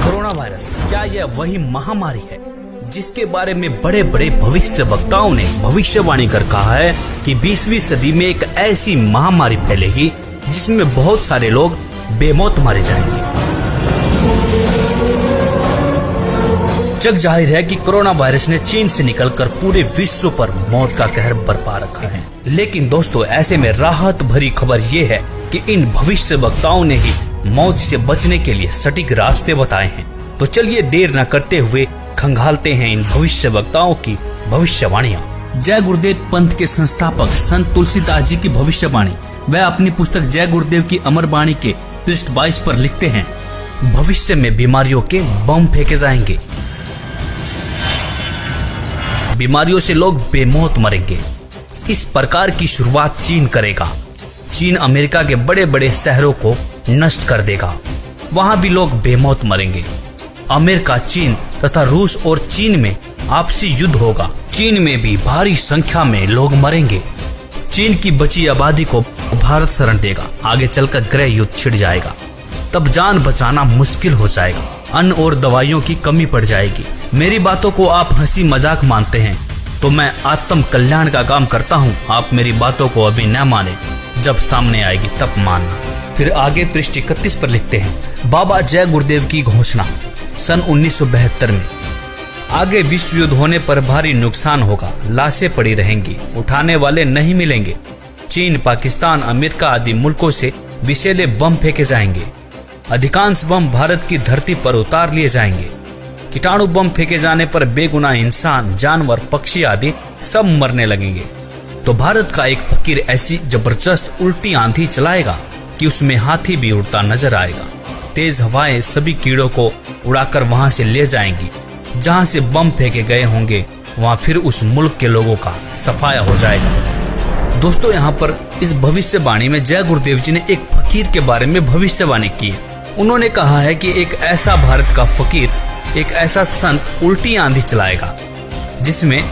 Corona virus क्या यह वही महामारी है जिसके बारे में बड़े बड़े भविष्य वक्ताओं ने भविष्यवाणी कर कहा है कि 20वीं सदी में एक ऐसी महामारी फैलेगी जिसमें बहुत सारे लोग बेमौत मारे जाएंगे। जग जाहिर है कि कोरोना वायरस ने चीन से निकलकर पूरे विश्व पर मौत का कहर बरपा रखा है। लेकिन दोस्तों, ऐसे में राहत भरी खबर ये है कि इन भविष्य वक्ताओं ने ही मौत से बचने के लिए सटीक रास्ते बताए हैं। तो चलिए देर न करते हुए खंगालते हैं इन भविष्य वक्ताओं की भविष्यवाणियां। जय गुरुदेव पंथ के संस्थापक संत तुलसीदास जी की भविष्यवाणी वह अपनी पुस्तक जय गुरुदेव की अमर वाणी के पृष्ठ 22 पर लिखते हैं, भविष्य में बीमारियों के बम फेंके जाएंगे, बीमारियों से लोग बेमौत मरेंगे। इस प्रकार की शुरुआत चीन करेगा। चीन अमेरिका के बड़े बड़े शहरों को नष्ट कर देगा, वहां भी लोग बेमौत मरेंगे। अमेरिका, चीन तथा रूस और चीन में आपसी युद्ध होगा। चीन में भी भारी संख्या में लोग मरेंगे। चीन की बची आबादी को भारत शरण देगा। आगे चलकर गृह युद्ध छिड़ जाएगा, तब जान बचाना मुश्किल हो जाएगा। अन्न और दवाइयों की कमी पड़ जाएगी। मेरी बातों को आप हंसी मजाक मानते हैं तो मैं आत्म कल्याण का काम करता हूँ। आप मेरी बातों को अभी न माने, जब सामने आएगी तब मानना। फिर आगे पृष्ठ 31 पर लिखते हैं, बाबा जय गुरुदेव की घोषणा सन 1972 में, आगे विश्व युद्ध होने पर भारी नुकसान होगा, लाशें पड़ी रहेंगी, उठाने वाले नहीं मिलेंगे। चीन, पाकिस्तान, अमेरिका आदि मुल्कों से विषैले बम फेंके जाएंगे। अधिकांश बम भारत की धरती पर उतार लिए जाएंगे। कीटाणु बम फेंके जाने पर बेगुनाह इंसान, जानवर, पक्षी आदि सब मरने लगेंगे। तो भारत का एक फकीर ऐसी जबरदस्त उल्टी आंधी चलाएगा कि उसमें हाथी भी उड़ता नजर आएगा। तेज हवाएं सभी कीड़ों को उड़ाकर वहां से ले जाएंगी। जहां से बम फेंके गए होंगे वहां फिर उस मुल्क के लोगों का सफाया हो जाएगा। दोस्तों, यहाँ पर इस भविष्यवाणी में जय गुरुदेव जी ने एक फकीर के बारे में भविष्यवाणी की है। उन्होंने कहा है कि एक ऐसा भारत का फकीर, एक ऐसा संत उल्टी आंधी चलाएगा जिसमें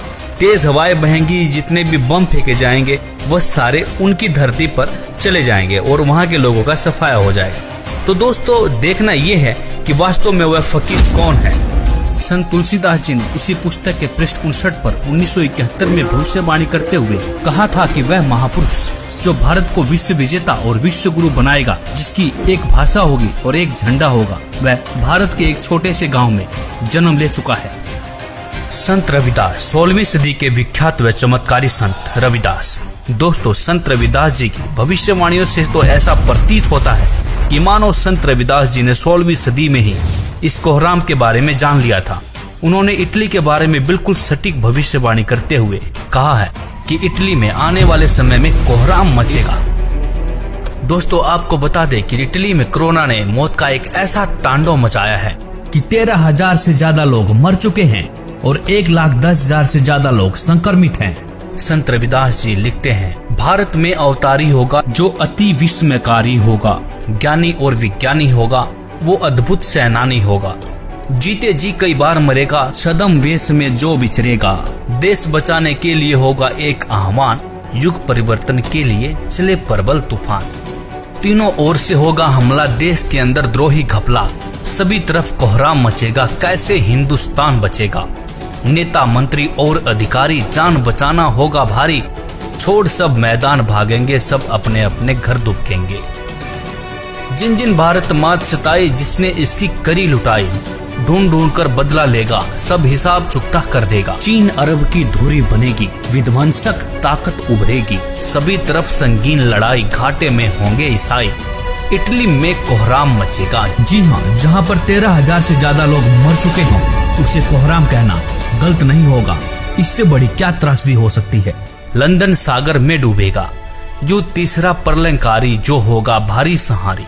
तेज हवाएं बहेंगी। जितने भी बम फेंके जाएंगे वह सारे उनकी धरती पर चले जाएंगे और वहां के लोगों का सफाया हो जाएगा। तो दोस्तों, देखना यह है कि वास्तव में वह फकीर कौन है। संत तुलसीदास जी ने इसी पुस्तक के पृष्ठ 59 पर 1971 में भविष्यवाणी करते हुए कहा था कि वह महापुरुष जो भारत को विश्व विजेता और विश्व गुरु बनाएगा, जिसकी एक भाषा होगी और एक झंडा होगा, वह भारत के एक छोटे से गांव में जन्म ले चुका है। संत रविदास, 16वीं सदी के विख्यात व चमत्कारी संत रविदास। दोस्तों, संत रविदास जी की भविष्यवाणियों से तो ऐसा प्रतीत होता है कि मानो संत रविदास जी ने 16वीं सदी में ही इस कोहराम के बारे में जान लिया था। उन्होंने इटली के बारे में बिल्कुल सटीक भविष्यवाणी करते हुए कहा है कि इटली में आने वाले समय में कोहराम मचेगा। दोस्तों, आपको बता दें कि इटली में कोरोना ने मौत का एक ऐसा तांडव मचाया है कि 13,000 से ज्यादा लोग मर चुके हैं और 1,10,000 से ज्यादा लोग संक्रमित हैं। संत रविदास जी लिखते हैं, भारत में अवतारी होगा जो अति विस्मयकारी होगा, ज्ञानी और विज्ञानी होगा, वो अद्भुत सेनानी होगा, जीते जी कई बार मरेगा, छद्म वेश में जो विचरेगा, देश बचाने के लिए होगा एक आह्वान, युग परिवर्तन के लिए चले प्रबल तूफान, तीनों ओर से होगा हमला, देश के अंदर द्रोही घपला, सभी तरफ कोहराम मचेगा, कैसे हिंदुस्तान बचेगा, नेता मंत्री और अधिकारी जान बचाना होगा भारी, छोड़ सब मैदान भागेंगे, सब अपने अपने घर दुबकेंगे। जिन जिन भारत मात सताई, जिसने इसकी करी लुटाई, ढूंढ ढूंढ कर बदला लेगा, सब हिसाब चुकता कर देगा। चीन अरब की धुरी बनेगी, विध्वंसक ताकत उभरेगी, सभी तरफ संगीन लड़ाई, घाटे में होंगे ईसाई, इटली में कोहराम मचेगा। जी हाँ, जहाँ पर 13,000 से ज्यादा लोग मर चुके हों उसे कोहराम कहना गलत नहीं होगा। इससे बड़ी क्या त्रासदी हो सकती है। लंदन सागर में डूबेगा, जो तीसरा प्रलयंकारी, जो होगा भारी सहारी,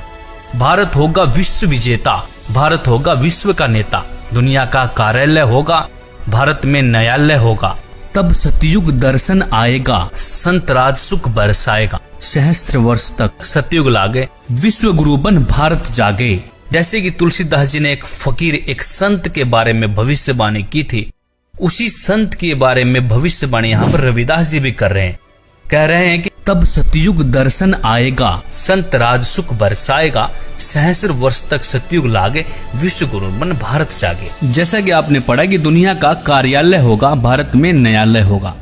भारत होगा विश्व विजेता, भारत होगा विश्व का नेता, दुनिया का कार्यालय होगा, भारत में न्यायालय होगा, तब सतयुग दर्शन आएगा, संत राज सुख बरसाएगा, सहस्त्र वर्ष तक सतयुग लागे, विश्व गुरु बन भारत जागे। जैसे कि तुलसीदास जी ने एक फकीर, एक संत के बारे में भविष्यवाणी की थी, उसी संत के बारे में भविष्यवाणी यहाँ पर रविदास जी भी कर रहे हैं। कह रहे हैं कि तब सतयुग दर्शन आएगा, संत राज सुख बरसाएगा, सहस्र वर्ष तक सतयुग लागे, विश्व गुरु बन भारत जागे। जैसा कि आपने पढ़ा कि दुनिया का कार्यालय होगा, भारत में न्यायालय होगा।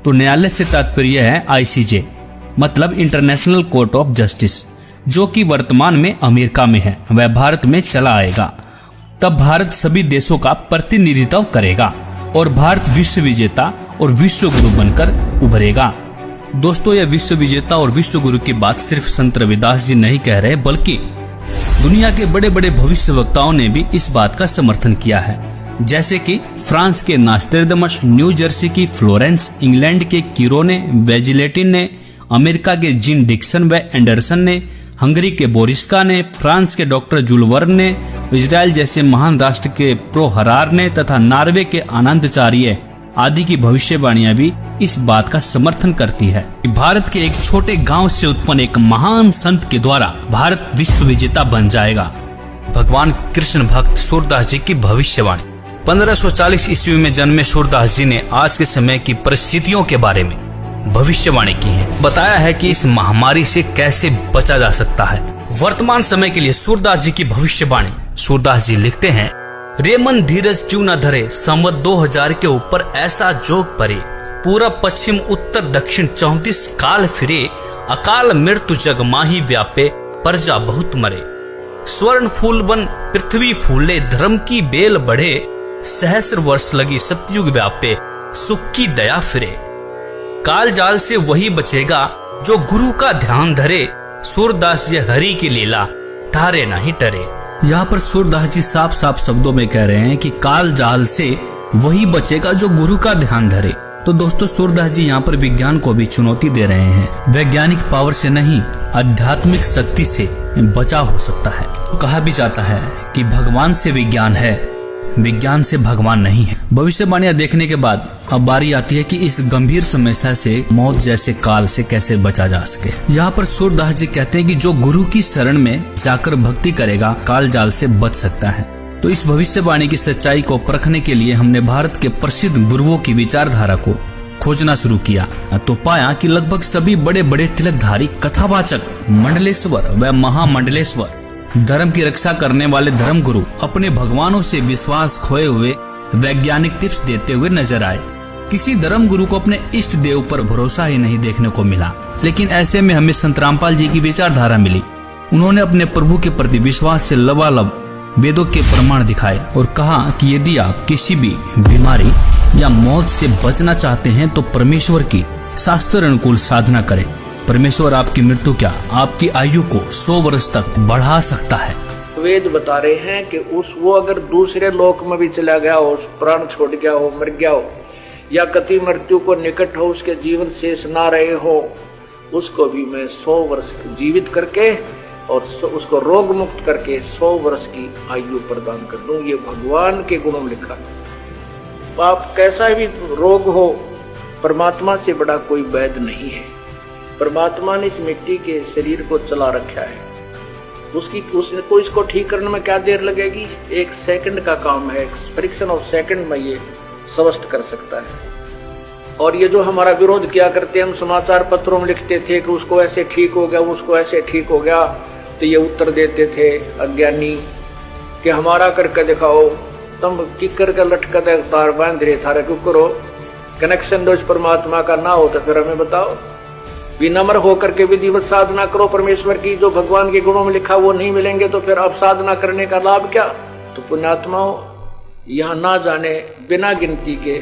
तो न्यायालय से तात्पर्य है ICJ, मतलब इंटरनेशनल कोर्ट ऑफ जस्टिस, जो कि वर्तमान में अमेरिका में है, वह भारत में चला आएगा। तब भारत सभी देशों का प्रतिनिधित्व करेगा और भारत विश्व विजेता और विश्व गुरु बनकर उभरेगा। दोस्तों, यह विश्व विजेता और विश्व गुरु की बात सिर्फ संत रविदास जी नहीं कह रहे, बल्कि दुनिया के बड़े बड़े भविष्यवक्ताओं ने भी इस बात का समर्थन किया है। जैसे कि फ्रांस के नास्ट्रेडमस, न्यू जर्सी की फ्लोरेंस, इंग्लैंड के कीरोने, वेजिलेटिन ने, अमेरिका के जिन डिक्सन व एंडरसन ने, हंगरी के बोरिस्का ने, फ्रांस के डॉक्टर जूल वर्न ने, इजराइल जैसे महान राष्ट्र के प्रो हरार ने तथा नॉर्वे के आनंदचार्य आदि की भविष्यवाणियां भी इस बात का समर्थन करती है कि भारत के एक छोटे गांव से उत्पन्न एक महान संत के द्वारा भारत विश्व विजेता बन जाएगा। भगवान कृष्ण भक्त सूरदास जी की भविष्यवाणी। 1540 ईस्वी में जन्मे सूरदास जी ने आज के समय की परिस्थितियों के बारे में भविष्यवाणी की है। बताया है कि इस महामारी से कैसे बचा जा सकता है। वर्तमान समय के लिए सूरदास जी की भविष्यवाणी। सूरदास जी लिखते हैं, रे मन धीरज क्यों न धरे, संवत 2000 के ऊपर ऐसा जोग परे, पूरब पश्चिम उत्तर दक्षिण 34 काल फिरे, अकाल मृत्यु जग माही व्यापे, प्रजा बहुत मरे। स्वर्ण फूल वन पृथ्वी फूले, धर्म की बेल बढ़े, सहस्र वर्ष लगी सतयुग व्यापे, सुख की दया फिरे। काल जाल से वही बचेगा जो गुरु का ध्यान धरे, सूरदास ये हरि की लीला ठारे नहीं टरे। यहाँ पर सूरदास जी साफ साफ शब्दों में कह रहे हैं कि काल जाल से वही बचेगा जो गुरु का ध्यान धरे। तो दोस्तों, सूरदास जी यहाँ पर विज्ञान को भी चुनौती दे रहे हैं। वैज्ञानिक पावर से नहीं, आध्यात्मिक शक्ति से बचाव हो सकता है। तो कहा भी जाता है कि भगवान से विज्ञान है, विज्ञान से भगवान नहीं है। भविष्यवाणियां देखने के बाद अब बारी आती है कि इस गंभीर समस्या से, मौत जैसे काल से कैसे बचा जा सके। यहाँ पर सूरदास जी कहते हैं कि जो गुरु की शरण में जाकर भक्ति करेगा, काल जाल से बच सकता है। तो इस भविष्यवाणी की सच्चाई को परखने के लिए हमने भारत के प्रसिद्ध गुरुओं की विचारधारा को खोजना शुरू किया तो पाया कि लगभग सभी बड़े बड़े तिलकधारी, कथावाचक, मंडलेश्वर व महामंडलेश्वर, धर्म की रक्षा करने वाले धर्म गुरु अपने भगवानों से विश्वास खोए हुए वैज्ञानिक टिप्स देते हुए नजर आए। किसी धर्म गुरु को अपने इष्ट देव पर भरोसा ही नहीं देखने को मिला। लेकिन ऐसे में हमें संत रामपाल जी की विचारधारा मिली। उन्होंने अपने प्रभु के प्रति विश्वास से लबालब वेदों के प्रमाण दिखाए और कहा कि यदि आप किसी भी बीमारी या मौत से बचना चाहते हैं तो परमेश्वर की शास्त्र अनुकूल साधना करें। परमेश्वर आपकी मृत्यु क्या, आपकी आयु को 100 वर्ष तक बढ़ा सकता है। वेद बता रहे हैं कि वो अगर दूसरे लोक में भी चला गया हो, प्राण छोड़ गया हो, मर गया हो, या कति मृत्यु को निकट हो, उसके जीवन शेष ना रहे हो, उसको भी मैं 100 वर्ष जीवित करके और उसको रोग मुक्त करके 100 वर्ष की आयु प्रदान कर दूं। ये भगवान के गुणों में लिखा। आप कैसा भी रोग हो, परमात्मा से बड़ा कोई वैद्य नहीं है। परमात्मा ने इस मिट्टी के शरीर को चला रखा है। उसको इसको ठीक करने में क्या देर लगेगी? 1 सेकंड का काम है। फ्रिक्शन ऑफ सेकंड में ये स्वस्थ कर सकता है। और ये जो हमारा विरोध किया करते हैं, हम समाचार पत्रों में लिखते थे कि उसको ऐसे ठीक हो गया, उसको ऐसे ठीक हो गया, तो ये उत्तर देते थे अज्ञानी कि हमारा करके दिखाओ, तुम किकर का लटका तार बांध रहे थारे क्यों करो, कनेक्शन दो परमात्मा का ना हो तो फिर हमें बताओ। विनम्र होकर के विधिवत साधना करो परमेश्वर की। जो भगवान के गुणों में लिखा वो नहीं मिलेंगे तो फिर अब साधना करने का लाभ क्या? तो पुण्यात्माओं, यह ना जाने बिना गिनती के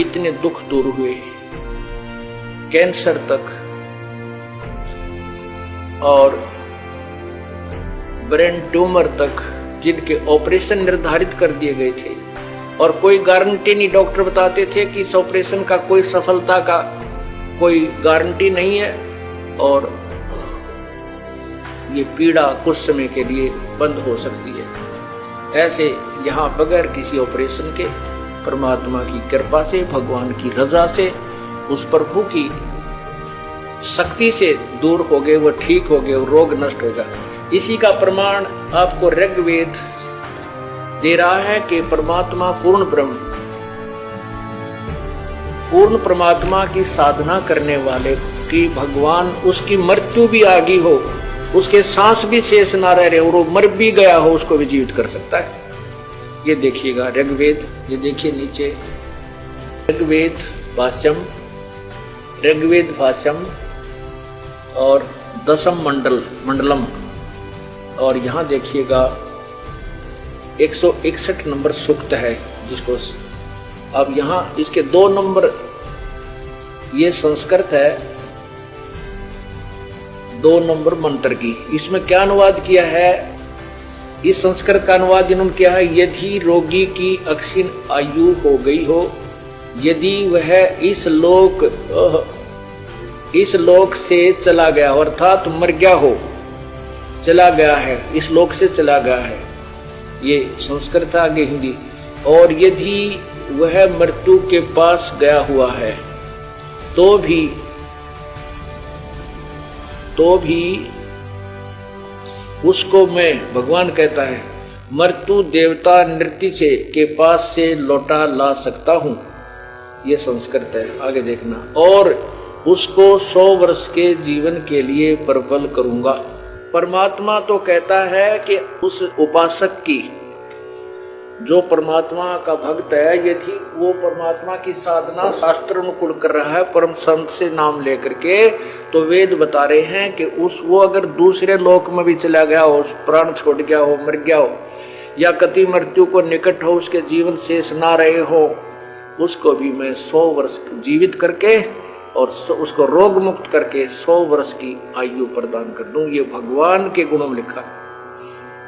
इतने दुख दूर हुए, कैंसर तक और ब्रेन ट्यूमर तक, जिनके ऑपरेशन निर्धारित कर दिए गए थे और कोई गारंटी नहीं। डॉक्टर बताते थे कि इस ऑपरेशन का कोई सफलता का कोई गारंटी नहीं है और ये पीड़ा कुछ समय के लिए बंद हो सकती है। ऐसे यहाँ बगैर किसी ऑपरेशन के परमात्मा की कृपा से, भगवान की रजा से, उस प्रभु की शक्ति से दूर हो गए, वो ठीक हो गए, वो रोग नष्ट होगा। इसी का प्रमाण आपको ऋग्वेद दे रहा है कि परमात्मा पूर्ण ब्रह्म, पूर्ण परमात्मा की साधना करने वाले कि भगवान उसकी मृत्यु भी आ गई हो, उसके सांस भी शेष ना रह रहे और वो मर भी गया हो, उसको भी जीवित कर सकता है। ये देखिएगा ऋग्वेद, ये देखिए नीचे ऋग्वेद भाष्यम और दशम मंडलम, और यहाँ देखिएगा 161 नंबर सूक्त है, जिसको अब यहाँ इसके 2 नंबर, ये संस्कृत है 2 नंबर मंत्र की। इसमें क्या अनुवाद किया है, इस संस्कृत का अनुवाद इन्होंने किया है, यदि रोगी की अक्षीण आयु हो गई हो, यदि वह इस लोक से चला गया, अर्थात मर गया हो, चला गया है, इस लोक से चला गया है, ये संस्कृत आगे हिंदी। और यदि वह मृत्यु के पास गया हुआ है तो भी उसको मैं, भगवान कहता है, मृत्यु देवता नृत्य से के पास से लौटा ला सकता हूं, ये संस्कृत है, आगे देखना। और उसको 100 वर्ष के जीवन के लिए प्रबल करूंगा। परमात्मा तो कहता है कि उस उपासक की, जो परमात्मा का भक्त है, यदि वो परमात्मा की साधना शास्त्र अनुकूल कर रहा है, परम संत से नाम लेकर के, तो वेद बता रहे हैं कि वो अगर दूसरे लोक में भी चला गया हो, प्राण छोड़ गया हो, मर गया हो, या कति मृत्यु को निकट हो, उसके जीवन शेष ना रहे हो, उसको भी मैं 100 वर्ष जीवित करके और उसको रोग मुक्त करके 100 वर्ष की आयु प्रदान कर दूं। ये भगवान के गुणों में लिखा है।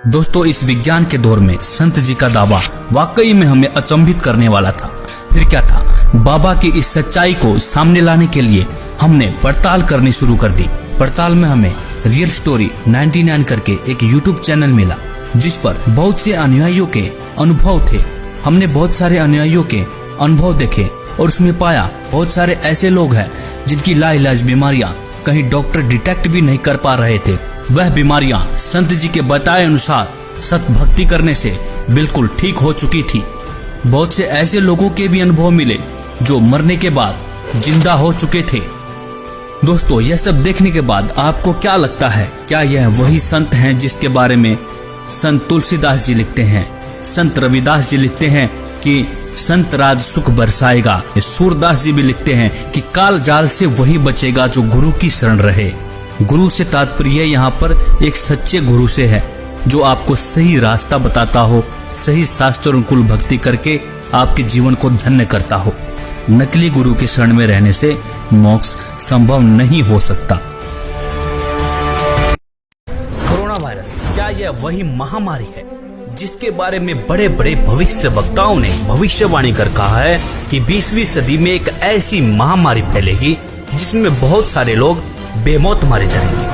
दोस्तों, इस विज्ञान के दौर में संत जी का दावा वाकई में हमें अचंभित करने वाला था। फिर क्या था, बाबा की इस सच्चाई को सामने लाने के लिए हमने पड़ताल करनी शुरू कर दी। पड़ताल में हमें रियल स्टोरी 99 करके एक YouTube चैनल मिला, जिस पर बहुत से अनुयायियों के अनुभव थे। हमने बहुत सारे अनुयायियों के अनुभव देखे और उसमें पाया बहुत सारे ऐसे लोग हैं जिनकी लाइलाज बीमारियां कहीं डॉक्टर डिटेक्ट भी नहीं कर पा रहे थे। वह बीमारियां संत जी के बताए अनुसार सत भक्ति करने से बिल्कुल ठीक हो चुकी थी। बहुत से ऐसे लोगों के भी अनुभव मिले जो मरने के बाद जिंदा हो चुके थे। दोस्तों, यह सब देखने के बाद आपको क्या लगता है, क्या यह वही संत हैं जिसके बारे में संत तुलसीदास जी लिखते हैं, संत रविदास जी लिखते हैं कि संत राज सुख बरसाएगा? सूरदास जी भी लिखते हैं कि काल जाल से वही बचेगा जो गुरु की शरण रहे। गुरु से तात्पर्य यहाँ पर एक सच्चे गुरु से है, जो आपको सही रास्ता बताता हो, सही शास्त्र अनुकूल भक्ति करके आपके जीवन को धन्य करता हो। नकली गुरु के शरण में रहने से मोक्ष संभव नहीं हो सकता। कोरोना वायरस, क्या यह वही महामारी है जिसके बारे में बड़े बड़े भविष्य वक्ताओं ने भविष्यवाणी कर कहा है कि 20वीं सदी में एक ऐसी महामारी फैलेगी जिसमें बहुत सारे लोग बेमौत मारे जाएंगे।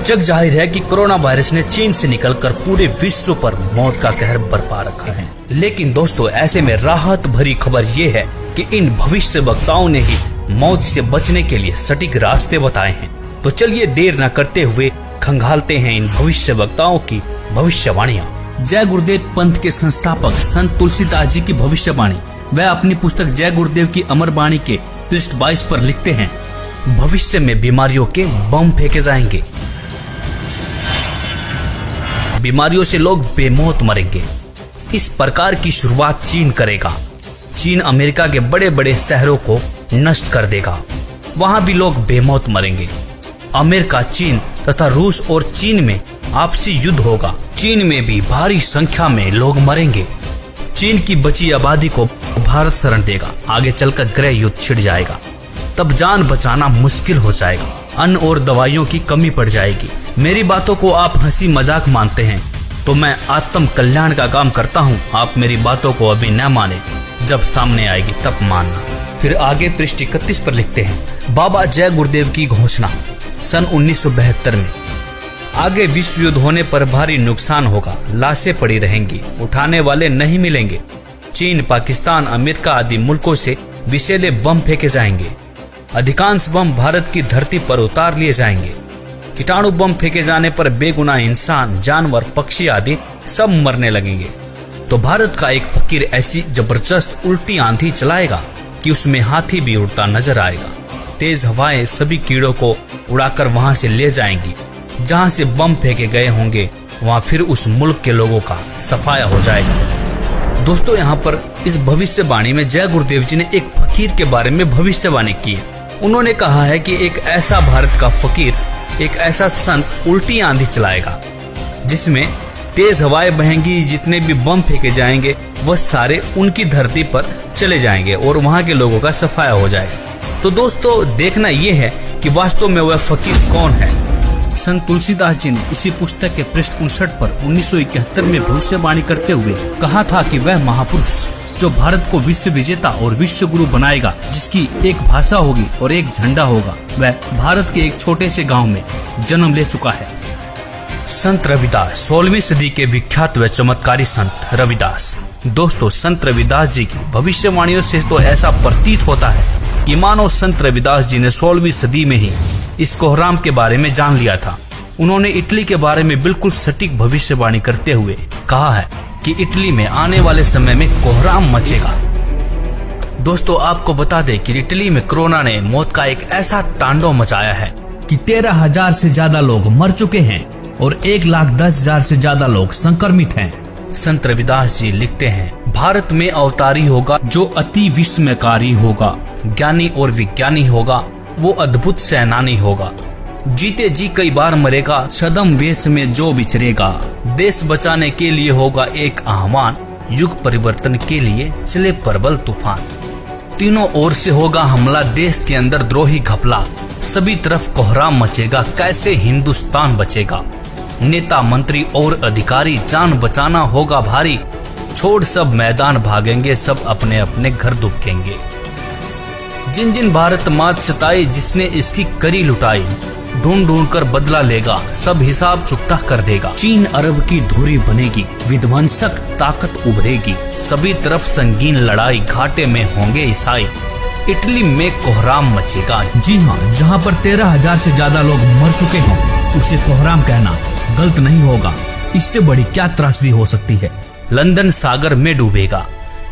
जग जाहिर है कि कोरोना वायरस ने चीन से निकलकर पूरे विश्व पर मौत का कहर बरपा रखा है। लेकिन दोस्तों, ऐसे में राहत भरी खबर ये है कि इन भविष्य वक्ताओं ने ही मौत से बचने के लिए सटीक रास्ते बताए हैं। तो चलिए देर न करते हुए खंगालते हैं इन भविष्य वक्ताओं की भविष्यवाणियां। जय गुरुदेव पंथ के संस्थापक संत तुलसीदास जी की भविष्यवाणी। वह अपनी पुस्तक जय गुरुदेव की अमर वाणी के पृष्ठ 22 पर लिखते हैं, भविष्य में बीमारियों के बम फेंके जाएंगे, बीमारियों से लोग बेमौत मरेंगे। इस प्रकार की शुरुआत चीन करेगा। चीन अमेरिका के बड़े बड़े शहरों को नष्ट कर देगा, वहां भी लोग बेमौत मरेंगे। अमेरिका, चीन तथा रूस और चीन में आपसी युद्ध होगा। चीन में भी भारी संख्या में लोग मरेंगे। चीन की बची आबादी को भारत शरण देगा। आगे चलकर गृह युद्ध छिड़ जाएगा, तब जान बचाना मुश्किल हो जाएगा। अन्न और दवाइयों की कमी पड़ जाएगी। मेरी बातों को आप हंसी मजाक मानते हैं तो मैं आत्म कल्याण का काम करता हूँ। आप मेरी बातों को अभी न माने, जब सामने आएगी तब मानना। फिर आगे पृष्ठ 31 पर लिखते हैं, बाबा जय गुरुदेव की घोषणा सन 1972 में। आगे विश्व युद्ध होने पर भारी नुकसान होगा, लाशें पड़ी रहेंगी, उठाने वाले नहीं मिलेंगे। चीन, पाकिस्तान, अमेरिका आदि मुल्कों से विषैले बम फेंके जाएंगे। अधिकांश बम भारत की धरती पर उतार लिए जाएंगे। कीटाणु बम फेंके जाने पर बेगुनाह इंसान, जानवर, पक्षी आदि सब मरने लगेंगे। तो भारत का एक फकीर ऐसी जबरदस्त उल्टी आंधी चलाएगा कि उसमें हाथी भी उड़ता नजर आएगा। तेज हवाएं सभी कीड़ों को उड़ाकर वहां से ले जाएंगी। जहां से बम फेंके गए होंगे वहां फिर उस मुल्क के लोगों का सफाया हो जाएगा। दोस्तों, यहाँ पर इस भविष्यवाणी में जय गुरुदेव जी ने एक फकीर के बारे में भविष्यवाणी की है। उन्होंने कहा है कि एक ऐसा भारत का फकीर, एक ऐसा संत उल्टी आंधी चलाएगा जिसमें तेज हवाएं बहेंगी, जितने भी बम फेंके जाएंगे वह सारे उनकी धरती पर चले जाएंगे और वहां के लोगों का सफाया हो जाएगा। तो दोस्तों, देखना यह है कि वास्तव में वह फकीर कौन है। संत तुलसीदास जी ने इसी पुस्तक के पृष्ठ 59 पर 1971 में भविष्यवाणी करते हुए कहा था कि वह महापुरुष जो भारत को विश्व विजेता और विश्व गुरु बनाएगा, जिसकी एक भाषा होगी और एक झंडा होगा, वह भारत के एक छोटे से गांव में जन्म ले चुका है। संत रविदास, 16वीं सदी के विख्यात व चमत्कारी संत रविदास। दोस्तों, संत रविदास जी की भविष्यवाणियों से तो ऐसा प्रतीत होता है कि मानो संत रविदास जी ने 16वीं सदी में ही इस कोहराम के बारे में जान लिया था। उन्होंने इटली के बारे में बिल्कुल सटीक भविष्यवाणी करते हुए कहा है कि इटली में आने वाले समय में कोहराम मचेगा। दोस्तों, आपको बता दें कि इटली में कोरोना ने मौत का एक ऐसा तांडव मचाया है कि 13,000 से ज्यादा लोग मर चुके हैं और 1,10,000 से ज्यादा लोग संक्रमित हैं। संत रविदास जी लिखते हैं, भारत में अवतारी होगा जो अति विस्मयकारी होगा, ज्ञानी और विज्ञानी होगा, वो अद्भुत सेनानी होगा, जीते जी कई बार मरेगा, छद्म वेश में जो विचरेगा, देश बचाने के लिए होगा एक आह्वान, युग परिवर्तन के लिए चले प्रबल तूफान, तीनों ओर से होगा हमला, देश के अंदर द्रोही घपला, सभी तरफ कोहराम मचेगा, कैसे हिंदुस्तान बचेगा, नेता मंत्री और अधिकारी जान बचाना होगा भारी, छोड़ सब मैदान भागेंगे, सब अपने अपने घर दुबकेंगे, जिन जिन भारत मात सताई, जिसने इसकी करी लुटाई, ढूंढ ढूंढ कर बदला लेगा, सब हिसाब चुकता कर देगा, चीन अरब की धुरी बनेगी, विध्वंसक ताकत उभरेगी, सभी तरफ संगीन लड़ाई, घाटे में होंगे ईसाई, इटली में कोहराम मचेगा। जी हाँ, जहाँ पर 13,000 से ज्यादा लोग मर चुके हैं उसे कोहराम कहना गलत नहीं होगा। इससे बड़ी क्या त्रासदी हो सकती है। लंदन सागर में डूबेगा,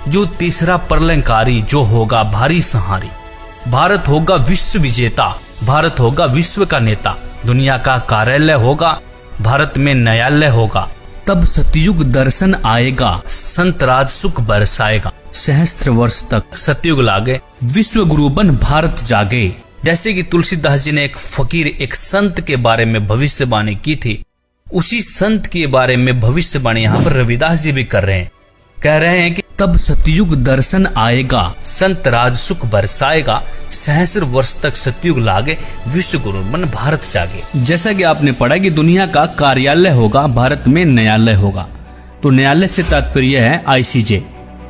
जो तीसरा प्रलयंकारी, जो होगा भारी संहारी, भारत होगा विश्व विजेता, भारत होगा विश्व का नेता, दुनिया का कार्यालय होगा, भारत में न्यायालय होगा, तब सतयुग दर्शन आएगा, संत राज सुख बरसाएगा, सहस्त्र वर्ष तक सतयुग लागे, विश्व गुरु बन भारत जागे। जैसे कि तुलसीदास जी ने एक फकीर, एक संत के बारे में भविष्यवाणी की थी, उसी संत के बारे में भविष्यवाणी यहाँ पर रविदास जी भी कर रहे हैं। कह रहे हैं कि तब सतयुग दर्शन आएगा, संत राज सुख बरसाएगा, सहस्र वर्ष तक सतयुग लागे, विश्व गुरु बन भारत जागे। जैसा कि आपने पढ़ा कि दुनिया का कार्यालय होगा, भारत में न्यायालय होगा। तो न्यायालय से तात्पर्य है ICJ,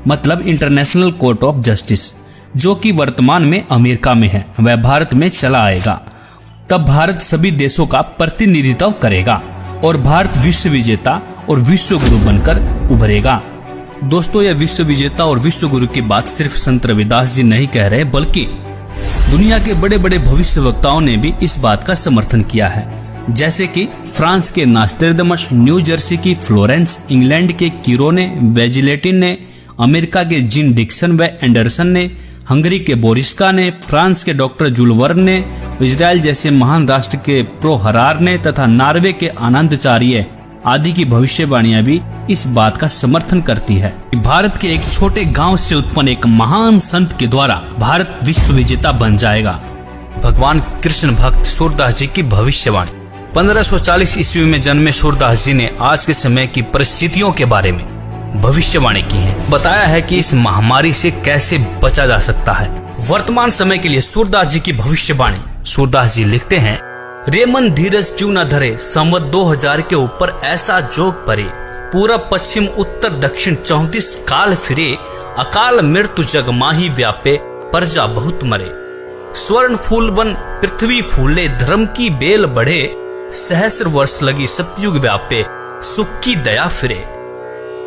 मतलब इंटरनेशनल कोर्ट ऑफ जस्टिस, जो कि वर्तमान में अमेरिका में है, वह भारत में चला आएगा। तब भारत सभी देशों का प्रतिनिधित्व करेगा और भारत विश्व विजेता और विश्व गुरु बनकर उभरेगा। दोस्तों, यह विश्व विजेता और विश्व गुरु की बात सिर्फ संत रविदास जी नहीं कह रहे, बल्कि दुनिया के बड़े बड़े भविष्य वक्ताओं ने भी इस बात का समर्थन किया है। जैसे कि फ्रांस के नास्ट्रेडमस, न्यू जर्सी की फ्लोरेंस, इंग्लैंड के कीरोने, वेजिलेटिन ने, अमेरिका के जिन डिक्सन व एंडरसन ने, हंगरी के बोरिस्का ने, फ्रांस के डॉक्टर जूल वर्न ने, इजराइल जैसे महान राष्ट्र के प्रो हरार ने तथा नॉर्वे के आनंदचार्य आदि की भविष्यवाणियां भी इस बात का समर्थन करती है कि भारत के एक छोटे गांव से उत्पन्न एक महान संत के द्वारा भारत विश्व विजेता बन जाएगा। भगवान कृष्ण भक्त सूरदास जी की भविष्यवाणी। 1540 ईस्वी में जन्मे सूरदास जी ने आज के समय की परिस्थितियों के बारे में भविष्यवाणी की है। बताया है कि इस महामारी से कैसे बचा जा सकता है। वर्तमान समय के लिए सूरदास जी की भविष्यवाणी। सूरदास जी लिखते हैं, रे मन धीरज क्यों न धरे, संवत 2000 के ऊपर ऐसा जोग परे, पूरब पश्चिम उत्तर दक्षिण 34 काल फिरे, अकाल मृत्यु जग माही व्यापे, प्रजा बहुत मरे, स्वर्ण फूल वन पृथ्वी फूले, धर्म की बेल बढ़े, सहस्र वर्ष लगी सतयुग व्यापे, सुख की दया फिरे,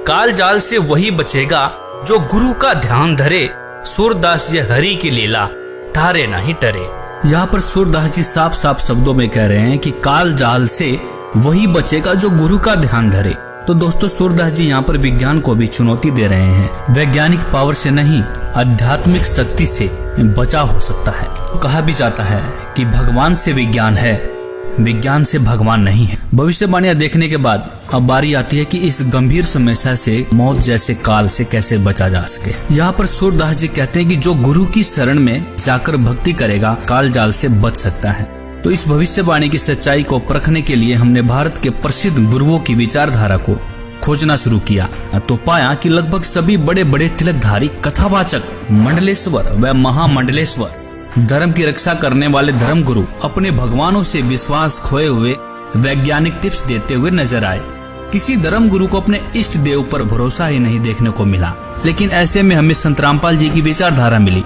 काल जाल से वही बचेगा जो गुरु का ध्यान धरे, सूरदास ये हरि की लीला ठारे नहीं टरे। यहाँ पर सूरदास जी साफ साफ शब्दों में कह रहे हैं कि काल जाल से वही बचेगा जो गुरु का ध्यान धरे। तो दोस्तों, सूरदास जी यहाँ पर विज्ञान को भी चुनौती दे रहे हैं। वैज्ञानिक पावर से नहीं, आध्यात्मिक शक्ति से बचाव हो सकता है। तो कहा भी जाता है कि भगवान से विज्ञान है, विज्ञान से भगवान नहीं है। भविष्यवाणियां देखने के बाद अब बारी आती है कि इस गंभीर समस्या से, मौत जैसे काल से कैसे बचा जा सके। यहाँ पर सूरदास जी कहते हैं कि जो गुरु की शरण में जाकर भक्ति करेगा काल जाल से बच सकता है। तो इस भविष्यवाणी की सच्चाई को परखने के लिए हमने भारत के प्रसिद्ध गुरुओं की विचारधारा को खोजना शुरू किया तो पाया कि लगभग सभी बड़े बड़े तिलकधारी, कथावाचक, मंडलेश्वर व महामंडलेश्वर, धर्म की रक्षा करने वाले धर्म गुरु अपने भगवानों से विश्वास खोए हुए वैज्ञानिक टिप्स देते हुए नजर आए। किसी धर्म गुरु को अपने इष्ट देव पर भरोसा ही नहीं देखने को मिला। लेकिन ऐसे में हमें संत रामपाल जी की विचारधारा मिली।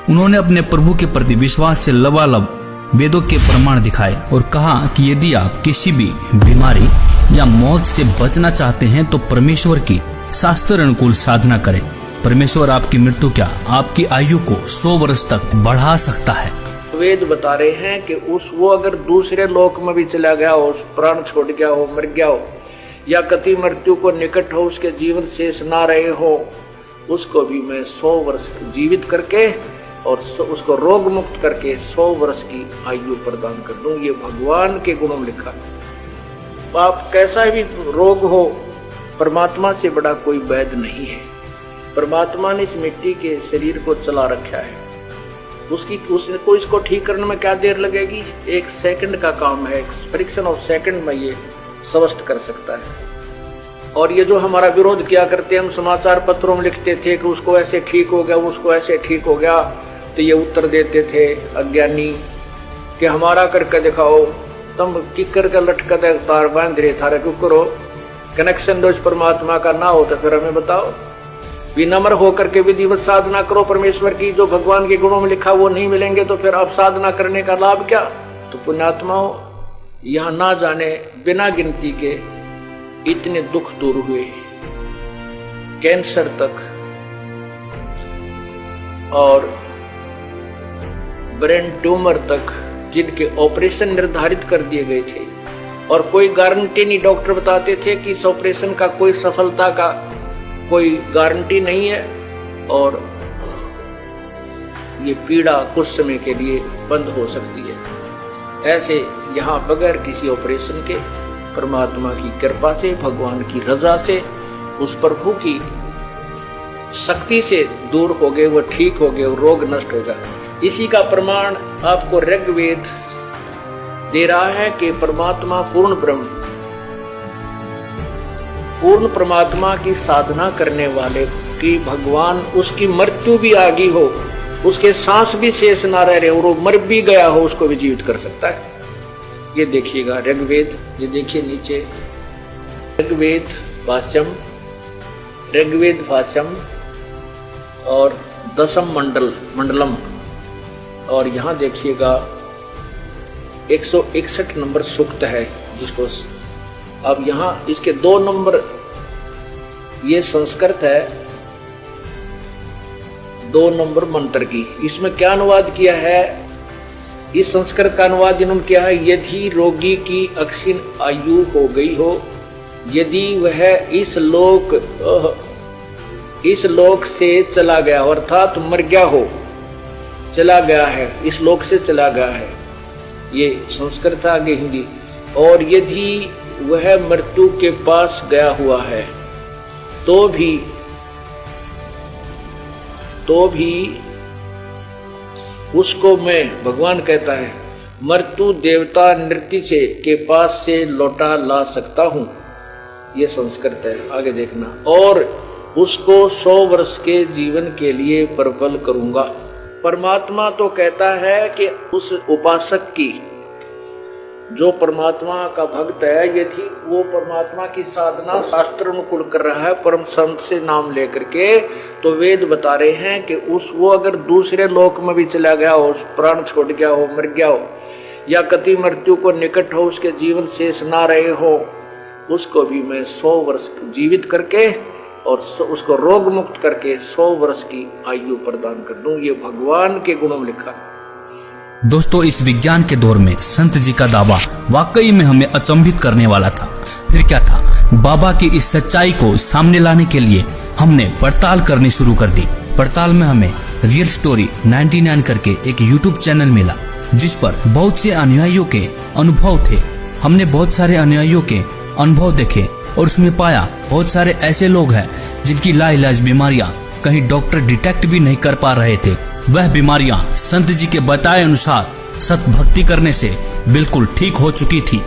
उन्होंने अपने प्रभु के प्रति विश्वास से लबालब वेदों के प्रमाण दिखाए और कहा कि यदि आप किसी भी बीमारी या मौत से बचना चाहते हैं तो परमेश्वर की शास्त्र अनुकूल साधना करें। परमेश्वर आपकी मृत्यु क्या, आपकी आयु को 100 वर्ष तक बढ़ा सकता है। वेद बता रहे हैं कि वो अगर दूसरे लोक में भी चला गया हो, प्राण छोड़ गया हो, मर गया हो, या कति मृत्यु को निकट हो, उसके जीवन शेष ना रहे हो, उसको भी मैं 100 वर्ष जीवित करके और उसको रोग मुक्त करके 100 वर्ष की आयु प्रदान कर दूं। ये भगवान के गुणों में लिखा। आप कैसा भी रोग हो, परमात्मा से बड़ा कोई वैद्य नहीं है। परमात्मा ने इस मिट्टी के शरीर को चला रखा है। उसको इसको ठीक करने में क्या देर लगेगी? 1 सेकंड का काम है। फ्रिक्शन ऑफ सेकंड में ये स्वस्थ कर सकता है। और ये जो हमारा विरोध किया करते, हम समाचार पत्रों में लिखते थे कि उसको ऐसे ठीक हो गया, उसको ऐसे ठीक हो गया, तो ये उत्तर देते थे अज्ञानी कि हमारा करके दिखाओ, तुम किकर का लटका तार बांध रहे थारे क्यों करो, कनेक्शन दो परमात्मा का ना हो तो फिर हमें बताओ। विनम्र होकर के विधिवत साधना करो परमेश्वर की। जो भगवान के गुणों में लिखा वो नहीं मिलेंगे तो फिर अब साधना करने का लाभ क्या? तो पुण्यात्माओं, यहां ना जाने बिना गिनती के इतने दुख दूर हुए, कैंसर तक और ब्रेन ट्यूमर तक, जिनके ऑपरेशन निर्धारित कर दिए गए थे और कोई गारंटी नहीं। डॉक्टर बताते थे कि इस ऑपरेशन का कोई सफलता का कोई गारंटी नहीं है और ये पीड़ा कुछ समय के लिए बंद हो सकती है। ऐसे यहाँ बगैर किसी ऑपरेशन के परमात्मा की कृपा से, भगवान की रजा से, उस प्रभु की शक्ति से दूर हो गए, वो ठीक हो गए, वो रोग नष्ट होगा। इसी का प्रमाण आपको ऋग्वेद दे रहा है कि परमात्मा पूर्ण ब्रह्म, पूर्ण परमात्मा की साधना करने वाले की भगवान उसकी मृत्यु भी आ गई हो, उसके सांस भी शेष ना रह रहे और वो मर भी गया हो, उसको भी जीवित कर सकता है। ये देखिएगा ऋग्वेद, ये देखिए नीचे ऋग्वेद भाष्यम और 10th मंडलम, और यहाँ देखिएगा 161 नंबर सूक्त है, जिसको अब यहाँ इसके 2 नंबर, ये संस्कृत है, 2 नंबर मंत्र की। इसमें क्या अनुवाद किया है? इस संस्कृत का अनुवाद इन्होंने किया है, यदि रोगी की अक्षीण आयु हो गई हो, यदि वह इस लोक से चला गया, अर्थात मर गया हो, चला गया है, इस लोक से चला गया है, ये संस्कृत आगे हिंदी। और यदि वह मृत्यु के पास गया हुआ है तो भी उसको मैं, भगवान कहता है, मृत्यु देवता नृत्य से के पास से लौटा ला सकता हूं। ये संस्कृत है, आगे देखना। और उसको 100 वर्ष के जीवन के लिए प्रबल करूंगा। परमात्मा तो कहता है कि उस उपासक की, जो परमात्मा का भक्त है, यदि वो परमात्मा की साधना शास्त्र अनुकूल कर रहा है, परम संत से नाम लेकर के, तो वेद बता रहे हैं कि वो अगर दूसरे लोक में भी चला गया हो, प्राण छोड़ गया हो, मर गया हो, या कति मृत्यु को निकट हो, उसके जीवन शेष ना रहे हो, उसको भी मैं 100 वर्ष जीवित करके और उसको रोग मुक्त करके 100 वर्ष की आयु प्रदान कर दूं। ये भगवान के गुणों में लिखा। दोस्तों, इस विज्ञान के दौर में संत जी का दावा वाकई में हमें अचंभित करने वाला था। फिर क्या था? बाबा की इस सच्चाई को सामने लाने के लिए हमने पड़ताल करनी शुरू कर दी। पड़ताल में हमें रियल स्टोरी 99 करके एक यूट्यूब चैनल मिला, जिस पर बहुत से अनुयायियों के अनुभव थे। हमने बहुत सारे अनुयायियों के अनुभव देखे और उसमें पाया बहुत सारे ऐसे लोग हैं जिनकी लाइलाज बीमारियां कहीं डॉक्टर डिटेक्ट भी नहीं कर पा रहे थे। वह बीमारियां संत जी के बताए अनुसार सत भक्ति करने से बिल्कुल ठीक हो चुकी थी।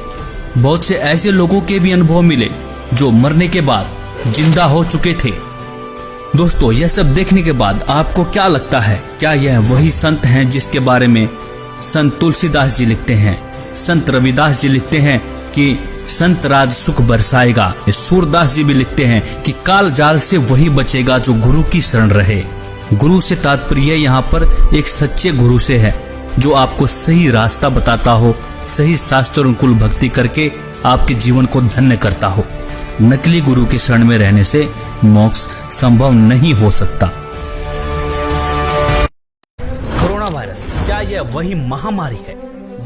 बहुत से ऐसे लोगों के भी अनुभव मिले जो मरने के बाद जिंदा हो चुके थे। दोस्तों, यह सब देखने के बाद आपको क्या लगता है? क्या यह वही संत हैं जिसके बारे में संत तुलसीदास जी लिखते हैं, संत रविदास जी लिखते हैं कि संत राज सुख बरसाएगा? सूरदास जी भी लिखते हैं कि काल जाल से वही बचेगा जो गुरु की शरण रहे। गुरु से तात्पर्य यहाँ पर एक सच्चे गुरु से है जो आपको सही रास्ता बताता हो, सही शास्त्र अनुकूल भक्ति करके आपके जीवन को धन्य करता हो। नकली गुरु की शरण में रहने से मोक्ष संभव नहीं हो सकता। कोरोना वायरस क्या यह वही महामारी है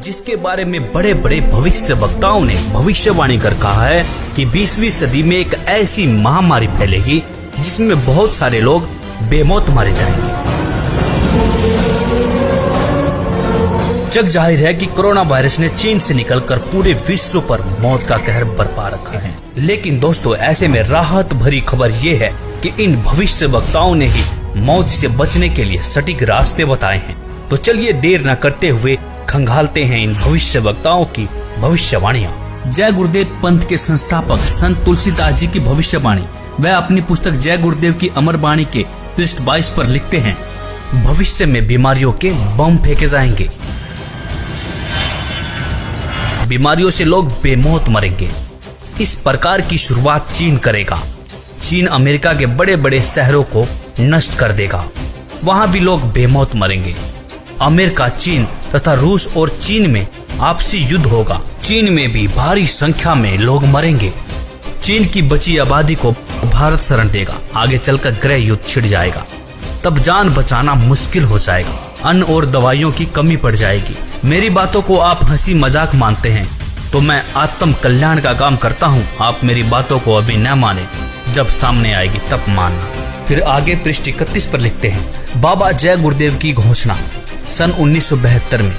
जिसके बारे में बड़े बड़े भविष्य वक्ताओं ने भविष्यवाणी कर कहा है कि 20वीं सदी में एक ऐसी महामारी फैलेगी जिसमें बहुत सारे लोग बेमौत मारे जाएंगे। जग जाहिर है कि कोरोना वायरस ने चीन से निकलकर पूरे विश्व पर मौत का कहर बरपा रखा है। लेकिन दोस्तों, ऐसे में राहत भरी खबर ये है कि इन भविष्य वक्ताओं ने ही मौत से बचने के लिए सटीक रास्ते बताए हैं। तो चलिए देर न करते हुए खंगालते हैं इन भविष्य वक्ताओं की भविष्यवाणियां। जय गुरुदेव पंथ के संस्थापक संत तुलसीदास जी की भविष्यवाणी वह अपनी पुस्तक जय गुरुदेव की अमर वाणी के पृष्ठ 22 पर लिखते हैं, भविष्य में बीमारियों के बम फेंके जाएंगे, बीमारियों से लोग बेमौत मरेंगे। इस प्रकार की शुरुआत चीन करेगा। चीन अमेरिका के बड़े बड़े शहरों को नष्ट कर देगा, वहां भी लोग बेमौत मरेंगे। अमेरिका, चीन तथा रूस और चीन में आपसी युद्ध होगा। चीन में भी भारी संख्या में लोग मरेंगे। चीन की बची आबादी को भारत शरण देगा। आगे चलकर गृह युद्ध छिड़ जाएगा, तब जान बचाना मुश्किल हो जाएगा। अन्न और दवाइयों की कमी पड़ जाएगी। मेरी बातों को आप हंसी मजाक मानते हैं तो मैं आत्म कल्याण का काम करता हूँ। आप मेरी बातों को अभी न माने, जब सामने आएगी तब मानना। फिर आगे पृष्ठ 31 पर लिखते हैं, बाबा जय गुरुदेव की घोषणा सन 1972 में।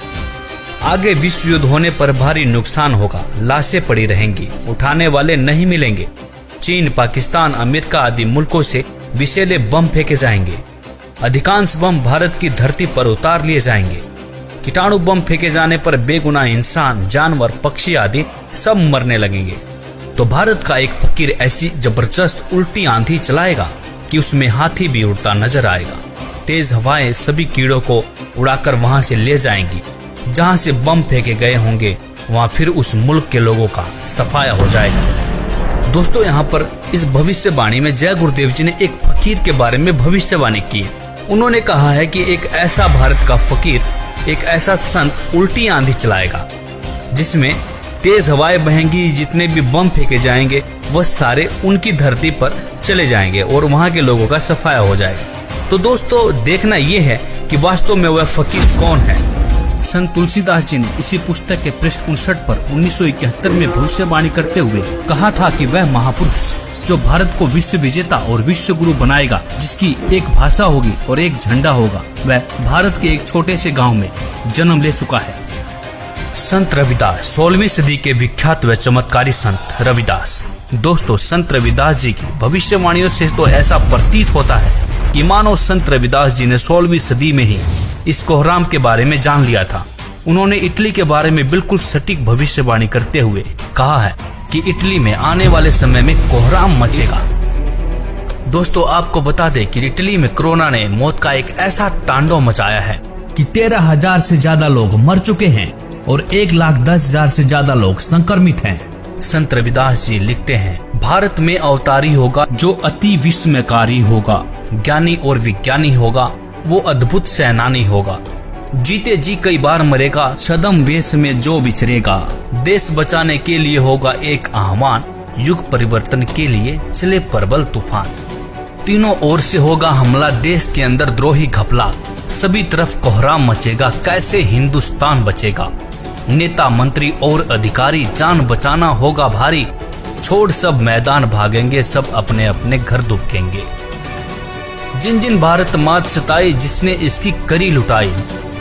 आगे विश्व युद्ध होने पर भारी नुकसान होगा, लाशें पड़ी रहेंगी, उठाने वाले नहीं मिलेंगे। चीन, पाकिस्तान, अमेरिका आदि मुल्कों से विषैले बम फेंके जाएंगे। अधिकांश बम भारत की धरती पर उतार लिए जाएंगे। कीटाणु बम फेंके जाने पर बेगुनाह इंसान, जानवर, पक्षी आदि सब मरने लगेंगे। तो भारत का एक फकीर ऐसी जबरदस्त उल्टी आंधी चलाएगा कि उसमें हाथी भी उड़ता नजर आएगा। तेज हवाएं सभी कीड़ों को उड़ाकर वहां से ले जाएंगी। जहां से बम फेंके गए होंगे वहां फिर उस मुल्क के लोगों का सफाया हो जाएगा। दोस्तों, यहाँ पर इस भविष्यवाणी में जय गुरुदेव जी ने एक फकीर के बारे में भविष्यवाणी की है। उन्होंने कहा है कि एक ऐसा भारत का फकीर, एक ऐसा संत उल्टी आंधी चलाएगा जिसमें तेज हवाएं बहेंगी। जितने भी बम फेंके जाएंगे वह सारे उनकी धरती पर चले जाएंगे और वहां के लोगों का सफाया हो जाएगा। तो दोस्तों, देखना यह है कि वास्तव में वह फकीर कौन है। संत तुलसीदास जी ने इसी पुस्तक के पृष्ठ 59 पर 1971 में भविष्यवाणी करते हुए कहा था कि वह महापुरुष जो भारत को विश्व विजेता और विश्व गुरु बनाएगा, जिसकी एक भाषा होगी और एक झंडा होगा, वह भारत के एक छोटे से गांव में जन्म ले चुका है। संत रविदास, 16वीं सदी के विख्यात व चमत्कारी संत रविदास। दोस्तों, संत रविदास जी की भविष्यवाणियों से तो ऐसा प्रतीत होता है कि मानो संत रविदास जी ने 16वीं सदी में ही इस कोहराम के बारे में जान लिया था। उन्होंने इटली के बारे में बिल्कुल सटीक भविष्यवाणी करते हुए कहा है कि इटली में आने वाले समय में कोहराम मचेगा। दोस्तों, आपको बता दें कि इटली में कोरोना ने मौत का एक ऐसा तांडव मचाया है कि 13,000 से ज्यादा लोग मर चुके हैं और 1,10,000 से ज्यादा लोग संक्रमित हैं। संत रविदास जी लिखते हैं, भारत में अवतारी होगा जो अति विस्मयकारी होगा, ज्ञानी और विज्ञानी होगा, वो अद्भुत सेनानी होगा। जीते जी कई बार मरेगा, छद्म वेश में जो विचरेगा। देश बचाने के लिए होगा एक आह्वान, युग परिवर्तन के लिए चले प्रबल तूफान। तीनों ओर से होगा हमला, देश के अंदर द्रोही घपला, सभी तरफ कोहराम मचेगा, कैसे हिंदुस्तान बचेगा। नेता, मंत्री और अधिकारी, जान बचाना होगा भारी, छोड़ सब मैदान भागेंगे, सब अपने अपने घर दुबकेंगे। जिन जिन भारत मात सताई, जिसने इसकी करी लुटाई,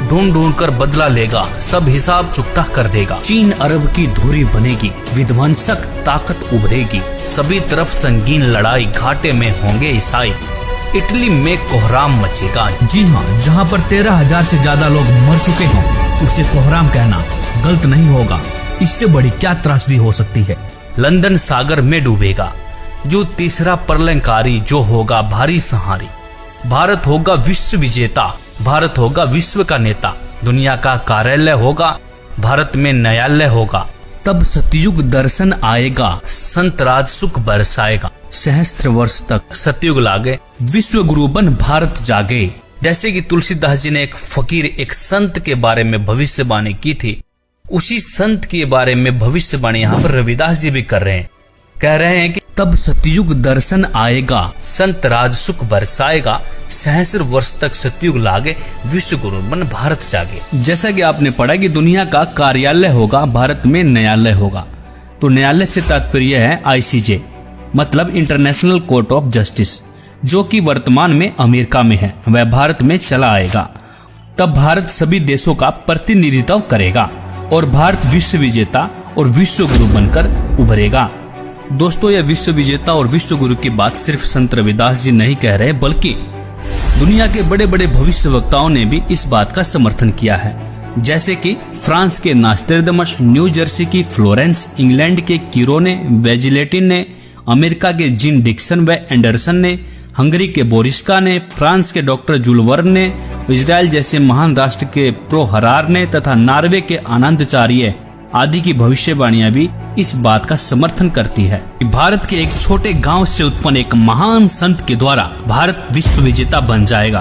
ढूंढ ढूंढ कर बदला लेगा, सब हिसाब चुकता कर देगा। चीन अरब की धुरी बनेगी, विध्वंसक ताकत उभरेगी, सभी तरफ संगीन लड़ाई, घाटे में होंगे ईसाई, इटली में कोहराम मचेगा। जी हाँ, जहाँ पर 13,000 से ज्यादा लोग मर चुके हों, उसे कोहराम कहना गलत नहीं होगा। इससे बड़ी क्या त्रासदी हो सकती है। लंदन सागर में डूबेगा, जो तीसरा प्रलयंकारी, जो होगा भारी संहारी। भारत होगा विश्व विजेता, भारत होगा विश्व का नेता, दुनिया का कार्यालय होगा, भारत में न्यायालय होगा। तब सतयुग दर्शन आएगा, संत राज सुख बरसाएगा, सहस्त्र वर्ष तक सतयुग लागे, विश्व गुरु बन भारत जागे। जैसे कि तुलसीदास जी ने एक फकीर, एक संत के बारे में भविष्यवाणी की थी, उसी संत के बारे में भविष्यवाणी यहाँ पर रविदास जी भी कर रहे हैं। कह रहे हैं कि तब सतयुग दर्शन आएगा, संत राज सुख बरसाएगा, सहस्र वर्ष तक सतयुग लागे, विश्व गुरु बन भारत जागे। जैसा कि आपने पढ़ा कि दुनिया का कार्यालय होगा, भारत में न्यायालय होगा। तो न्यायालय से तात्पर्य है ICJ, मतलब इंटरनेशनल कोर्ट ऑफ जस्टिस, जो कि वर्तमान में अमेरिका में है, वह भारत में चला आएगा। तब भारत सभी देशों का प्रतिनिधित्व करेगा और भारत विश्व विजेता और विश्व गुरु बनकर उभरेगा। दोस्तों, यह विश्व विजेता और विश्व गुरु की बात सिर्फ संत रविदास जी नहीं कह रहे, बल्कि दुनिया के बड़े बड़े भविष्य वक्ताओं ने भी इस बात का समर्थन किया है। जैसे कि फ्रांस के नास्ट्रेडमस, न्यू जर्सी की फ्लोरेंस, इंग्लैंड के कीरोने, वेजिलेटिन ने, अमेरिका के जिन डिक्सन व एंडरसन ने, हंगरी के बोरिस्का ने, फ्रांस के डॉक्टर जुलवर्न ने, इजराइल जैसे महान राष्ट्र के प्रो हरार ने तथा नॉर्वे के आनंदचार्य आदि की भविष्यवाणियां भी इस बात का समर्थन करती है कि भारत के एक छोटे गांव से उत्पन्न एक महान संत के द्वारा भारत विश्व विजेता बन जाएगा।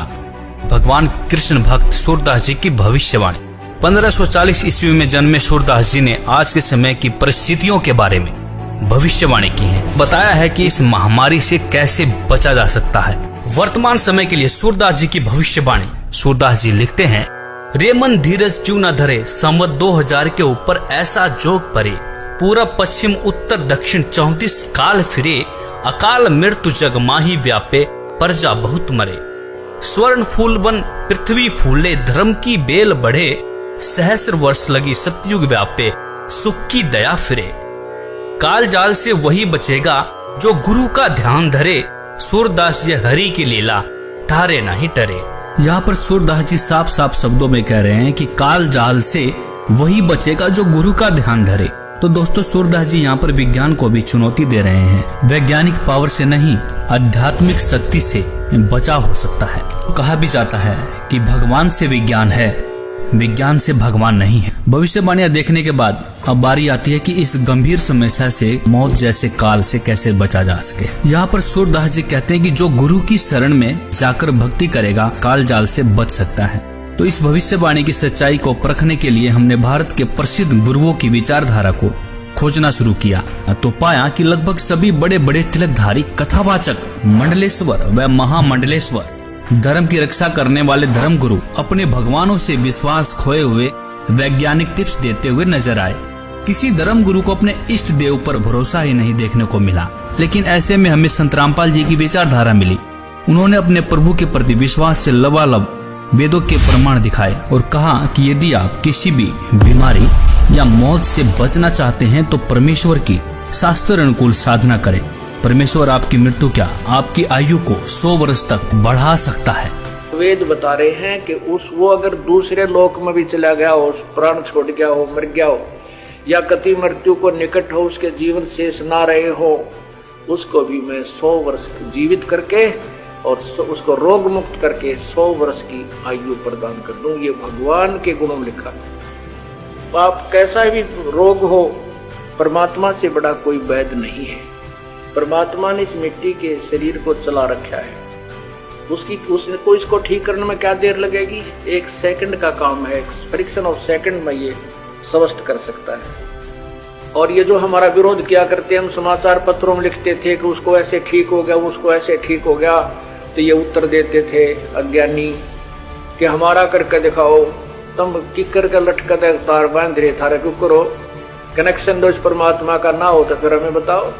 भगवान कृष्ण भक्त सूरदास जी की भविष्यवाणी। 1540 ईस्वी में जन्मे सूरदास जी ने आज के समय की परिस्थितियों के बारे में भविष्यवाणी की है। बताया है कि इस महामारी से कैसे बचा जा सकता है। वर्तमान समय के लिए सूरदास जी की भविष्यवाणी। सूरदास जी लिखते हैं, रे मन धीरज क्यों न धरे, संवत 2000 के ऊपर ऐसा जोग परे, पूरब पश्चिम उत्तर दक्षिण 34 काल फिरे, अकाल मृत्यु जग माही व्यापे, प्रजा बहुत मरे। स्वर्ण फूल वन पृथ्वी फूले, धर्म की बेल बढ़े, सहस्र वर्ष लगी सतयुग व्यापे, सुख की दया फिरे। काल जाल से वही बचेगा जो गुरु का ध्यान धरे, सूरदास ये हरि की लीला ठारे नहीं टरे। यहाँ पर सूरदास जी साफ साफ शब्दों में कह रहे हैं कि काल जाल से वही बचेगा जो गुरु का ध्यान धरे। तो दोस्तों, सूरदास जी यहाँ पर विज्ञान को भी चुनौती दे रहे हैं। वैज्ञानिक पावर से नहीं, आध्यात्मिक शक्ति से बचाव हो सकता है। तो कहा भी जाता है कि भगवान से विज्ञान है, विज्ञान से भगवान नहीं है। भविष्यवाणियां देखने के बाद अब बारी आती है कि इस गंभीर समस्या से, मौत जैसे काल से कैसे बचा जा सके। यहाँ पर सूरदास जी कहते हैं कि जो गुरु की शरण में जाकर भक्ति करेगा, काल जाल से बच सकता है। तो इस भविष्यवाणी की सच्चाई को परखने के लिए हमने भारत के प्रसिद्ध गुरुओं की विचारधारा को खोजना शुरू किया, तो पाया कि लगभग सभी बड़े बड़े तिलकधारी, कथावाचक, मंडलेश्वर व महामंडलेश्वर, धर्म की रक्षा करने वाले धर्म गुरु अपने भगवानों से विश्वास खोए हुए वैज्ञानिक टिप्स देते हुए नजर आए। किसी धर्म गुरु को अपने इष्ट देव पर भरोसा ही नहीं देखने को मिला। लेकिन ऐसे में हमें संत रामपाल जी की विचारधारा मिली। उन्होंने अपने प्रभु के प्रति विश्वास से लबालब वेदों के प्रमाण दिखाए और कहा कि यदि आप किसी भी बीमारी या मौत से बचना चाहते हैं तो परमेश्वर की शास्त्र अनुकूल साधना करें। परमेश्वर आपकी मृत्यु क्या, आपकी आयु को 100 वर्ष तक बढ़ा सकता है। वेद बता रहे हैं कि वो अगर दूसरे लोक में भी चला गया हो, प्राण छोड़ गया हो, मर गया हो, या कति मृत्यु को निकट हो, उसके जीवन शेष ना रहे हो, उसको भी मैं 100 वर्ष जीवित करके और उसको रोग मुक्त करके 100 वर्ष की आयु प्रदान कर दूं। ये भगवान के गुणों में लिखा। आप कैसा भी रोग हो, परमात्मा से बड़ा कोई वैद्य नहीं है। परमात्मा ने इस मिट्टी के शरीर को चला रखा है। उसको इसको ठीक करने में क्या देर लगेगी? 1 सेकंड का काम है। फ्रिक्शन ऑफ सेकंड में ये स्वस्थ कर सकता है। और ये जो हमारा विरोध किया करते हैं, हम समाचार पत्रों में लिखते थे कि उसको ऐसे ठीक हो गया, उसको ऐसे ठीक हो गया, तो ये उत्तर देते थे अज्ञानी कि हमारा करके दिखाओ, तुम किकर का लटका तार बांध रहे थारे क्यों करो, कनेक्शन दो इस परमात्मा का ना हो तो फिर हमें बताओ।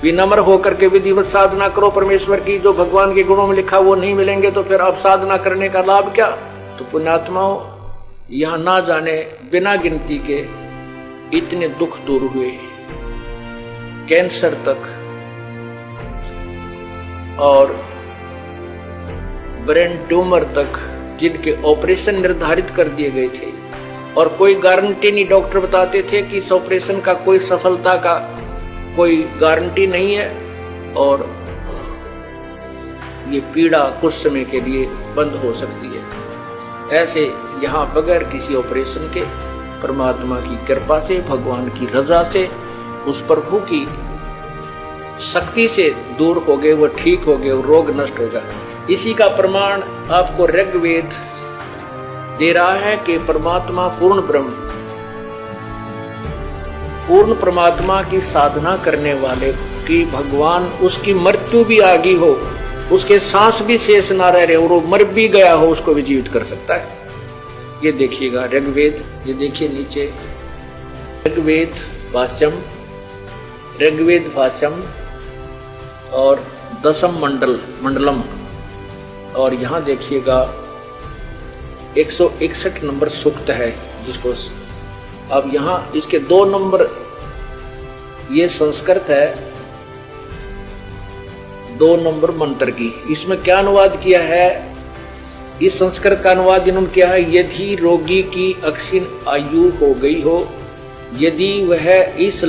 विनम्र होकर के विधिवत साधना करो परमेश्वर की, जो भगवान के गुणों में लिखा वो नहीं मिलेंगे तो फिर अब साधना करने का लाभ क्या। तो पुण्यात्माओं, यहां ना जाने बिना गिनती के इतने दुख दूर हुए, कैंसर तक और ब्रेन ट्यूमर तक जिनके ऑपरेशन निर्धारित कर दिए गए थे और कोई गारंटी नहीं, डॉक्टर बताते थे कि इस ऑपरेशन का कोई सफलता का कोई गारंटी नहीं है और ये पीड़ा कुछ समय के लिए बंद हो सकती है। ऐसे यहाँ बगैर किसी ऑपरेशन के परमात्मा की कृपा से, भगवान की रजा से, उस प्रभु की शक्ति से दूर हो गए, वो ठीक हो गए, वो रोग नष्ट होगा। इसी का प्रमाण आपको ऋग्वेद दे रहा है कि परमात्मा पूर्ण ब्रह्म, पूर्ण परमात्मा की साधना करने वाले की भगवान उसकी मृत्यु भी आ गई हो, उसके सांस भी शेष ना रहे और वो मर भी गया हो, उसको भी जीवित कर सकता है। ये देखिएगा ऋग्वेद, ये देखिए नीचे ऋग्वेद भाष्यम और दशम मंडलम, और यहां देखिएगा 161 नंबर सूक्त है, जिसको अब यहां इसके 2 नंबर, ये संस्कृत है, 2 नंबर मंत्र की। इसमें क्या अनुवाद किया है, इस संस्कृत का अनुवाद इन्होंने किया है, यदि रोगी की अक्षीण आयु हो गई हो, यदि वह इस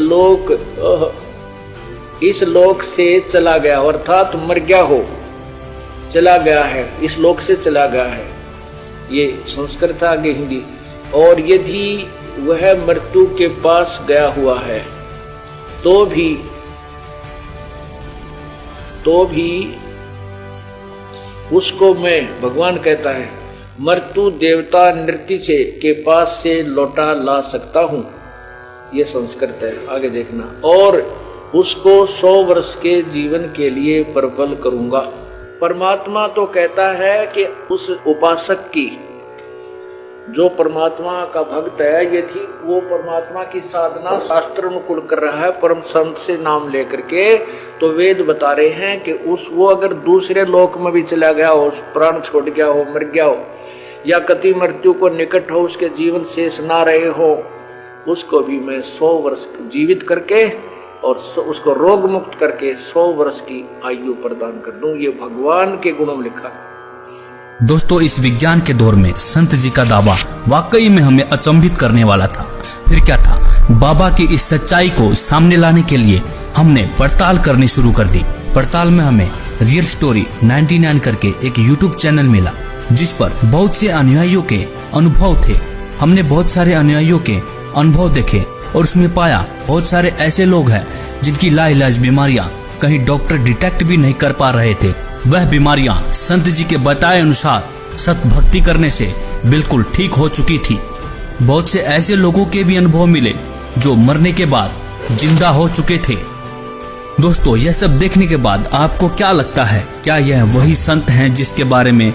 लोक से चला गया हो, अर्थात मर गया हो, चला गया है, इस लोक से चला गया है, ये संस्कृत आगे हिंदी, और यदि वह मृत्यु के पास गया हुआ है तो भी उसको मैं, भगवान कहता है, मृत्यु देवता नृत्य से के पास से लौटा ला सकता हूं, ये संस्कृत है, आगे देखना, और उसको 100 वर्ष के जीवन के लिए प्रबल करूंगा। परमात्मा तो कहता है कि उस उपासक की, जो परमात्मा का भक्त है, यदि वो परमात्मा की साधना शास्त्र अनुकूल कर रहा है, परम संत से नाम लेकर के, तो वेद बता रहे हैं कि वो अगर दूसरे लोक में भी चला गया हो, प्राण छोड़ गया हो, मर गया हो, या कति मृत्यु को निकट हो, उसके जीवन शेष ना रहे हो, उसको भी मैं 100 वर्ष जीवित करके और उसको रोग मुक्त करके 100 वर्ष की आयु प्रदान कर दूं। ये भगवान के गुणों में लिखा है। दोस्तों, इस विज्ञान के दौर में संत जी का दावा वाकई में हमें अचंभित करने वाला था। फिर क्या था, बाबा की इस सच्चाई को सामने लाने के लिए हमने पड़ताल करनी शुरू कर दी। पड़ताल में हमें रियल स्टोरी 99 करके एक YouTube चैनल मिला, जिस पर बहुत से अनुयायियों के अनुभव थे। हमने बहुत सारे अनुयायियों के अनुभव देखे और उसमें पाया बहुत सारे ऐसे लोग हैं जिनकी लाइलाज बीमारियां कहीं डॉक्टर डिटेक्ट भी नहीं कर पा रहे थे। वह बीमारियां संत जी के बताए अनुसार सत भक्ति करने से बिल्कुल ठीक हो चुकी थी। बहुत से ऐसे लोगों के भी अनुभव मिले जो मरने के बाद जिंदा हो चुके थे। दोस्तों, यह सब देखने के बाद आपको क्या लगता है, क्या यह वही संत हैं जिसके बारे में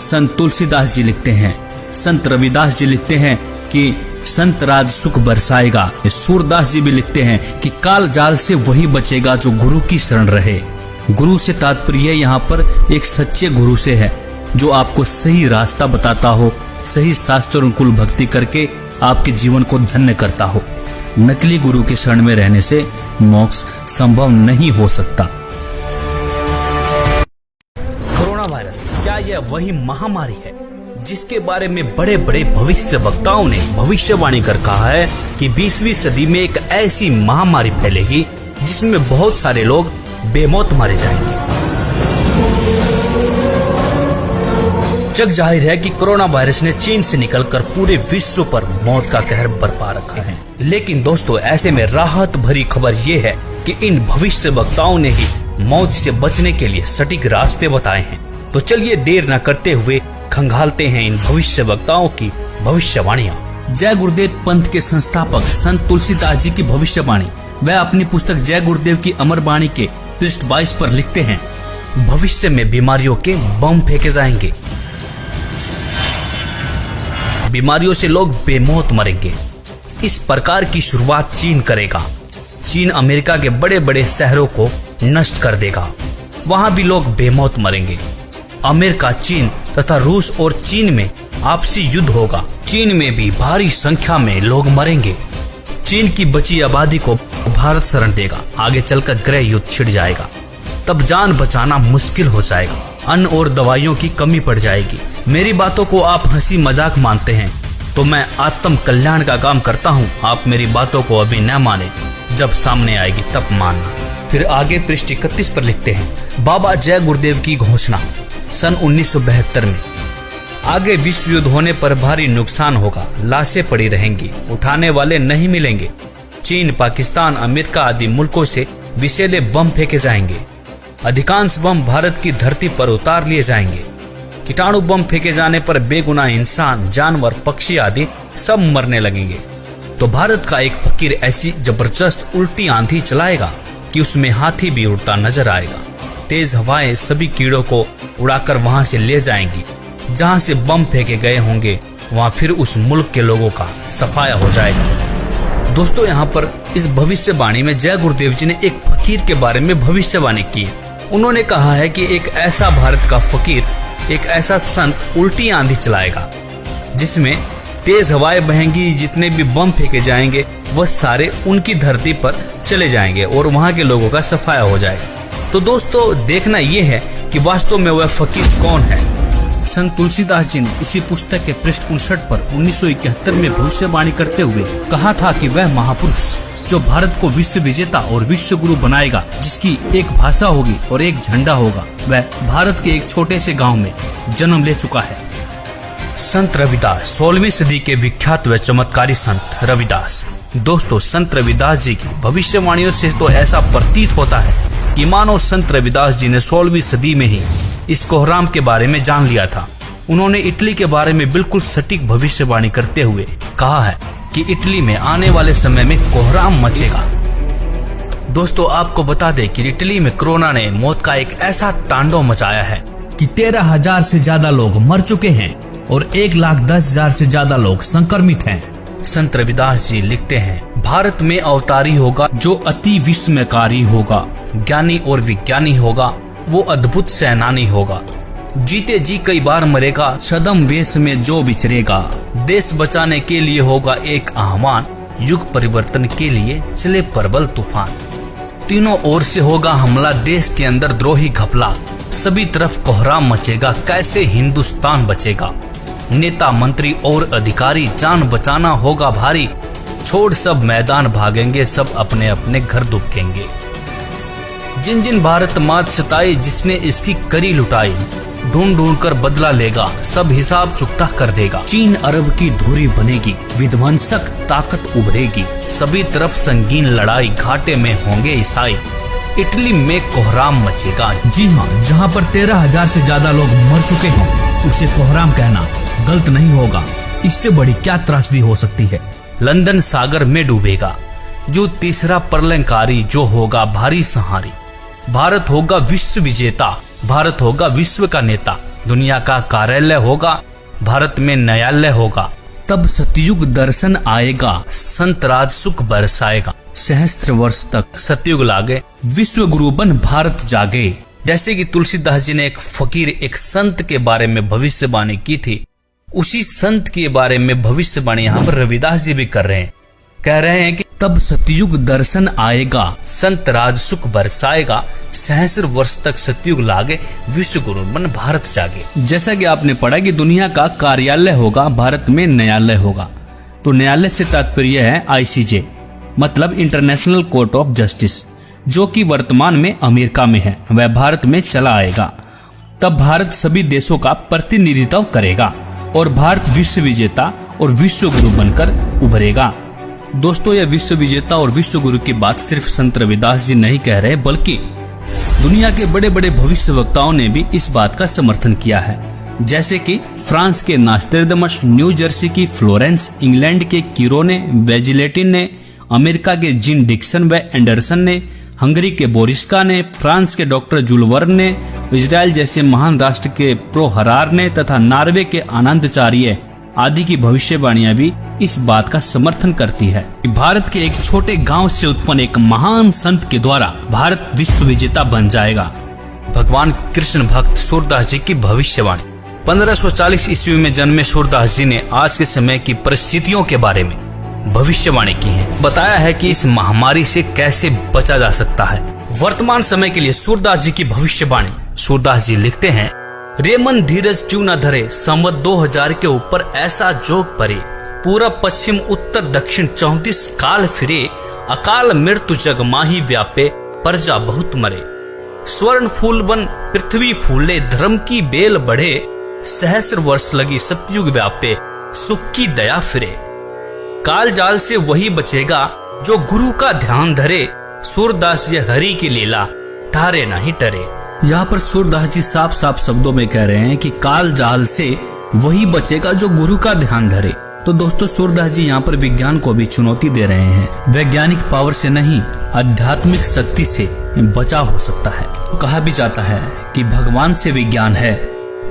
संत तुलसीदास जी लिखते हैं, संत रविदास जी लिखते हैं कि संत राज सुख बरसाएगा? सूरदास जी भी लिखते हैं कि काल जाल से वही बचेगा जो गुरु की शरण रहे। गुरु से तात्पर्य यहाँ पर एक सच्चे गुरु से है, जो आपको सही रास्ता बताता हो, सही शास्त्र अनुकूल भक्ति करके आपके जीवन को धन्य करता हो। नकली गुरु के शरण में रहने से मोक्ष संभव नहीं हो सकता। कोरोना वायरस, क्या यह वही महामारी है जिसके बारे में बड़े बड़े भविष्य वक्ताओं ने भविष्यवाणी कर कहा है कि 20वीं सदी में एक ऐसी महामारी फैलेगी जिसमें बहुत सारे लोग बेमौत मारे जाएंगे। जग जाहिर है कि कोरोना वायरस ने चीन से निकलकर पूरे विश्व पर मौत का कहर बरपा रखा है। लेकिन दोस्तों, ऐसे में राहत भरी खबर ये है कि इन भविष्य वक्ताओं ने ही मौत से बचने के लिए सटीक रास्ते बताए हैं। तो चलिए देर न करते हुए खंगालते हैं इन भविष्य वक्ताओं की भविष्यवाणियां। जय गुरुदेव पंथ के संस्थापक संत तुलसीदास जी की भविष्यवाणी वह अपनी पुस्तक जय गुरुदेव की अमर वाणी के पृष्ठ 22 पर लिखते हैं, भविष्य में बीमारियों के बम फेंके जाएंगे, बीमारियों से लोग बेमौत मरेंगे। इस प्रकार की शुरुआत चीन करेगा। चीन अमेरिका के बड़े बड़े शहरों को नष्ट कर देगा। वहां भी लोग बेमौत मरेंगे। अमेरिका, चीन तथा रूस और चीन में आपसी युद्ध होगा। चीन में भी भारी संख्या में लोग मरेंगे। चीन की बची आबादी को भारत शरण देगा। आगे चलकर गृह युद्ध छिड़ जाएगा। तब जान बचाना मुश्किल हो जाएगा। अन्न और दवाइयों की कमी पड़ जाएगी। मेरी बातों को आप हंसी मजाक मानते हैं तो मैं आत्म कल्याण का काम करता हूँ। आप मेरी बातों को अभी न माने, जब सामने आएगी तब मानना। फिर आगे पृष्ठ 31 पर लिखते हैं, बाबा जय गुरुदेव की घोषणा सन 1972 में। आगे विश्व युद्ध होने पर भारी नुकसान होगा। लाशें पड़ी रहेंगी, उठाने वाले नहीं मिलेंगे। चीन, पाकिस्तान, अमेरिका आदि मुल्कों से विषैले बम फेंके जाएंगे। अधिकांश बम भारत की धरती पर उतार लिए जाएंगे। कीटाणु बम फेंके जाने पर बेगुनाह इंसान, जानवर, पक्षी आदि सब मरने लगेंगे। तो भारत का एक फकीर ऐसी जबरदस्त उल्टी आंधी चलाएगा कि उसमें हाथी भी उड़ता नजर आएगा। तेज हवाएं सभी कीड़ों को उड़ाकर वहां से ले जाएंगी। जहां से बम फेंके गए होंगे वहां फिर उस मुल्क के लोगों का सफाया हो जाएगा। दोस्तों, यहाँ पर इस भविष्यवाणी में जय गुरुदेव जी ने एक फकीर के बारे में भविष्यवाणी की है। उन्होंने कहा है कि एक ऐसा भारत का फकीर, एक ऐसा संत उल्टी आंधी चलाएगा जिसमें तेज हवाएं बहेंगी। जितने भी बम फेंके जाएंगे वह सारे उनकी धरती पर चले जाएंगे और वहां के लोगों का सफाया हो जाएगा। तो दोस्तों, देखना यह है कि वास्तव में वह फकीर कौन है। संत तुलसीदास जी ने इसी पुस्तक के पृष्ठ 59 पर 1971 में भविष्यवाणी करते हुए कहा था कि वह महापुरुष जो भारत को विश्व विजेता और विश्व गुरु बनाएगा, जिसकी एक भाषा होगी और एक झंडा होगा, वह भारत के एक छोटे से गांव में जन्म ले चुका है। संत रविदास, 16वीं सदी के विख्यात व चमत्कारी संत रविदास। दोस्तों, संत रविदास जी की भविष्यवाणियों से तो ऐसा प्रतीत होता है कि मानो संत रविदास जी ने 16वीं सदी में ही इस कोहराम के बारे में जान लिया था। उन्होंने इटली के बारे में बिल्कुल सटीक भविष्यवाणी करते हुए कहा है कि इटली में आने वाले समय में कोहराम मचेगा। दोस्तों, आपको बता दें कि इटली में कोरोना ने मौत का एक ऐसा तांडव मचाया है कि 13,000 से ज्यादा लोग मर चुके हैं और 1,10,000 से ज्यादा लोग संक्रमित हैं। संत रविदास जी लिखते हैं, भारत में अवतारी होगा जो अति विस्मयकारी होगा, ज्ञानी और विज्ञानी होगा, वो अद्भुत सेनानी होगा। जीते जी कई बार मरेगा, छद्म वेश में जो विचरेगा। देश बचाने के लिए होगा एक आह्वान, युग परिवर्तन के लिए चले प्रबल तूफान। तीनों ओर से होगा हमला, देश के अंदर द्रोही घपला। सभी तरफ कोहराम मचेगा, कैसे हिंदुस्तान बचेगा। नेता, मंत्री और अधिकारी, जान बचाना होगा भारी। छोड़ सब मैदान भागेंगे, सब अपने अपने घर दुबकेंगे। जिन जिन भारत मात सताई, जिसने इसकी करी लुटाई, ढूंढ ढूंढ कर बदला लेगा, सब हिसाब चुकता कर देगा। चीन अरब की धुरी बनेगी, विध्वंसक ताकत उभरेगी। सभी तरफ संगीन लड़ाई, घाटे में होंगे ईसाई। इटली में कोहराम मचेगा। जी हाँ, जहाँ पर 13,000 से ज्यादा लोग मर चुके हैं उसे कोहराम कहना गलत नहीं होगा। इससे बड़ी क्या त्रासदी हो सकती है। लंदन सागर में डूबेगा, जो तीसरा प्रलयंकारी, जो होगा भारी संहारी। भारत होगा विश्व विजेता, भारत होगा विश्व का नेता। दुनिया का कार्यालय होगा, भारत में न्यायालय होगा। तब सतयुग दर्शन आएगा, संत राज सुख बरसाएगा। सहस्त्र वर्ष तक सतयुग लागे, विश्व गुरु बन भारत जागे। जैसे कि तुलसीदास जी ने एक फकीर, एक संत के बारे में भविष्यवाणी की थी, उसी संत के बारे में भविष्यवाणी यहाँ पर रविदास जी भी कर रहे हैं। कह रहे हैं कि तब सतयुग दर्शन आएगा, संत राज सुख बरसाएगा। सहस्र वर्ष तक सतयुग लागे, विश्व गुरु बन भारत जागे। जैसा कि आपने पढ़ा कि दुनिया का कार्यालय होगा, भारत में न्यायालय होगा। तो न्यायालय से तात्पर्य है ICJ, मतलब इंटरनेशनल कोर्ट ऑफ जस्टिस, जो कि वर्तमान में अमेरिका में है। वह भारत में चला आएगा। तब भारत सभी देशों का प्रतिनिधित्व करेगा और भारत विश्व विजेता और विश्व गुरु बनकर उभरेगा। दोस्तों, यह विश्व विजेता और विश्व गुरु की बात सिर्फ संत रविदास जी नहीं कह रहे, बल्कि दुनिया के बड़े बड़े भविष्य वक्ताओं ने भी इस बात का समर्थन किया है। जैसे कि फ्रांस के नास्ट्रेडमस, न्यू जर्सी की फ्लोरेंस, इंग्लैंड के कीरो ने, वेजिलेटिन ने, अमेरिका के जिन डिक्सन व एंडरसन ने, हंगरी के बोरिस्का ने, फ्रांस के डॉक्टर जुलवर्न ने, इजराइल जैसे महान राष्ट्र के प्रो हरार ने तथा नॉर्वे के आनंदचार्य आदि की भविष्यवाणियां भी इस बात का समर्थन करती है कि भारत के एक छोटे गांव से उत्पन्न एक महान संत के द्वारा भारत विश्व विजेता बन जाएगा। भगवान कृष्ण भक्त सूरदास जी की भविष्यवाणी। 1540 ईस्वी में जन्मे सूरदास जी ने आज के समय की परिस्थितियों के बारे में भविष्यवाणी की है। बताया है कि इस महामारी से कैसे बचा जा सकता है। वर्तमान समय के लिए सूरदास जी की भविष्यवाणी। सूरदास जी लिखते हैं, रे मन धीरज क्यों न धरे, संवत 2000 के ऊपर ऐसा जोग परे, पूरब पश्चिम उत्तर दक्षिण 34 काल फिरे, अकाल मृत्यु जग माही व्यापे, प्रजा बहुत मरे। स्वर्ण फूल वन पृथ्वी फूले, धर्म की बेल बढ़े, सहस्र वर्ष लगी सतयुग व्यापे, सुख की दया फिरे। काल जाल से वही बचेगा जो गुरु का ध्यान धरे, सूरदास ये हरि की लीला ठारे नहीं टरे। यहाँ पर सूरदास जी साफ साफ शब्दों में कह रहे हैं कि काल जाल से वही बचेगा जो गुरु का ध्यान धरे। तो दोस्तों सूरदास जी यहाँ पर विज्ञान को भी चुनौती दे रहे हैं। वैज्ञानिक पावर से नहीं, आध्यात्मिक शक्ति से बचाव हो सकता है। तो कहा भी जाता है कि भगवान से विज्ञान है,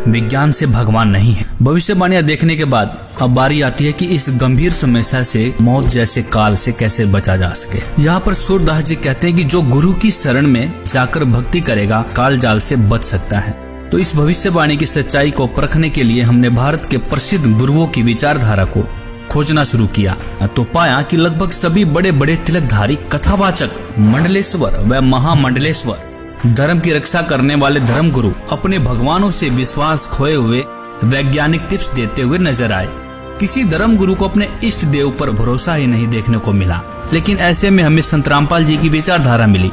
विज्ञान से भगवान नहीं है। भविष्यवाणियां देखने के बाद अब बारी आती है कि इस गंभीर समस्या से, मौत जैसे काल से कैसे बचा जा सके। यहाँ पर सूरदास जी कहते हैं कि जो गुरु की शरण में जाकर भक्ति करेगा काल जाल से बच सकता है। तो इस भविष्यवाणी की सच्चाई को परखने के लिए हमने भारत के प्रसिद्ध गुरुओं की विचारधारा को खोजना शुरू किया तो पाया कि लगभग सभी बड़े बड़े तिलकधारी, कथावाचक, मंडलेश्वर व महामंडलेश्वर, धर्म की रक्षा करने वाले धर्म गुरु अपने भगवानों से विश्वास खोए हुए वैज्ञानिक टिप्स देते हुए नजर आए। किसी धर्म गुरु को अपने इष्ट देव पर भरोसा ही नहीं देखने को मिला। लेकिन ऐसे में हमें संत रामपाल जी की विचारधारा मिली।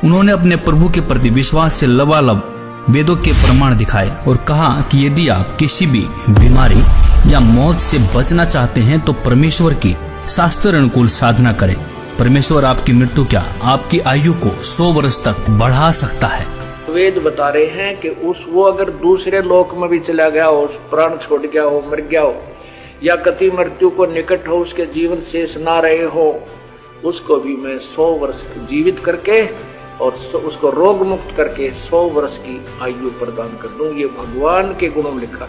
उन्होंने अपने प्रभु के प्रति विश्वास से लबालब वेदों के प्रमाण दिखाए और कहा कि यदि आप किसी भी बीमारी या मौत से बचना चाहते हैं तो परमेश्वर की शास्त्र अनुकूल साधना करें। परमेश्वर आपकी मृत्यु क्या, आपकी आयु को 100 वर्ष तक बढ़ा सकता है। वेद बता रहे हैं कि वो अगर दूसरे लोक में भी चला गया हो, प्राण छोड़ गया हो, मर गया हो, या कति मृत्यु को निकट हो, उसके जीवन शेष ना रहे हो, उसको भी मैं 100 वर्ष जीवित करके और उसको रोग मुक्त करके 100 वर्ष की आयु प्रदान कर दूं। ये भगवान के गुणों में लिखा।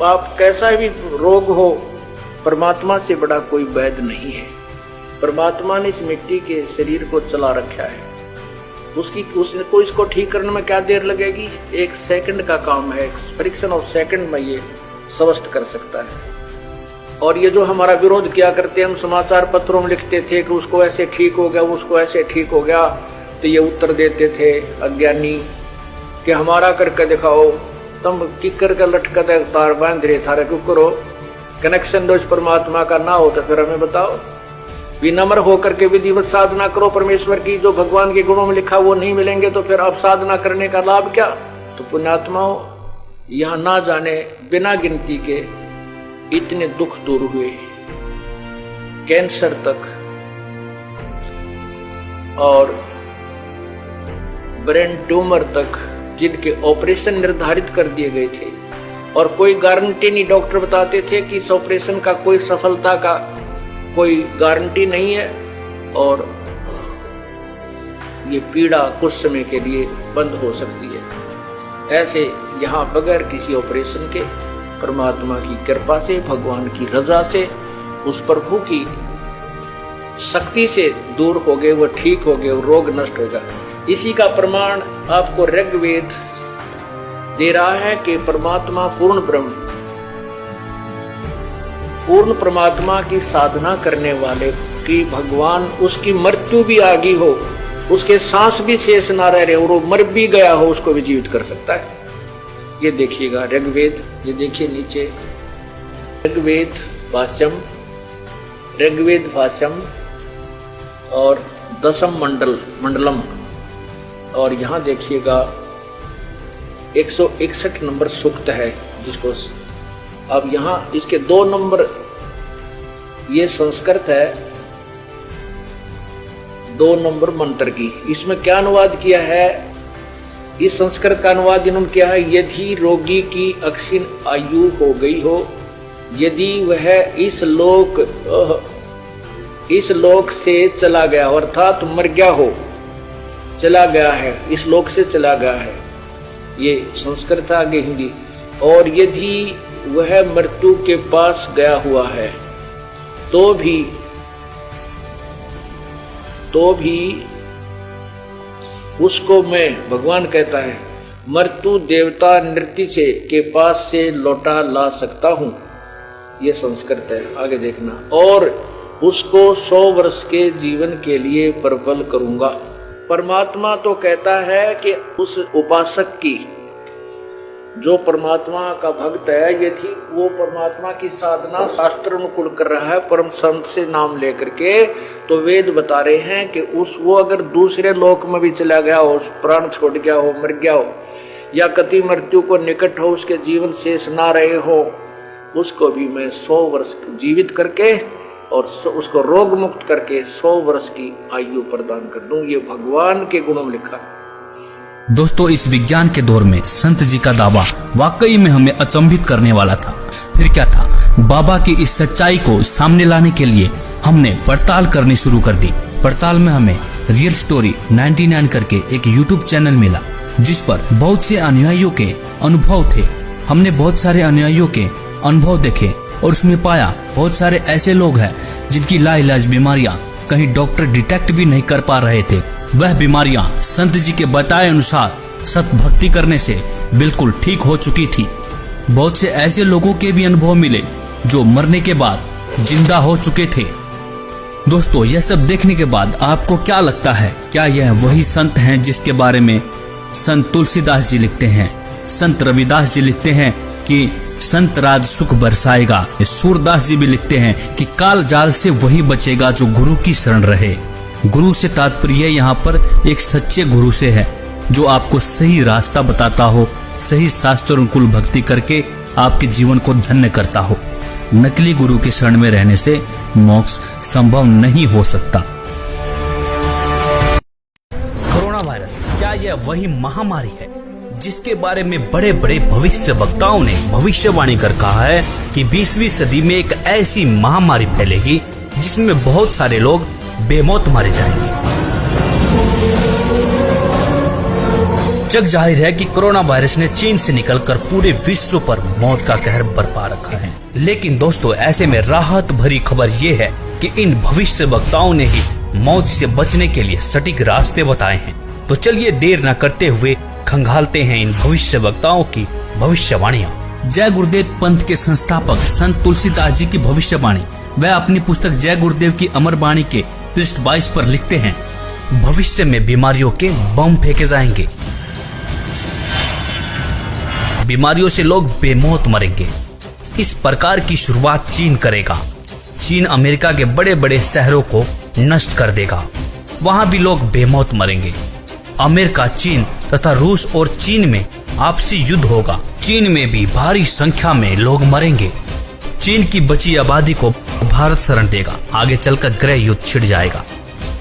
आप कैसा भी रोग हो, परमात्मा से बड़ा कोई वैद्य नहीं है। परमात्मा ने इस मिट्टी के शरीर को चला रखा है। उसको इसको ठीक करने में क्या देर लगेगी? 1 सेकंड का काम है। फ्रिक्शन ऑफ सेकंड में ये स्वस्थ कर सकता है। और ये जो हमारा विरोध किया करते, हम समाचार पत्रों में लिखते थे कि उसको ऐसे ठीक हो गया, उसको ऐसे ठीक हो गया, तो ये उत्तर देते थे अज्ञानी कि हमारा करके दिखाओ, तुम किकर का लटका तार बांध रहे थारे क्यों करो, कनेक्शन दो परमात्मा का ना हो तो फिर हमें बताओ। विनम्र होकर के विधिवत साधना करो परमेश्वर की। जो भगवान के गुणों में लिखा वो नहीं मिलेंगे तो फिर अब साधना करने का लाभ क्या? तो पुण्यात्माओं, यह ना जाने बिना गिनती के इतने दुख दूर हुए, कैंसर तक और ब्रेन ट्यूमर तक, जिनके ऑपरेशन निर्धारित कर दिए गए थे और कोई गारंटी नहीं। डॉक्टर बताते थे कि इस ऑपरेशन का कोई सफलता का कोई गारंटी नहीं है और ये पीड़ा कुछ समय के लिए बंद हो सकती है। ऐसे यहाँ बगैर किसी ऑपरेशन के परमात्मा की कृपा से, भगवान की रजा से, उस प्रभु की शक्ति से दूर हो गए, वो ठीक हो गए, वो रोग नष्ट होगा। इसी का प्रमाण आपको ऋग्वेद दे रहा है कि परमात्मा पूर्ण ब्रह्म, पूर्ण परमात्मा की साधना करने वाले की भगवान उसकी मृत्यु भी आ गई हो, उसके सांस भी शेष ना रह रहे और वो मर भी गया हो, उसको भी जीवित कर सकता है। ये देखिएगा ऋग्वेद, ये देखिए नीचे ऋग्वेद भाष्यम और 10th मंडलम, और यहाँ देखिएगा 161 नंबर सूक्त है, जिसको अब यहाँ इसके 2 नंबर, ये संस्कृत है, 2 नंबर मंत्र की। इसमें क्या अनुवाद किया है? इस संस्कृत का अनुवाद इन्होंने किया है, यदि रोगी की अक्षीण आयु हो गई हो, यदि वह इस लोक से चला गया, अर्थात मर गया हो, चला गया है, इस लोक से चला गया है, ये संस्कृत आगे हिंदी। और यदि वह मृत्यु के पास गया हुआ है, तो भी उसको मैं, भगवान कहता है, मृत्यु देवता नृत्य से के पास से लौटा ला सकता हूं। ये संस्कृत है, आगे देखना। और उसको 100 वर्ष के जीवन के लिए प्रबल करूंगा। परमात्मा तो कहता है कि उस उपासक की, जो परमात्मा का भक्त है, यदि वो परमात्मा की साधना शास्त्र अनुकूल कर रहा है, परम संत से नाम लेकर के, तो वेद बता रहे हैं कि वो अगर दूसरे लोक में भी चला गया हो, प्राण छोड़ गया हो, मर गया हो, या कति मृत्यु को निकट हो, उसके जीवन शेष ना रहे हो, उसको भी मैं 100 वर्ष जीवित करके और उसको रोग मुक्त करके 100 वर्ष की आयु प्रदान कर दूं। ये भगवान के गुणों में लिखा है। दोस्तों, इस विज्ञान के दौर में संत जी का दावा वाकई में हमें अचंभित करने वाला था। फिर क्या था? बाबा की इस सच्चाई को सामने लाने के लिए हमने पड़ताल करनी शुरू कर दी। पड़ताल में हमें रियल स्टोरी 99 करके एक YouTube चैनल मिला, जिस पर बहुत से अनुयायियों के अनुभव थे। हमने बहुत सारे अनुयायियों के अनुभव देखे और उसमें पाया बहुत सारे ऐसे लोग हैं जिनकी लाइलाज बीमारियां कहीं डॉक्टर डिटेक्ट भी नहीं कर पा रहे थे। वह बीमारियां संत जी के बताए अनुसार सत भक्ति करने से बिल्कुल ठीक हो चुकी थी। बहुत से ऐसे लोगों के भी अनुभव मिले जो मरने के बाद जिंदा हो चुके थे। दोस्तों, यह सब देखने के बाद आपको क्या लगता है? क्या यह वही संत हैं जिसके बारे में संत तुलसीदास जी लिखते हैं, संत रविदास जी लिखते हैं कि संत राज सुख बरसाएगा? सूरदास जी भी लिखते हैं कि काल जाल से वही बचेगा जो गुरु की शरण रहे। गुरु से तात्पर्य यहाँ पर एक सच्चे गुरु से है, जो आपको सही रास्ता बताता हो, सही शास्त्र अनुकूल भक्ति करके आपके जीवन को धन्य करता हो। नकली गुरु के शरण में रहने से मोक्ष संभव नहीं हो सकता। कोरोना वायरस क्या यह वही महामारी है जिसके बारे में बड़े बड़े भविष्य वक्ताओं ने भविष्यवाणी कर कहा है कि 20वीं सदी में एक ऐसी महामारी फैलेगी जिसमें बहुत सारे लोग बेमौत मारे जाएंगे। जग जाहिर है कि कोरोना वायरस ने चीन से निकलकर पूरे विश्व पर मौत का कहर बरपा रखा है। लेकिन दोस्तों, ऐसे में राहत भरी खबर ये है कि इन भविष्य वक्ताओं ने ही मौत से बचने के लिए सटीक रास्ते बताए हैं। तो चलिए देर न करते हुए खंगालते हैं इन भविष्य वक्ताओं की भविष्यवाणियां। जय गुरुदेव पंथ के संस्थापक संत तुलसीदास जी की भविष्यवाणी। वह अपनी पुस्तक जय गुरुदेव की अमर वाणी के पृष्ठ 22 पर लिखते हैं, भविष्य में बीमारियों के बम फेंके जाएंगे, बीमारियों से लोग बेमौत मरेंगे। इस प्रकार की शुरुआत चीन करेगा। चीन अमेरिका के बड़े बड़े शहरों को नष्ट कर देगा, वहां भी लोग बेमौत मरेंगे। अमेरिका, चीन तथा रूस और चीन में आपसी युद्ध होगा। चीन में भी भारी संख्या में लोग मरेंगे। चीन की बची आबादी को भारत शरण देगा। आगे चलकर गृह युद्ध छिड़ जाएगा,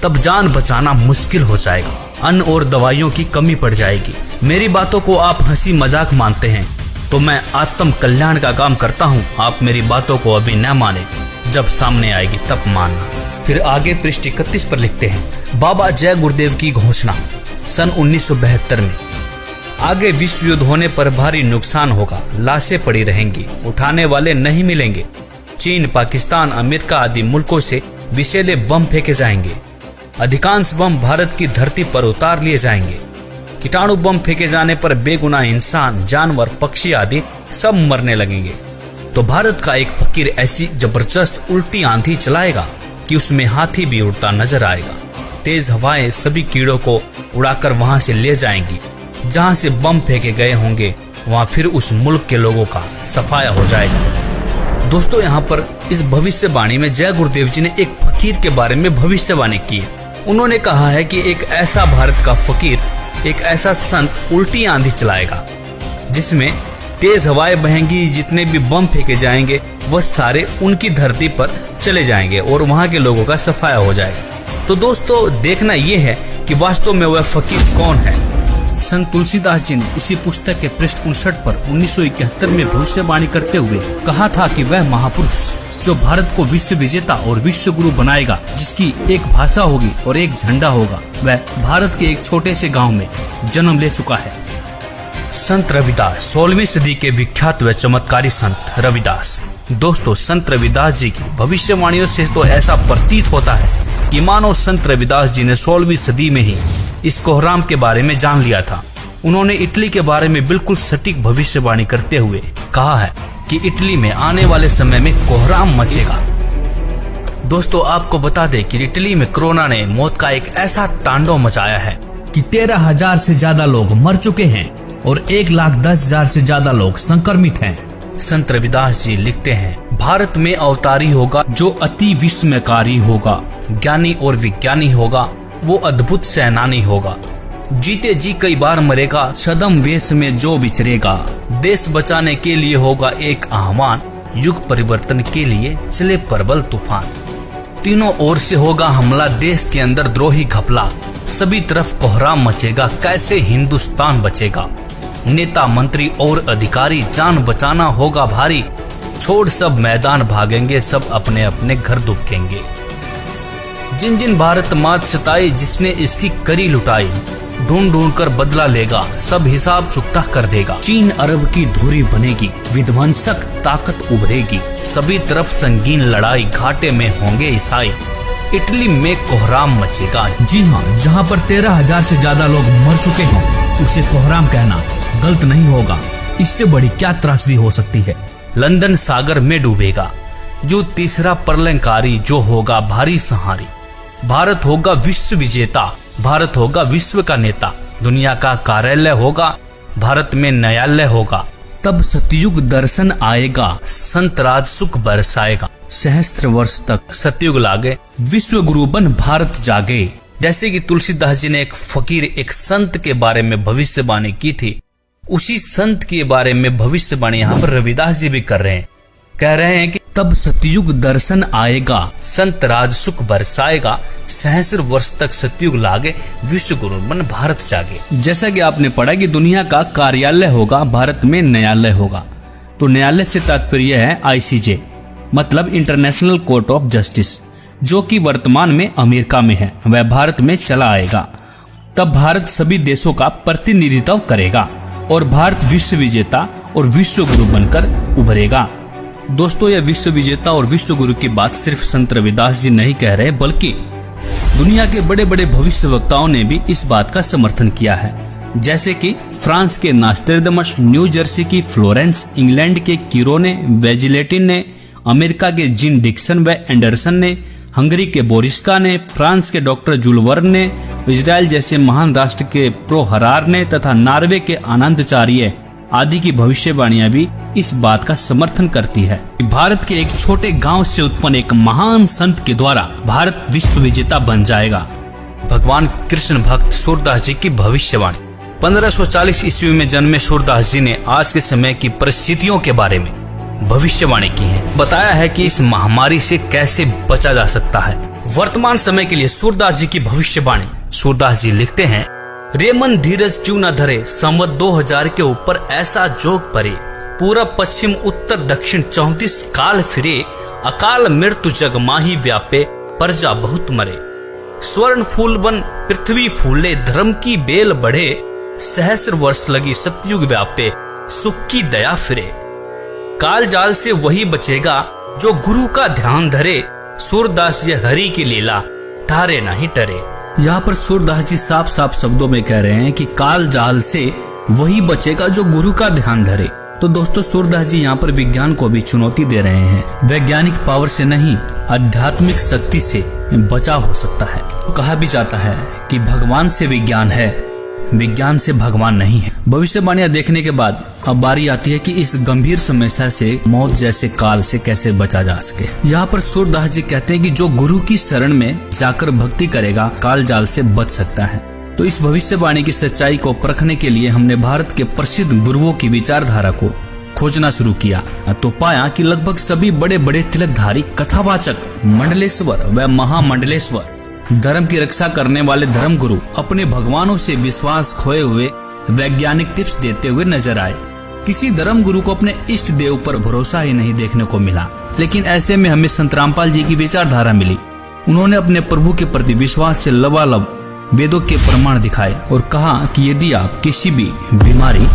तब जान बचाना मुश्किल हो जाएगा। अन्न और दवाइयों की कमी पड़ जाएगी। मेरी बातों को आप हंसी मजाक मानते हैं तो मैं आत्म कल्याण का काम करता हूँ। आप मेरी बातों को अभी न माने, जब सामने आएगी तब मानना। फिर आगे पृष्ठ 31 पर लिखते हैं, बाबा जय गुरुदेव की घोषणा सन 1972 में। आगे विश्व युद्ध होने पर भारी नुकसान होगा, लाशें पड़ी रहेंगी, उठाने वाले नहीं मिलेंगे। चीन, पाकिस्तान, अमेरिका आदि मुल्कों से विषैले बम फेंके जाएंगे। अधिकांश बम भारत की धरती पर उतार लिए जाएंगे। कीटाणु बम फेंके जाने पर बेगुनाह इंसान, जानवर, पक्षी आदि सब मरने लगेंगे। तो भारत का एक फकीर ऐसी जबरदस्त उल्टी आंधी चलाएगा कि उसमें हाथी भी उड़ता नजर आएगा। तेज हवाएं सभी कीड़ों को उड़ाकर वहां से ले जाएंगी। जहां से बम फेंके गए होंगे वहां फिर उस मुल्क के लोगों का सफाया हो जाएगा। दोस्तों, यहाँ पर इस भविष्यवाणी में जय गुरुदेव जी ने एक फकीर के बारे में भविष्यवाणी की है। उन्होंने कहा है कि एक ऐसा भारत का फकीर, एक ऐसा संत उल्टी आंधी चलाएगा जिसमें तेज हवाएं बहेंगी। जितने भी बम फेंके जाएंगे वह सारे उनकी धरती पर चले जाएंगे और वहां के लोगों का सफाया हो जाएगा। तो दोस्तों, देखना यह है कि वास्तव में वह फकीर कौन है। संत तुलसीदास जी ने इसी पुस्तक के पृष्ठ 59 पर 1971 में भविष्यवाणी करते हुए कहा था कि वह महापुरुष जो भारत को विश्व विजेता और विश्व गुरु बनाएगा, जिसकी एक भाषा होगी और एक झंडा होगा, वह भारत के एक छोटे से गांव में जन्म ले चुका है। संत रविदास 16वीं सदी के विख्यात व चमत्कारी संत रविदास। दोस्तों, संत रविदास जी की भविष्यवाणियों से तो ऐसा प्रतीत होता है कि मानो संत रविदास जी ने 16वीं सदी में ही इस कोहराम के बारे में जान लिया था। उन्होंने इटली के बारे में बिल्कुल सटीक भविष्यवाणी करते हुए कहा है कि इटली में आने वाले समय में कोहराम मचेगा। दोस्तों, आपको बता दें कि इटली में कोरोना ने मौत का एक ऐसा तांडव मचाया है कि 13,000 से ज्यादा लोग मर चुके हैं और 1,10,000 से ज्यादा लोग संक्रमित हैं। संत रविदास जी लिखते हैं, भारत में अवतारी होगा जो अति विस्मयकारी होगा, ज्ञानी और विज्ञानी होगा, वो अद्भुत सेनानी होगा। जीते जी कई बार मरेगा, छद्म वेश में जो विचरेगा। देश बचाने के लिए होगा एक आह्वान, युग परिवर्तन के लिए चले प्रबल तूफान। तीनों ओर से होगा हमला, देश के अंदर द्रोही घपला, सभी तरफ कोहराम मचेगा, कैसे हिंदुस्तान बचेगा। नेता मंत्री और अधिकारी जान बचाना होगा भारी, छोड़ सब मैदान भागेंगे, सब अपने अपने घर दुबकेंगे। जिन जिन भारत मात सताई, जिसने इसकी करी लुटाई, ढूंढ ढूंढ कर बदला लेगा, सब हिसाब चुकता कर देगा। चीन अरब की धुरी बनेगी, विध्वंसक ताकत उभरेगी, सभी तरफ संगीन लड़ाई, घाटे में होंगे ईसाई, इटली में कोहराम मचेगा। जी हाँ, जहाँ पर 13,000 से ज्यादा लोग मर चुके हैं उसे कोहराम कहना गलत नहीं होगा। इससे बड़ी क्या त्रासदी हो सकती है। लंदन सागर में डूबेगा, जो तीसरा प्रलयंकारी, जो होगा भारी संहारी। भारत होगा विश्व विजेता, भारत होगा विश्व का नेता, दुनिया का कार्यालय होगा, भारत में न्यायालय होगा। तब सतयुग दर्शन आएगा, संत राज सुख बरसाएगा, सहस्त्र वर्ष तक सतयुग लागे, विश्व गुरु बन भारत जागे। जैसे कि तुलसीदास जी ने एक फकीर, एक संत के बारे में भविष्यवाणी की थी, उसी संत के बारे में भविष्यवाणी यहाँ पर रविदास जी भी कर रहे हैं। कह रहे हैं कि तब सतयुग दर्शन आएगा, संत राज सुख बरसाएगा, सहस्र वर्ष तक सतयुग लागे, विश्व गुरु बन भारत जागे। जैसा कि आपने पढ़ा कि दुनिया का कार्यालय होगा, भारत में न्यायालय होगा। तो न्यायालय से तात्पर्य है ICJ, मतलब इंटरनेशनल कोर्ट ऑफ जस्टिस, जो कि वर्तमान में अमेरिका में है, वह भारत में चला आएगा। तब भारत सभी देशों का प्रतिनिधित्व करेगा और भारत विश्व विजेता और विश्व गुरु बनकर उभरेगा। दोस्तों, यह विश्व विजेता और विश्व गुरु की बात सिर्फ संत रविदास जी नहीं कह रहे, बल्कि दुनिया के बड़े बड़े भविष्य वक्ताओं ने भी इस बात का समर्थन किया है। जैसे कि फ्रांस के नास्ट्रेडमस, न्यू जर्सी की फ्लोरेंस, इंग्लैंड के किरोने, वेजिलेटिन ने, अमेरिका के जिन डिक्सन व एंडरसन ने, हंगरी के बोरिस्का ने, फ्रांस के डॉक्टर जूल वर्न ने, इजराइल जैसे महान राष्ट्र के प्रो हरार ने तथा नॉर्वे के आनंदचार्य आदि की भविष्यवाणियां भी इस बात का समर्थन करती है कि भारत के एक छोटे गांव से उत्पन्न एक महान संत के द्वारा भारत विश्व विजेता बन जाएगा। भगवान कृष्ण भक्त सूरदास जी की भविष्यवाणी। 1540 ईस्वी में जन्मे सूरदास जी ने आज के समय की परिस्थितियों के बारे में भविष्यवाणी की है। बताया है कि इस महामारी से कैसे बचा जा सकता है। वर्तमान समय के लिए सूरदास जी की भविष्यवाणी। सूरदास जी लिखते हैं, रे मन धीरज क्यों न धरे, संवत 2000 के ऊपर ऐसा जोग परे, पूरब पश्चिम उत्तर दक्षिण 34 काल फिरे, अकाल मृत्यु जग माही व्यापे, प्रजा बहुत मरे। स्वर्ण फूल वन पृथ्वी फूले, धर्म की बेल बढ़े, सहस्र वर्ष लगी सतयुग व्यापे, सुख की दया फिरे। काल जाल से वही बचेगा जो गुरु का ध्यान धरे, सूरदास ये हरि की लीला तारे नहीं टरे। यहाँ पर सूरदास जी साफ साफ शब्दों में कह रहे हैं कि काल जाल से वही बचेगा जो गुरु का ध्यान धरे। तो दोस्तों, सूरदास जी यहाँ पर विज्ञान को भी चुनौती दे रहे हैं। वैज्ञानिक पावर से नहीं, आध्यात्मिक शक्ति से बचाव हो सकता है। तो कहा भी जाता है कि भगवान से विज्ञान है, विज्ञान से भगवान नहीं है। भविष्यवाणियां देखने के बाद अब बारी आती है कि इस गंभीर समस्या से, मौत जैसे काल से कैसे बचा जा सके। यहाँ पर सूरदास जी कहते हैं कि जो गुरु की शरण में जाकर भक्ति करेगा, काल जाल से बच सकता है। तो इस भविष्यवाणी की सच्चाई को परखने के लिए हमने भारत के प्रसिद्ध गुरुओं की विचारधारा को खोजना शुरू किया तो पाया कि लगभग सभी बड़े बड़े तिलकधारी, कथावाचक, मंडलेश्वर व महामंडलेश्वर, धर्म की रक्षा करने वाले धर्म गुरु अपने भगवानों से विश्वास खोए हुए वैज्ञानिक टिप्स देते हुए नजर आए। किसी धर्म गुरु को अपने इष्ट देव पर भरोसा ही नहीं देखने को मिला। लेकिन ऐसे में हमें संत रामपाल जी की विचारधारा मिली। उन्होंने अपने प्रभु के प्रति विश्वास से लबालब वेदों के प्रमाण दिखाए और कहा कि यदि आप किसी भी बीमारी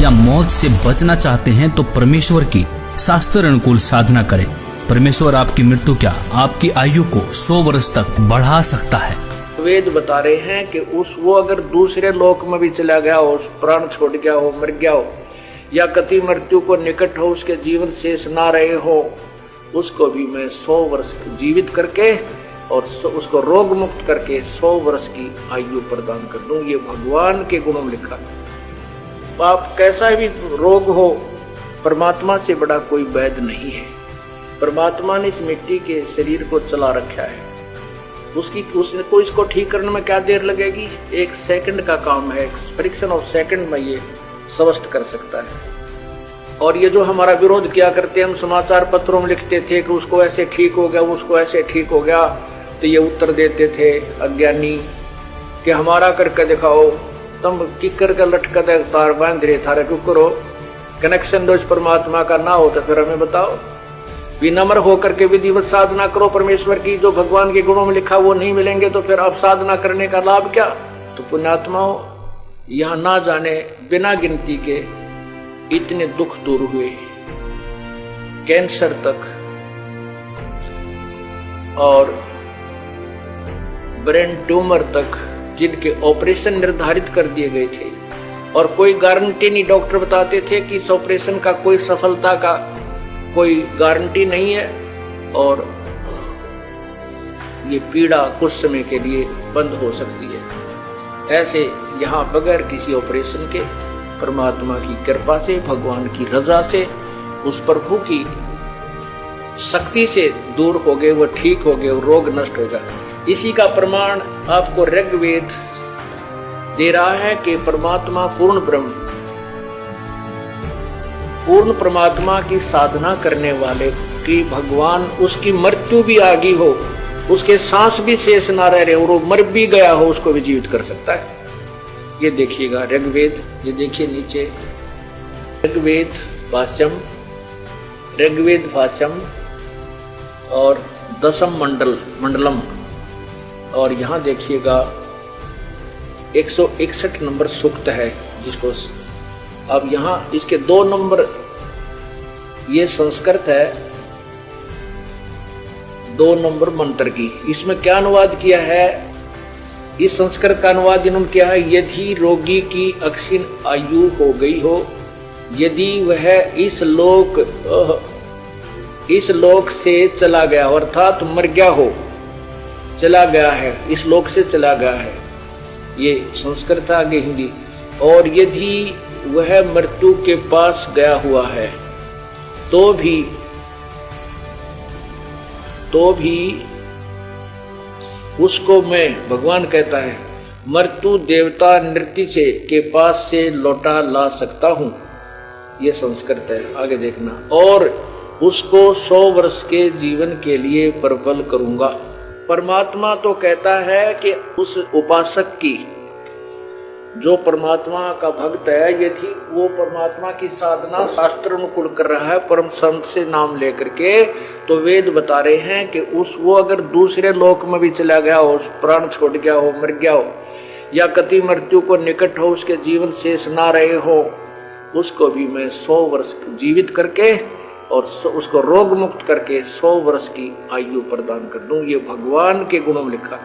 या मौत से बचना चाहते हैं तो परमेश्वर की शास्त्र अनुकूल साधना करें। परमेश्वर आपकी मृत्यु क्या, आपकी आयु को 100 वर्ष तक बढ़ा सकता है। वेद बता रहे हैं कि वो अगर दूसरे लोक में भी चला गया हो, प्राण छोड़ गया हो, मर गया हो, या कति मृत्यु को निकट हो, उसके जीवन शेष ना रहे हो, उसको भी मैं 100 वर्ष जीवित करके और उसको रोग मुक्त करके 100 वर्ष की आयु प्रदान कर दूं। ये भगवान के गुणों में लिखा। आप कैसा भी रोग हो, परमात्मा से बड़ा कोई वैद्य नहीं है। परमात्मा ने इस मिट्टी के शरीर को चला रखा है, उसको इसको ठीक करने में क्या देर लगेगी? 1 सेकंड का काम है, फ्रिक्शन ऑफ सेकंड में ये स्वस्थ कर सकता है। और ये जो हमारा विरोध किया करते हैं, हम समाचार पत्रों में लिखते थे कि उसको ऐसे ठीक हो गया, उसको ऐसे ठीक हो गया, तो ये उत्तर देते थे अज्ञानी कि हमारा करके दिखाओ, तुम किकर का लटका तार बांध रहे थारे क्यों करो, कनेक्शन दो परमात्मा का ना हो तो फिर हमें बताओ। विनम्र होकर के विधिवत साधना करो परमेश्वर की, जो भगवान के गुणों में लिखा वो नहीं मिलेंगे तो फिर अब साधना करने का लाभ क्या? तो पुण्यात्माओं, यहाँ ना जाने बिना गिनती के इतने दुख दूर हुए, कैंसर तक और ब्रेन ट्यूमर तक, जिनके ऑपरेशन निर्धारित कर दिए गए थे और कोई गारंटी नहीं। डॉक्टर बताते थे कि इस ऑपरेशन का कोई सफलता का कोई गारंटी नहीं है और ये पीड़ा कुछ समय के लिए बंद हो सकती है। ऐसे यहाँ बगैर किसी ऑपरेशन के परमात्मा की कृपा से, भगवान की रजा से, उस प्रभु की शक्ति से दूर हो गए, वो ठीक हो गए, वो रोग नष्ट होगा। इसी का प्रमाण आपको ऋग्वेद दे रहा है कि परमात्मा पूर्ण ब्रह्म, पूर्ण परमात्मा की साधना करने वाले की भगवान उसकी मृत्यु भी आ गई हो, उसके सांस भी शेष ना रह रहे और वो मर भी गया हो, उसको भी जीवित कर सकता है। ये देखिएगा ऋग्वेद, ये देखिए नीचे ऋग्वेद भाष्यम और 10th मंडलम, और यहाँ देखिएगा 161 नंबर सूक्त है, जिसको अब यहाँ इसके 2 नंबर, ये संस्कृत है, 2 नंबर मंत्र की। इसमें क्या अनुवाद किया है? इस संस्कृत का अनुवाद इन्होंने किया है, यदि रोगी की अक्षीण आयु हो गई हो, यदि वह इस लोक से चला गया, अर्थात मर गया हो, चला गया है, इस लोक से चला गया है, ये संस्कृत आगे हिंदी। और यदि वह मृत्यु के पास गया हुआ है तो भी उसको मैं, भगवान कहता है, मृत्यु देवता नृत्य से के पास से लौटा ला सकता हूं। ये संस्कृत है, आगे देखना। और उसको 100 वर्ष के जीवन के लिए प्रबल करूंगा। परमात्मा तो कहता है कि उस उपासक की, जो परमात्मा का भक्त है, यदि वो परमात्मा की साधना शास्त्र अनुकूल कर रहा है, परम संत से नाम लेकर के, तो वेद बता रहे हैं कि वो अगर दूसरे लोक में भी चला गया हो, प्राण छोड़ गया हो, मर गया हो, या कति मृत्यु को निकट हो, उसके जीवन शेष ना रहे हो, उसको भी मैं 100 वर्ष जीवित करके और उसको रोग मुक्त करके 100 वर्ष की आयु प्रदान कर दूं। ये भगवान के गुणों में लिखा।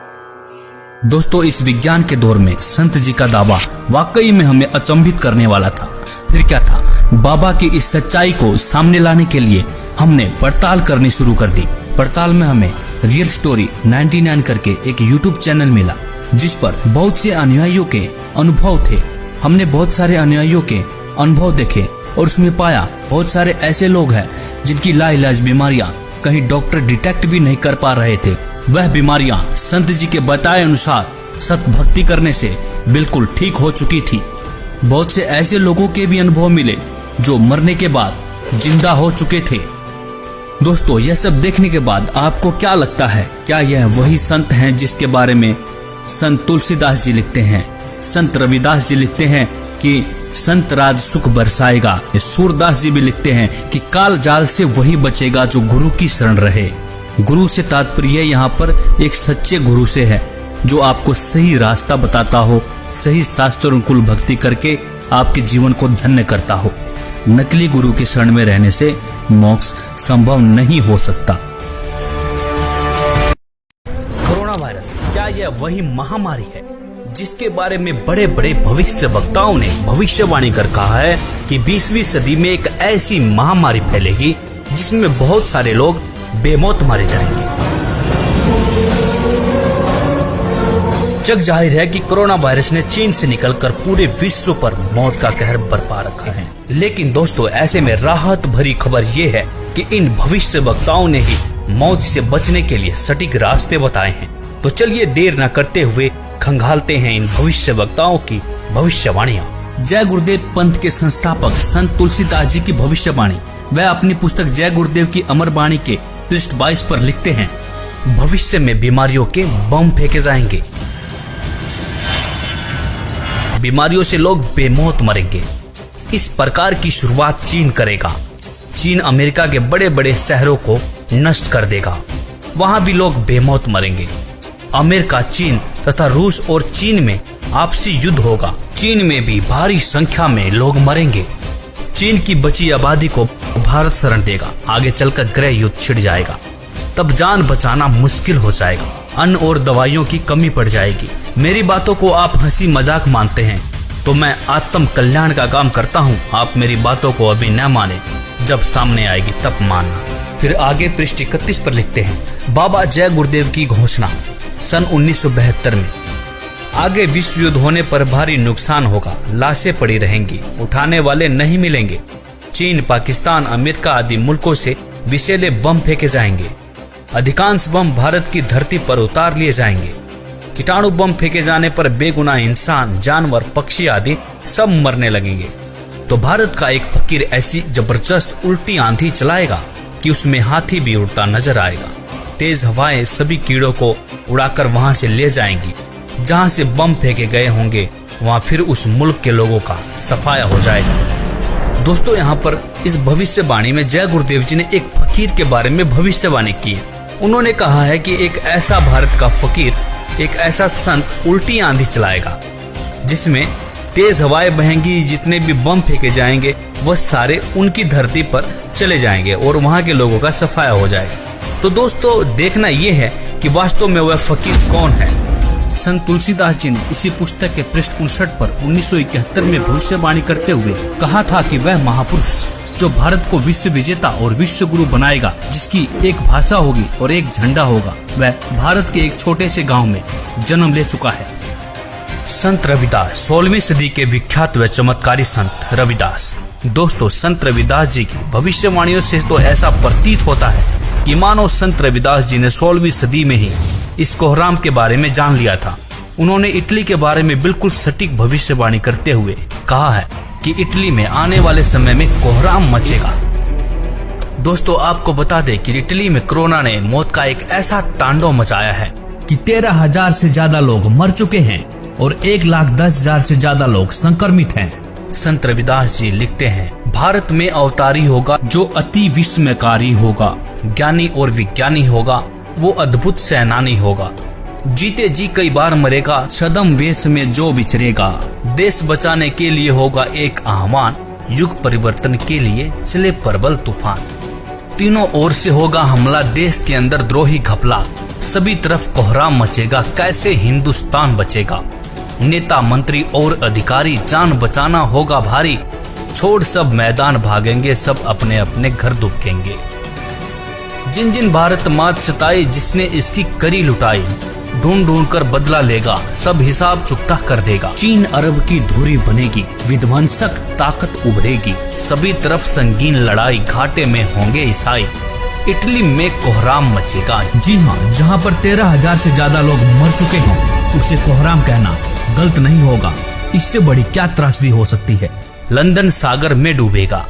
दोस्तों, इस विज्ञान के दौर में संत जी का दावा वाकई में हमें अचंभित करने वाला था। फिर क्या था? बाबा की इस सच्चाई को सामने लाने के लिए हमने पड़ताल करनी शुरू कर दी। पड़ताल में हमें रियल स्टोरी 99 करके एक यूट्यूब चैनल मिला, जिस पर बहुत से अनुयायियों के अनुभव थे। हमने बहुत सारे अनुयायियों के अनुभव देखे और उसमें पाया बहुत सारे ऐसे लोग हैं जिनकी लाइलाज बीमारियां कहीं डॉक्टर डिटेक्ट भी नहीं कर पा रहे थे। वह बीमारियां संत जी के बताए अनुसार सत भक्ति करने से बिल्कुल ठीक हो चुकी थी। बहुत से ऐसे लोगों के भी अनुभव मिले जो मरने के बाद जिंदा हो चुके थे। दोस्तों, यह सब देखने के बाद आपको क्या लगता है? क्या यह वही संत हैं जिसके बारे में संत तुलसीदास जी लिखते हैं, संत रविदास जी लिखते हैं कि संत राज सुख बरसाएगा? सूरदास जी भी लिखते हैं कि काल जाल से वही बचेगा जो गुरु की शरण रहे। गुरु से तात्पर्य यहाँ पर एक सच्चे गुरु से है, जो आपको सही रास्ता बताता हो, सही शास्त्र अनुकूल भक्ति करके आपके जीवन को धन्य करता हो। नकली गुरु के शरण में रहने से मोक्ष संभव नहीं हो सकता। कोरोना वायरस क्या यह वही महामारी है जिसके बारे में बड़े बड़े भविष्य वक्ताओं ने भविष्यवाणी कर कहा है कि 20वीं सदी में एक ऐसी महामारी फैलेगी जिसमें बहुत सारे लोग बेमौत मारे जाएंगे। जग जाहिर है कि कोरोना वायरस ने चीन से निकलकर पूरे विश्व पर मौत का कहर बरपा रखा है। लेकिन दोस्तों, ऐसे में राहत भरी खबर ये है कि इन भविष्य वक्ताओं ने ही मौत से बचने के लिए सटीक रास्ते बताए हैं। तो चलिए देर न करते हुए खंगालते हैं इन भविष्य वक्ताओं की भविष्यवाणियां। जय गुरुदेव पंथ के संस्थापक संत तुलसीदास जी की भविष्यवाणी वह अपनी पुस्तक जय गुरुदेव की अमर वाणी के पृष्ठ 22 पर लिखते हैं, भविष्य में बीमारियों के बम फेंके जाएंगे, बीमारियों से लोग बेमौत मरेंगे। इस प्रकार की शुरुआत चीन करेगा। चीन अमेरिका के बड़े बड़े शहरों को नष्ट कर देगा, वहां भी लोग बेमौत मरेंगे। अमेरिका, चीन तथा रूस और चीन में आपसी युद्ध होगा। चीन में भी भारी संख्या में लोग मरेंगे। चीन की बची आबादी को भारत शरण देगा। आगे चलकर गृह युद्ध छिड़ जाएगा, तब जान बचाना मुश्किल हो जाएगा। अन्न और दवाइयों की कमी पड़ जाएगी। मेरी बातों को आप हंसी मजाक मानते हैं तो मैं आत्म कल्याण का काम करता हूँ। आप मेरी बातों को अभी न माने, जब सामने आएगी तब मानना। फिर आगे पृष्ठ 31 पर लिखते हैं, बाबा जय गुरुदेव की घोषणा सन 1972 में। आगे विश्व युद्ध होने पर भारी नुकसान होगा, लाशें पड़ी रहेंगी, उठाने वाले नहीं मिलेंगे। चीन, पाकिस्तान, अमेरिका आदि मुल्कों से विषैले बम फेंके जाएंगे। अधिकांश बम भारत की धरती पर उतार लिए जाएंगे। कीटाणु बम फेंके जाने पर बेगुनाह इंसान, जानवर, पक्षी आदि सब मरने लगेंगे। तो भारत का एक फकीर ऐसी जबरदस्त उल्टी आंधी चलाएगा कि उसमें हाथी भी उड़ता नजर आएगा। तेज हवाएं सभी कीड़ों को उड़ाकर वहां से ले जाएंगी। जहां से बम फेंके गए होंगे वहां फिर उस मुल्क के लोगों का सफाया हो जाएगा। दोस्तों, यहाँ पर इस भविष्यवाणी में जय गुरुदेव जी ने एक फकीर के बारे में भविष्यवाणी की है। उन्होंने कहा है कि एक ऐसा भारत का फकीर, एक ऐसा संत उल्टी आंधी चलाएगा जिसमें तेज हवाएं बहेंगी। जितने भी बम फेंके जाएंगे वह सारे उनकी धरती पर चले जाएंगे और वहां के लोगों का सफाया हो जाएगा। तो दोस्तों, देखना यह है कि वास्तव में वह फकीर कौन है। संत तुलसीदास जी ने इसी पुस्तक के पृष्ठ 59 पर 1971 में भविष्यवाणी करते हुए कहा था कि वह महापुरुष जो भारत को विश्व विजेता और विश्व गुरु बनाएगा, जिसकी एक भाषा होगी और एक झंडा होगा, वह भारत के एक छोटे से गांव में जन्म ले चुका है। संत रविदास, 16वीं सदी के विख्यात व चमत्कारी संत रविदास। दोस्तों, संत रविदास जी की भविष्यवाणियों से तो ऐसा प्रतीत होता है कि मानो संत रविदास जी ने 16वीं सदी में ही इस कोहराम के बारे में जान लिया था। उन्होंने इटली के बारे में बिल्कुल सटीक भविष्यवाणी करते हुए कहा है कि इटली में आने वाले समय में कोहराम मचेगा। दोस्तों, आपको बता दें कि इटली में कोरोना ने मौत का एक ऐसा तांडव मचाया है कि 13,000 से ज्यादा लोग मर चुके हैं और 1,10,000 से ज्यादा लोग संक्रमित हैं। संत रविदास जी लिखते हैं, भारत में अवतारी होगा जो अति विस्मयकारी होगा, ज्ञानी और विज्ञानी होगा, वो अद्भुत सेनानी होगा। जीते जी कई बार मरेगा, छद्म वेश में जो विचरेगा। देश बचाने के लिए होगा एक आह्वान, युग परिवर्तन के लिए चले प्रबल तूफान। तीनों ओर से होगा हमला, देश के अंदर द्रोही घपला। सभी तरफ कोहराम मचेगा, कैसे हिंदुस्तान बचेगा। नेता, मंत्री और अधिकारी, जान बचाना होगा भारी। छोड़ सब मैदान भागेंगे, सब अपने अपने घर दुबकेंगे। जिन जिन भारत मात सताई, जिसने इसकी करी लुटाई, ढूंढ ढूंढ कर बदला लेगा, सब हिसाब चुकता कर देगा। चीन अरब की धुरी बनेगी, विध्वंसक ताकत उभरेगी। सभी तरफ संगीन लड़ाई, घाटे में होंगे ईसाई। इटली में कोहराम मचेगा। जी हाँ, जहाँ पर 13,000 से ज्यादा लोग मर चुके हों, उसे कोहराम कहना गलत नहीं होगा। इससे बड़ी क्या त्रासदी हो सकती है। लंदन सागर में डूबेगा,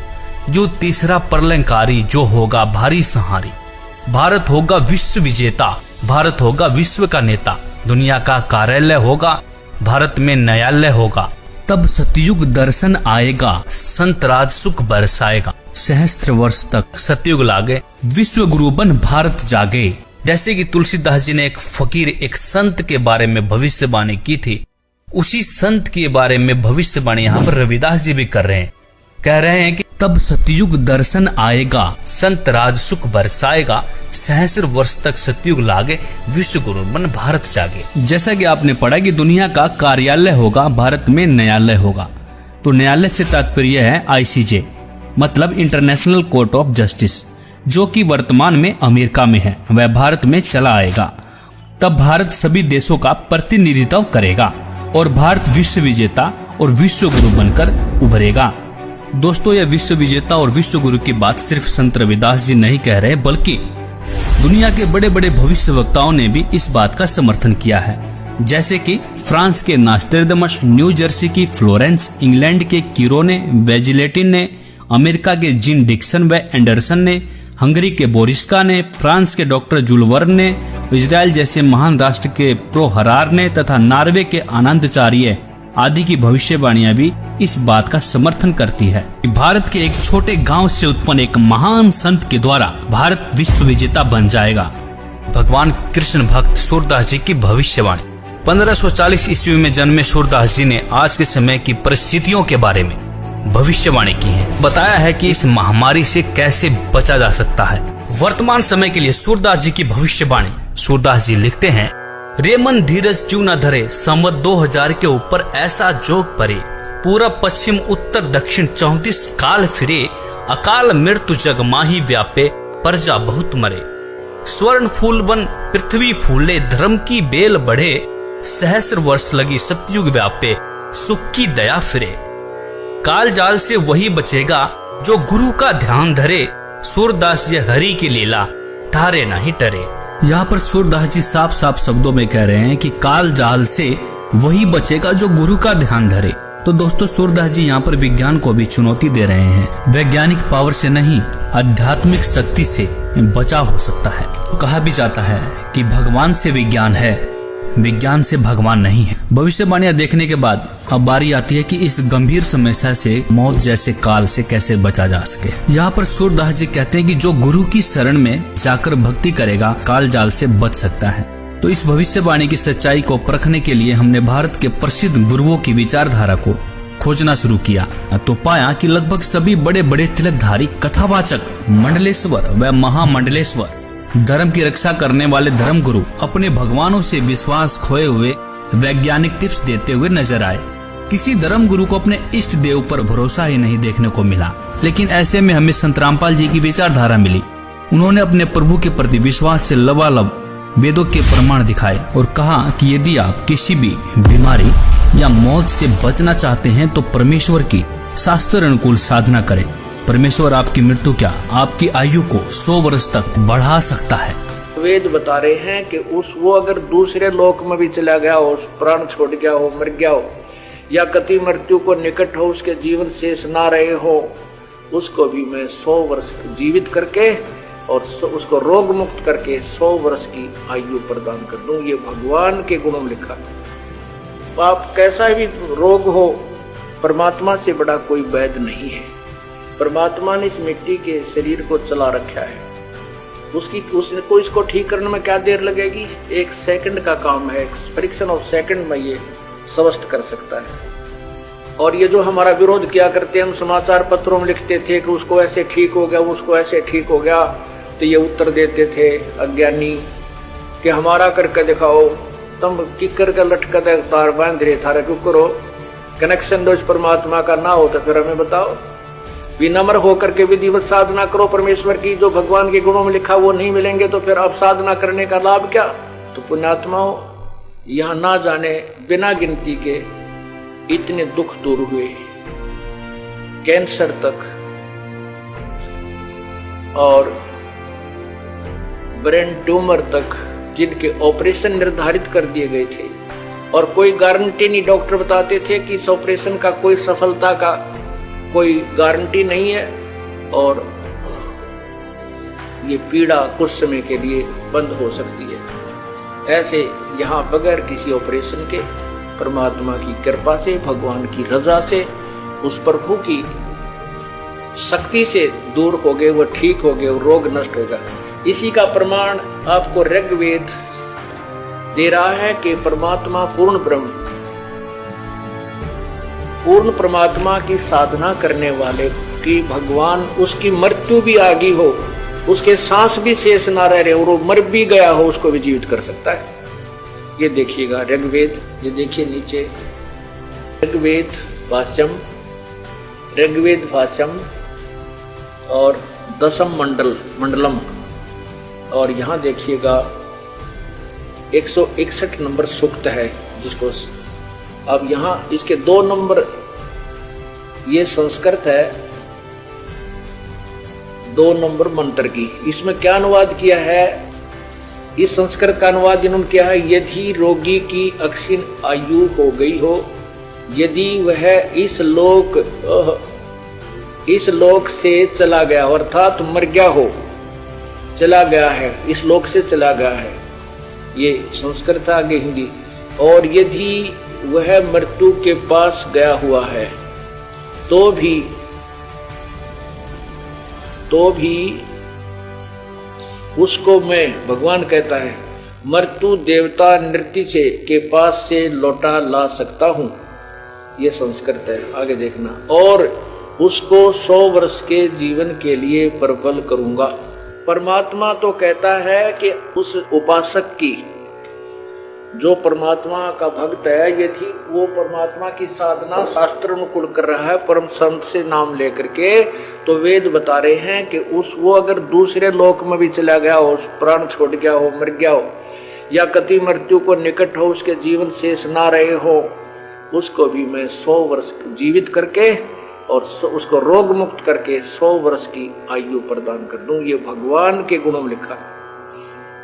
जो तीसरा प्रलयंकारी, जो होगा भारी संहारी। भारत होगा विश्व विजेता, भारत होगा विश्व का नेता। दुनिया का कार्यालय होगा, भारत में न्यायालय होगा। तब सतयुग दर्शन आएगा, संत राज सुख बरसाएगा। सहस्त्र वर्ष तक सतयुग लागे, विश्व गुरु बन भारत जागे। जैसे कि तुलसीदास जी ने एक फकीर, एक संत के बारे में भविष्यवाणी की थी, उसी संत के बारे में भविष्यवाणी यहाँ पर रविदास जी भी कर रहे हैं। कह रहे हैं कि तब सतयुग दर्शन आएगा, संत राज सुख बरसाएगा, सहस्र वर्ष तक सतयुग लागे, विश्व गुरु मन भारत जागे। जैसा कि आपने पढ़ा कि दुनिया का कार्यालय होगा, भारत में न्यायालय होगा। तो न्यायालय से तात्पर्य है ICJ, मतलब इंटरनेशनल कोर्ट ऑफ जस्टिस, जो कि वर्तमान में अमेरिका में है, वह भारत में चला आएगा। तब भारत सभी देशों का प्रतिनिधित्व करेगा और भारत विश्व विजेता और विश्व गुरु बनकर उभरेगा। दोस्तों, यह विश्व विजेता और विश्व गुरु की बात सिर्फ संत रविदास जी नहीं कह रहे, बल्कि दुनिया के बड़े बड़े भविष्य वक्ताओं ने भी इस बात का समर्थन किया है। जैसे कि फ्रांस के नास्ट्रेडमस, न्यू जर्सी की फ्लोरेंस, इंग्लैंड के कीरोने, वेजिलेटिन ने, अमेरिका के जिन डिक्सन व एंडरसन ने, हंगरी के बोरिस्का ने, फ्रांस के डॉक्टर जुलवर्न ने, इजराइल जैसे महान राष्ट्र के प्रो हरार ने तथा नॉर्वे के आनंदचार्य आदि की भविष्यवाणियां भी इस बात का समर्थन करती है कि भारत के एक छोटे गांव से उत्पन्न एक महान संत के द्वारा भारत विश्व विजेता बन जाएगा। भगवान कृष्ण भक्त सूरदास जी की भविष्यवाणी। 1540 ईस्वी में जन्मे सूरदास जी ने आज के समय की परिस्थितियों के बारे में भविष्यवाणी की है। बताया है कि इस महामारी से कैसे बचा जा सकता है। वर्तमान समय के लिए सूरदास जी की भविष्यवाणी। सूरदास जी लिखते हैं, रे मन धीरज क्यों न धरे, संवत 2000 के ऊपर ऐसा जोग परे, पूरब पश्चिम उत्तर दक्षिण 34 काल फिरे, अकाल मृत्यु जग माही व्यापे, प्रजा बहुत मरे। स्वर्ण फूल वन पृथ्वी फूले, धर्म की बेल बढ़े, सहस्र वर्ष लगी सतयुग व्यापे, सुख की दया फिरे। काल जाल से वही बचेगा जो गुरु का ध्यान धरे, सूरदास ये हरि की लीला ठारे नहीं टरे। यहाँ पर सूरदास जी साफ साफ शब्दों में कह रहे हैं कि काल जाल से वही बचेगा जो गुरु का ध्यान धरे। तो दोस्तों, सूरदास जी यहाँ पर विज्ञान को भी चुनौती दे रहे हैं। वैज्ञानिक पावर से नहीं, आध्यात्मिक शक्ति से बचाव हो सकता है। तो कहा भी जाता है कि भगवान से विज्ञान है, विज्ञान से भगवान नहीं है। भविष्यवाणियां देखने के बाद अब बारी आती है कि इस गंभीर समस्या से, मौत जैसे काल से कैसे बचा जा सके। यहाँ पर सूरदास जी कहते हैं कि जो गुरु की शरण में जाकर भक्ति करेगा, काल जाल से बच सकता है। तो इस भविष्यवाणी की सच्चाई को परखने के लिए हमने भारत के प्रसिद्ध गुरुओं की विचारधारा को खोजना शुरू किया तो पाया कि लगभग सभी बड़े बड़े तिलकधारी, कथावाचक, मंडलेश्वर व महामंडलेश्वर, धर्म की रक्षा करने वाले धर्म गुरु अपने भगवानों से विश्वास खोए हुए वैज्ञानिक टिप्स देते हुए नजर आए। किसी धर्म गुरु को अपने इष्ट देव पर भरोसा ही नहीं देखने को मिला। लेकिन ऐसे में हमें संत रामपाल जी की विचारधारा मिली। उन्होंने अपने प्रभु के प्रति विश्वास से लबालब वेदों के प्रमाण दिखाए और कहा कि यदि आप किसी भी बीमारी या मौत से बचना चाहते हैं तो परमेश्वर की शास्त्र अनुकूल साधना करें। परमेश्वर आपकी मृत्यु क्या, आपकी आयु को 100 वर्ष तक बढ़ा सकता है। वेद बता रहे हैं कि वो अगर दूसरे लोक में भी चला गया हो, प्राण छोड़ गया हो, मर गया हो, या कति मृत्यु को निकट हो, उसके जीवन शेष ना रहे हो, उसको भी मैं 100 वर्ष जीवित करके और उसको रोग मुक्त करके 100 वर्ष की आयु प्रदान कर दूं। ये भगवान के गुणों में लिखा है। आप कैसा भी रोग हो, परमात्मा से बड़ा कोई वैद्य नहीं है। परमात्मा ने इस मिट्टी के शरीर को चला रखा है। उसको इसको ठीक करने में क्या देर लगेगी? 1 सेकंड का काम है। फ्रिक्शन ऑफ सेकंड में ये स्वस्थ कर सकता है। और ये जो हमारा विरोध किया करते हैं, हम समाचार पत्रों में लिखते थे कि उसको ऐसे ठीक हो गया, उसको ऐसे ठीक हो गया, तो ये उत्तर देते थे अज्ञानी कि हमारा करके दिखाओ, तुम किकर का लटका तार बांध रहे थारा क्यों करो, कनेक्शन दो परमात्मा का ना हो तो फिर हमें बताओ। विनम्र होकर के विधिवत साधना करो परमेश्वर की, जो भगवान के गुणों में लिखा वो नहीं मिलेंगे तो फिर अब साधना करने का लाभ क्या? तो पुण्यात्माओं, यहां ना जाने बिना गिनती के इतने दुख दूर हुए, कैंसर तक और ब्रेन ट्यूमर तक, जिनके ऑपरेशन निर्धारित कर दिए गए थे और कोई गारंटी नहीं। डॉक्टर बताते थे कि इस ऑपरेशन का कोई सफलता का कोई गारंटी नहीं है और ये पीड़ा कुछ समय के लिए बंद हो सकती है। ऐसे यहाँ बगैर किसी ऑपरेशन के परमात्मा की कृपा से, भगवान की रजा से, उस प्रभु की शक्ति से दूर हो गए, वो ठीक हो गए, वो रोग नष्ट होगा। इसी का प्रमाण आपको ऋग्वेद दे रहा है कि परमात्मा पूर्ण ब्रह्म, पूर्ण परमात्मा की साधना करने वाले की भगवान उसकी मृत्यु भी आ गई हो, उसके सांस भी शेष ना रहे और वो मर भी गया हो, उसको भी जीवित कर सकता है। ये देखिएगा ऋग्वेद, ये देखिए नीचे ऋग्वेद भाष्यम और दशम मंडलम, और यहाँ देखिएगा 161 नंबर सूक्त है, जिसको अब यहाँ इसके 2 नंबर, ये संस्कृत है, 2 नंबर मंत्र की, इसमें क्या अनुवाद किया है, इस संस्कृत का अनुवाद इन्होंने किया है, यदि रोगी की अक्षीण आयु हो गई हो, यदि वह इस लोक से चला गया हो, अर्थात मर गया हो, चला गया है, इस लोक से चला गया है, ये संस्कृत आगे हिंदी, और यदि वह मृत्यु के पास गया हुआ है तो भी उसको मैं, भगवान कहता है, मृत्यु देवता नृत्य से के पास से लौटा ला सकता हूं, ये संस्कृत है, आगे देखना, और उसको 100 वर्ष के जीवन के लिए प्रबल करूंगा। परमात्मा तो कहता है कि उस उपासक की, जो परमात्मा का भक्त है, यदि वो परमात्मा की साधना शास्त्र अनुकूल कर रहा है, परम संत से नाम लेकर के, तो वेद बता रहे हैं कि वो अगर दूसरे लोक में भी चला गया हो, प्राण छोड़ गया हो, मर गया हो, या कति मृत्यु को निकट हो, उसके जीवन शेष ना रहे हो, उसको भी मैं 100 वर्ष जीवित करके और उसको रोग मुक्त करके 100 वर्ष की आयु प्रदान कर दूं। ये भगवान के गुणों में लिखा है।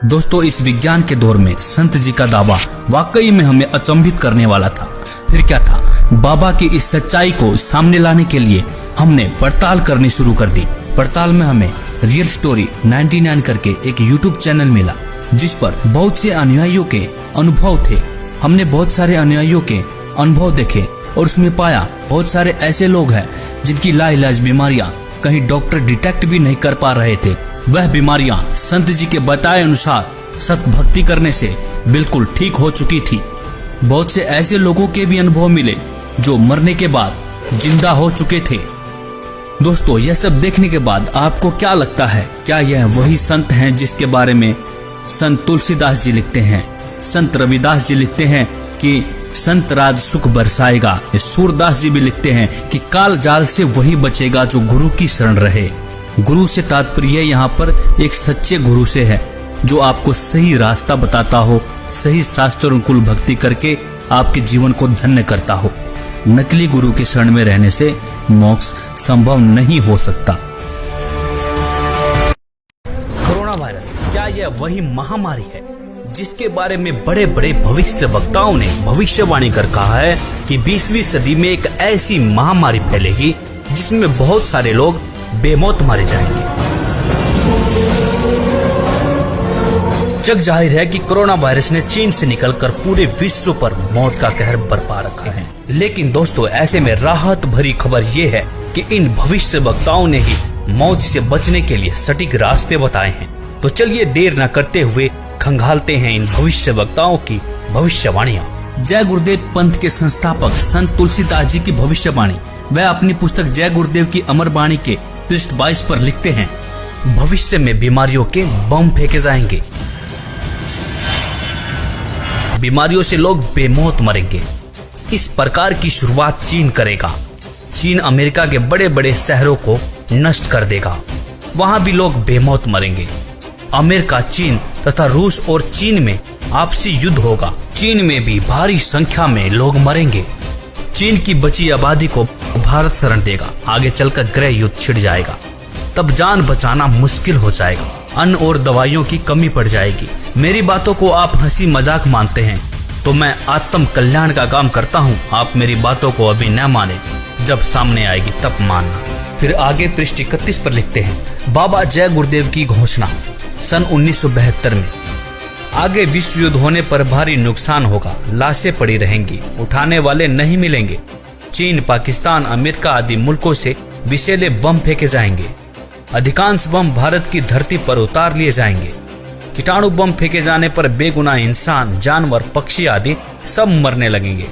दोस्तों, इस विज्ञान के दौर में संत जी का दावा वाकई में हमें अचंभित करने वाला था। फिर क्या था, बाबा की इस सच्चाई को सामने लाने के लिए हमने पड़ताल करनी शुरू कर दी। पड़ताल में हमें रियल स्टोरी 99 करके एक YouTube चैनल मिला, जिस पर बहुत से अनुयायियों के अनुभव थे। हमने बहुत सारे अनुयायियों के अनुभव देखे और उसमें पाया बहुत सारे ऐसे लोग हैं जिनकी लाइलाज बीमारियां कहीं डॉक्टर डिटेक्ट भी नहीं कर पा रहे थे। वह बीमारियां संत जी के बताए अनुसार सत भक्ति करने से बिल्कुल ठीक हो चुकी थी। बहुत से ऐसे लोगों के भी अनुभव मिले जो मरने के बाद जिंदा हो चुके थे। दोस्तों, यह सब देखने के बाद आपको क्या लगता है, क्या यह वही संत हैं जिसके बारे में संत तुलसीदास जी लिखते हैं, संत रविदास जी लिखते हैं कि संत राज सुख बरसाएगा? सूरदास जी भी लिखते हैं कि काल जाल से वही बचेगा जो गुरु की शरण रहे। गुरु से तात्पर्य यहाँ पर एक सच्चे गुरु से है, जो आपको सही रास्ता बताता हो, सही शास्त्र अनुकूल भक्ति करके आपके जीवन को धन्य करता हो। नकली गुरु के शरण में रहने से मोक्ष संभव नहीं हो सकता। कोरोना वायरस, क्या यह वही महामारी है जिसके बारे में बड़े बड़े भविष्य वक्ताओं ने भविष्यवाणी कर कहा है कि 20वीं सदी में एक ऐसी महामारी फैलेगी जिसमें बहुत सारे लोग बेमौत मारे जाएंगे। जग जाहिर है कि कोरोना वायरस ने चीन से निकलकर पूरे विश्व पर मौत का कहर बरपा रखा है। लेकिन दोस्तों, ऐसे में राहत भरी खबर ये है कि इन भविष्य वक्ताओं ने ही मौत से बचने के लिए सटीक रास्ते बताए हैं। तो चलिए देर न करते हुए खंगालते हैं इन भविष्य वक्ताओं की भविष्यवाणियां। जय गुरुदेव पंथ के संस्थापक संत तुलसीदास जी की भविष्यवाणी वह अपनी पुस्तक जय गुरुदेव की अमर वाणी के पृष्ठ 22 पर लिखते हैं, भविष्य में बीमारियों के बम फेंके जाएंगे, बीमारियों से लोग बेमौत मरेंगे। इस प्रकार की शुरुआत चीन करेगा। चीन अमेरिका के बड़े बड़े शहरों को नष्ट कर देगा, वहां भी लोग बेमौत मरेंगे। अमेरिका, चीन तथा रूस और चीन में आपसी युद्ध होगा। चीन में भी भारी संख्या में लोग मरेंगे। चीन की बची आबादी को भारत शरण देगा। आगे चलकर गृह युद्ध छिड़ जाएगा, तब जान बचाना मुश्किल हो जाएगा। अन्न और दवाइयों की कमी पड़ जाएगी। मेरी बातों को आप हंसी मजाक मानते हैं तो मैं आत्म कल्याण का काम करता हूँ। आप मेरी बातों को अभी न माने, जब सामने आएगी तब मानना। फिर आगे पृष्ठ 31 पर लिखते हैं, बाबा जय गुरुदेव की घोषणा सन 1972 में। आगे विश्व युद्ध होने पर भारी नुकसान होगा, लाशें पड़ी रहेंगी, उठाने वाले नहीं मिलेंगे। चीन, पाकिस्तान, अमेरिका आदि मुल्कों से विषैले बम फेंके जाएंगे। अधिकांश बम भारत की धरती पर उतार लिए जाएंगे। कीटाणु बम फेंके जाने पर बेगुनाह इंसान, जानवर, पक्षी आदि सब मरने लगेंगे।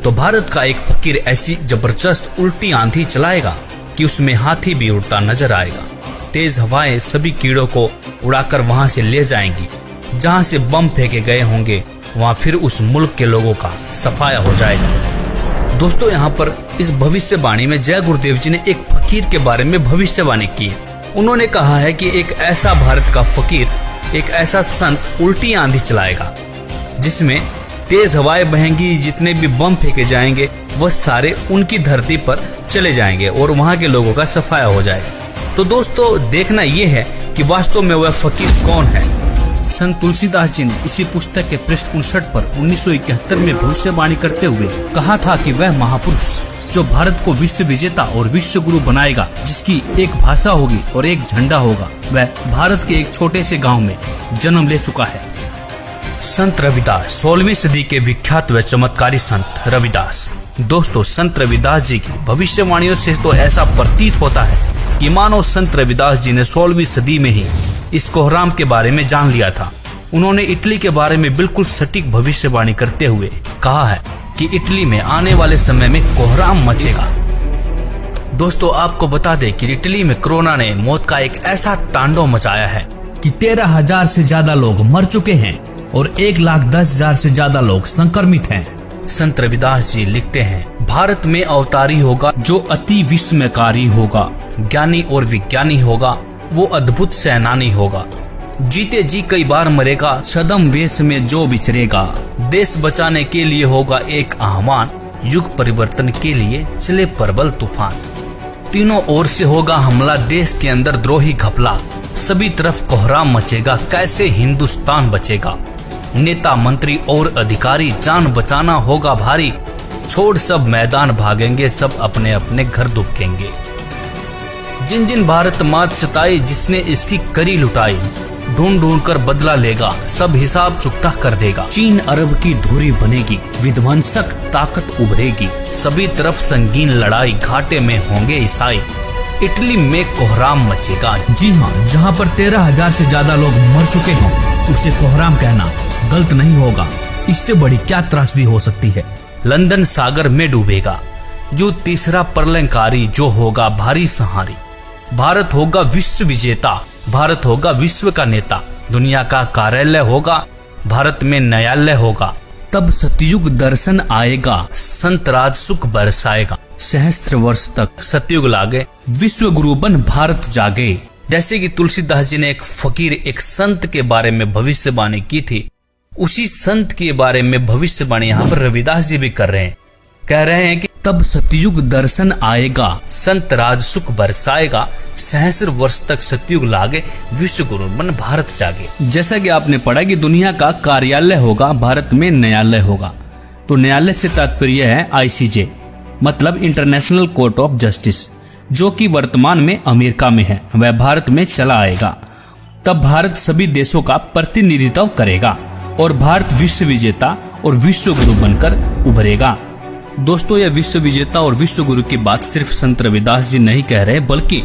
तो भारत का एक फकीर ऐसी जबरदस्त उल्टी आंधी चलाएगा कि उसमें हाथी भी उड़ता नजर आएगा। तेज हवाएं सभी कीड़ों को उड़ाकर वहां से ले जाएंगी। जहां से बम फेंके गए होंगे वहां फिर उस मुल्क के लोगों का सफाया हो जाएगा। दोस्तों, यहाँ पर इस भविष्यवाणी में जय गुरुदेव जी ने एक फकीर के बारे में भविष्यवाणी की है। उन्होंने कहा है कि एक ऐसा भारत का फकीर, एक ऐसा संत उल्टी आंधी चलाएगा जिसमें तेज हवाएं बहेंगी। जितने भी बम फेंके जाएंगे वह सारे उनकी धरती पर चले जाएंगे और वहां के लोगों का सफाया हो जाएगा। तो दोस्तों, देखना यह है कि वास्तव में वह फकीर कौन है। संत तुलसीदास जी ने इसी पुस्तक के पृष्ठ 59 पर 1971 में भविष्यवाणी करते हुए कहा था कि वह महापुरुष जो भारत को विश्व विजेता और विश्व गुरु बनाएगा, जिसकी एक भाषा होगी और एक झंडा होगा, वह भारत के एक छोटे से गांव में जन्म ले चुका है। संत रविदास, 16वीं सदी के विख्यात व चमत्कारी संत रविदास। दोस्तों, संत रविदास जी की भविष्यवाणियों से तो ऐसा प्रतीत होता है कि मानो संत रविदास जी ने 16वीं सदी में ही इस कोहराम के बारे में जान लिया था। उन्होंने इटली के बारे में बिल्कुल सटीक भविष्यवाणी करते हुए कहा है कि इटली में आने वाले समय में कोहराम मचेगा। दोस्तों, आपको बता दें कि इटली में कोरोना ने मौत का एक ऐसा तांडव मचाया है कि 13,000 से ज्यादा लोग मर चुके हैं और 1,10,000 से ज्यादा लोग संक्रमित हैं। संत रविदास जी लिखते हैं, भारत में अवतारी होगा जो अति विस्मयकारी होगा, ज्ञानी और विज्ञानी होगा, वो अद्भुत सेनानी होगा, जीते जी कई बार मरेगा, छद्म वेश में जो विचरेगा, देश बचाने के लिए होगा एक आह्वान, युग परिवर्तन के लिए चले प्रबल तूफान, तीनों ओर से होगा हमला, देश के अंदर द्रोही घपला, सभी तरफ कोहराम मचेगा, कैसे हिंदुस्तान बचेगा, नेता मंत्री और अधिकारी जान बचाना होगा भारी, छोड़ सब मैदान भागेंगे, सब अपने अपने घर दुबकेंगे, जिन जिन भारत मात सताई, जिसने इसकी करी लुटाई, ढूंढ ढूंढ कर बदला लेगा, सब हिसाब चुकता कर देगा, चीन अरब की धुरी बनेगी, विध्वंसक ताकत उभरेगी, सभी तरफ संगीन लड़ाई, घाटे में होंगे ईसाई, इटली में कोहराम मचेगा। जी हाँ, जहाँ पर 13,000 से ज्यादा लोग मर चुके हों उसे कोहराम कहना गलत नहीं होगा। इससे बड़ी क्या त्रासदी हो सकती है। लंदन सागर में डूबेगा, जो तीसरा प्रलयंकारी, जो होगा भारी सहारी, भारत होगा विश्व विजेता, भारत होगा विश्व का नेता, दुनिया का कार्यालय होगा, भारत में न्यायालय होगा, तब सतयुग दर्शन आएगा, संत राज सुख बरसाएगा, सहस्त्र वर्ष तक सतयुग लागे, विश्व गुरु बन भारत जागे। जैसे कि तुलसीदास जी ने एक फकीर, एक संत के बारे में भविष्यवाणी की थी, उसी संत के बारे में भविष्यवाणी यहाँ पर रविदास जी भी कर रहे हैं। कह रहे हैं कि तब सतयुग दर्शन आएगा, संत राज सुख बरसाएगा, सहस्र वर्ष तक सतयुग लागे, विश्व गुरु बन भारत जागे। जैसा कि आपने पढ़ा कि दुनिया का कार्यालय होगा, भारत में न्यायालय होगा। तो न्यायालय से तात्पर्य है ICJ, मतलब इंटरनेशनल कोर्ट ऑफ जस्टिस, जो कि वर्तमान में अमेरिका में है, वह भारत में चला आएगा। तब भारत सभी देशों का प्रतिनिधित्व करेगा और भारत विश्व विजेता और विश्व गुरु बनकर उभरेगा। दोस्तों, यह विश्व विजेता और विश्व गुरु की बात सिर्फ संत रविदास जी नहीं कह रहे, बल्कि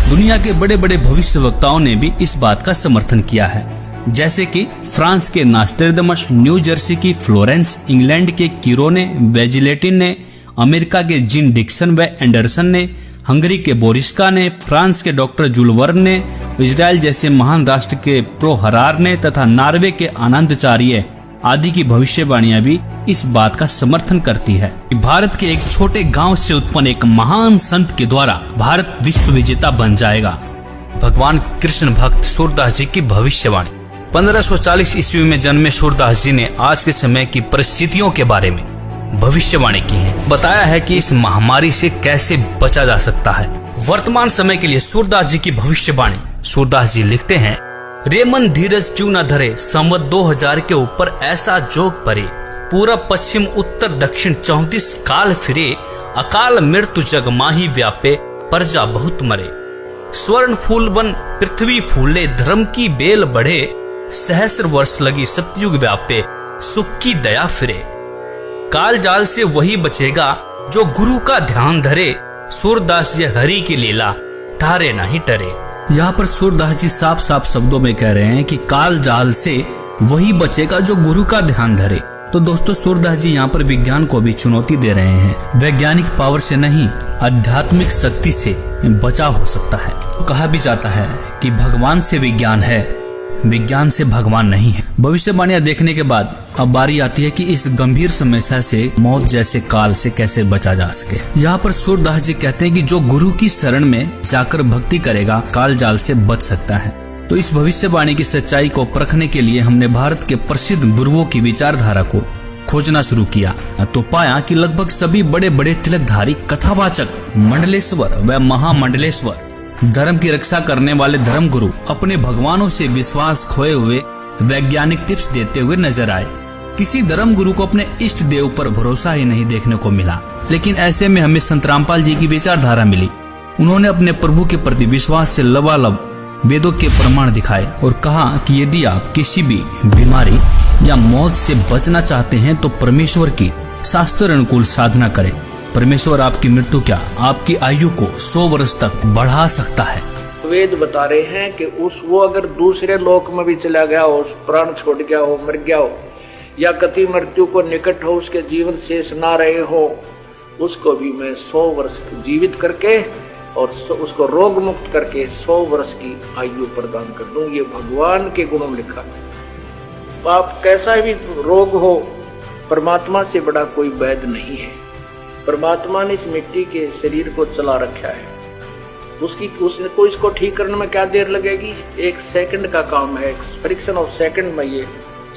दुनिया के बड़े बड़े भविष्यवक्ताओं ने भी इस बात का समर्थन किया है। जैसे कि फ्रांस के नास्ट्रेडमस, न्यू जर्सी की फ्लोरेंस, इंग्लैंड के किरोने, वेजिलेटिन ने, अमेरिका के जिन डिक्सन व एंडरसन ने, हंगरी के बोरिस्का ने, फ्रांस के डॉक्टर जूल वर्न ने, इजराइल जैसे महान राष्ट्र के प्रो हरार ने तथा नॉर्वे के आनंदचार्य आदि की भविष्यवाणियां भी इस बात का समर्थन करती है कि भारत के एक छोटे गांव से उत्पन्न एक महान संत के द्वारा भारत विश्व विजेता बन जाएगा। भगवान कृष्ण भक्त सूरदास जी की भविष्यवाणी। 1540 ईस्वी में जन्मे सूरदास जी ने आज के समय की परिस्थितियों के बारे में भविष्यवाणी की है। बताया है कि इस महामारी से कैसे बचा जा सकता है। वर्तमान समय के लिए सूरदास जी की भविष्यवाणी। सूरदास जी लिखते हैं, रे मन धीरज क्यों न धरे, संवत 2000 के ऊपर ऐसा जोग परे, पूरब पश्चिम उत्तर दक्षिण 34 काल फिरे, अकाल मृत्यु जग माही व्यापे, प्रजा बहुत मरे, स्वर्ण फूल वन पृथ्वी फूले, धर्म की बेल बढ़े, सहस्र वर्ष लगी सतयुग व्यापे, सुख की दया फिरे, काल जाल से वही बचेगा जो गुरु का ध्यान धरे, सूरदास ये हरि की लीला ठारे नहीं टरे। यहाँ पर सूरदास जी साफ साफ शब्दों में कह रहे हैं कि काल जाल से वही बचेगा जो गुरु का ध्यान धरे। तो दोस्तों सूरदास जी यहाँ पर विज्ञान को भी चुनौती दे रहे हैं। वैज्ञानिक पावर से नहीं, आध्यात्मिक शक्ति से बचाव हो सकता है। तो कहा भी जाता है कि भगवान से विज्ञान है, विज्ञान से भगवान नहीं है। भविष्यवाणियां देखने के बाद अब बारी आती है कि इस गंभीर समस्या से, मौत जैसे काल से कैसे बचा जा सके। यहाँ पर सूरदास जी कहते हैं कि जो गुरु की शरण में जाकर भक्ति करेगा काल जाल से बच सकता है। तो इस भविष्यवाणी की सच्चाई को परखने के लिए हमने भारत के प्रसिद्ध गुरुओं की विचारधारा को खोजना शुरू किया तो पाया कि लगभग सभी बड़े बड़े तिलकधारी कथावाचक, मंडलेश्वर व महामंडलेश्वर, धर्म की रक्षा करने वाले धर्म गुरु अपने भगवानों से विश्वास खोए हुए वैज्ञानिक टिप्स देते हुए नजर आए। किसी धर्म गुरु को अपने इष्ट देव पर भरोसा ही नहीं देखने को मिला। लेकिन ऐसे में हमें संत रामपाल जी की विचारधारा मिली। उन्होंने अपने प्रभु के प्रति विश्वास से लबालब वेदों के प्रमाण दिखाए और कहा कि यदि आप किसी भी बीमारी या मौत से बचना चाहते हैं तो परमेश्वर की शास्त्र अनुकूल साधना करें। परमेश्वर आपकी मृत्यु क्या, आपकी आयु को 100 वर्ष तक बढ़ा सकता है। वेद बता रहे हैं कि वो अगर दूसरे लोक में भी चला गया हो, प्राण छोड़ गया हो, मर गया हो, या कति मृत्यु को निकट हो, उसके जीवन शेष ना रहे हो, उसको भी मैं 100 वर्ष जीवित करके और उसको रोग मुक्त करके 100 वर्ष की आयु प्रदान कर दूं। ये भगवान के गुणों में लिखा। आप कैसा भी रोग हो, परमात्मा से बड़ा कोई वैद्य नहीं है। परमात्मा ने इस मिट्टी के शरीर को चला रखा है। उसको इसको ठीक करने में क्या देर लगेगी? 1 सेकंड का काम है। फ्रिक्शन ऑफ सेकंड में ये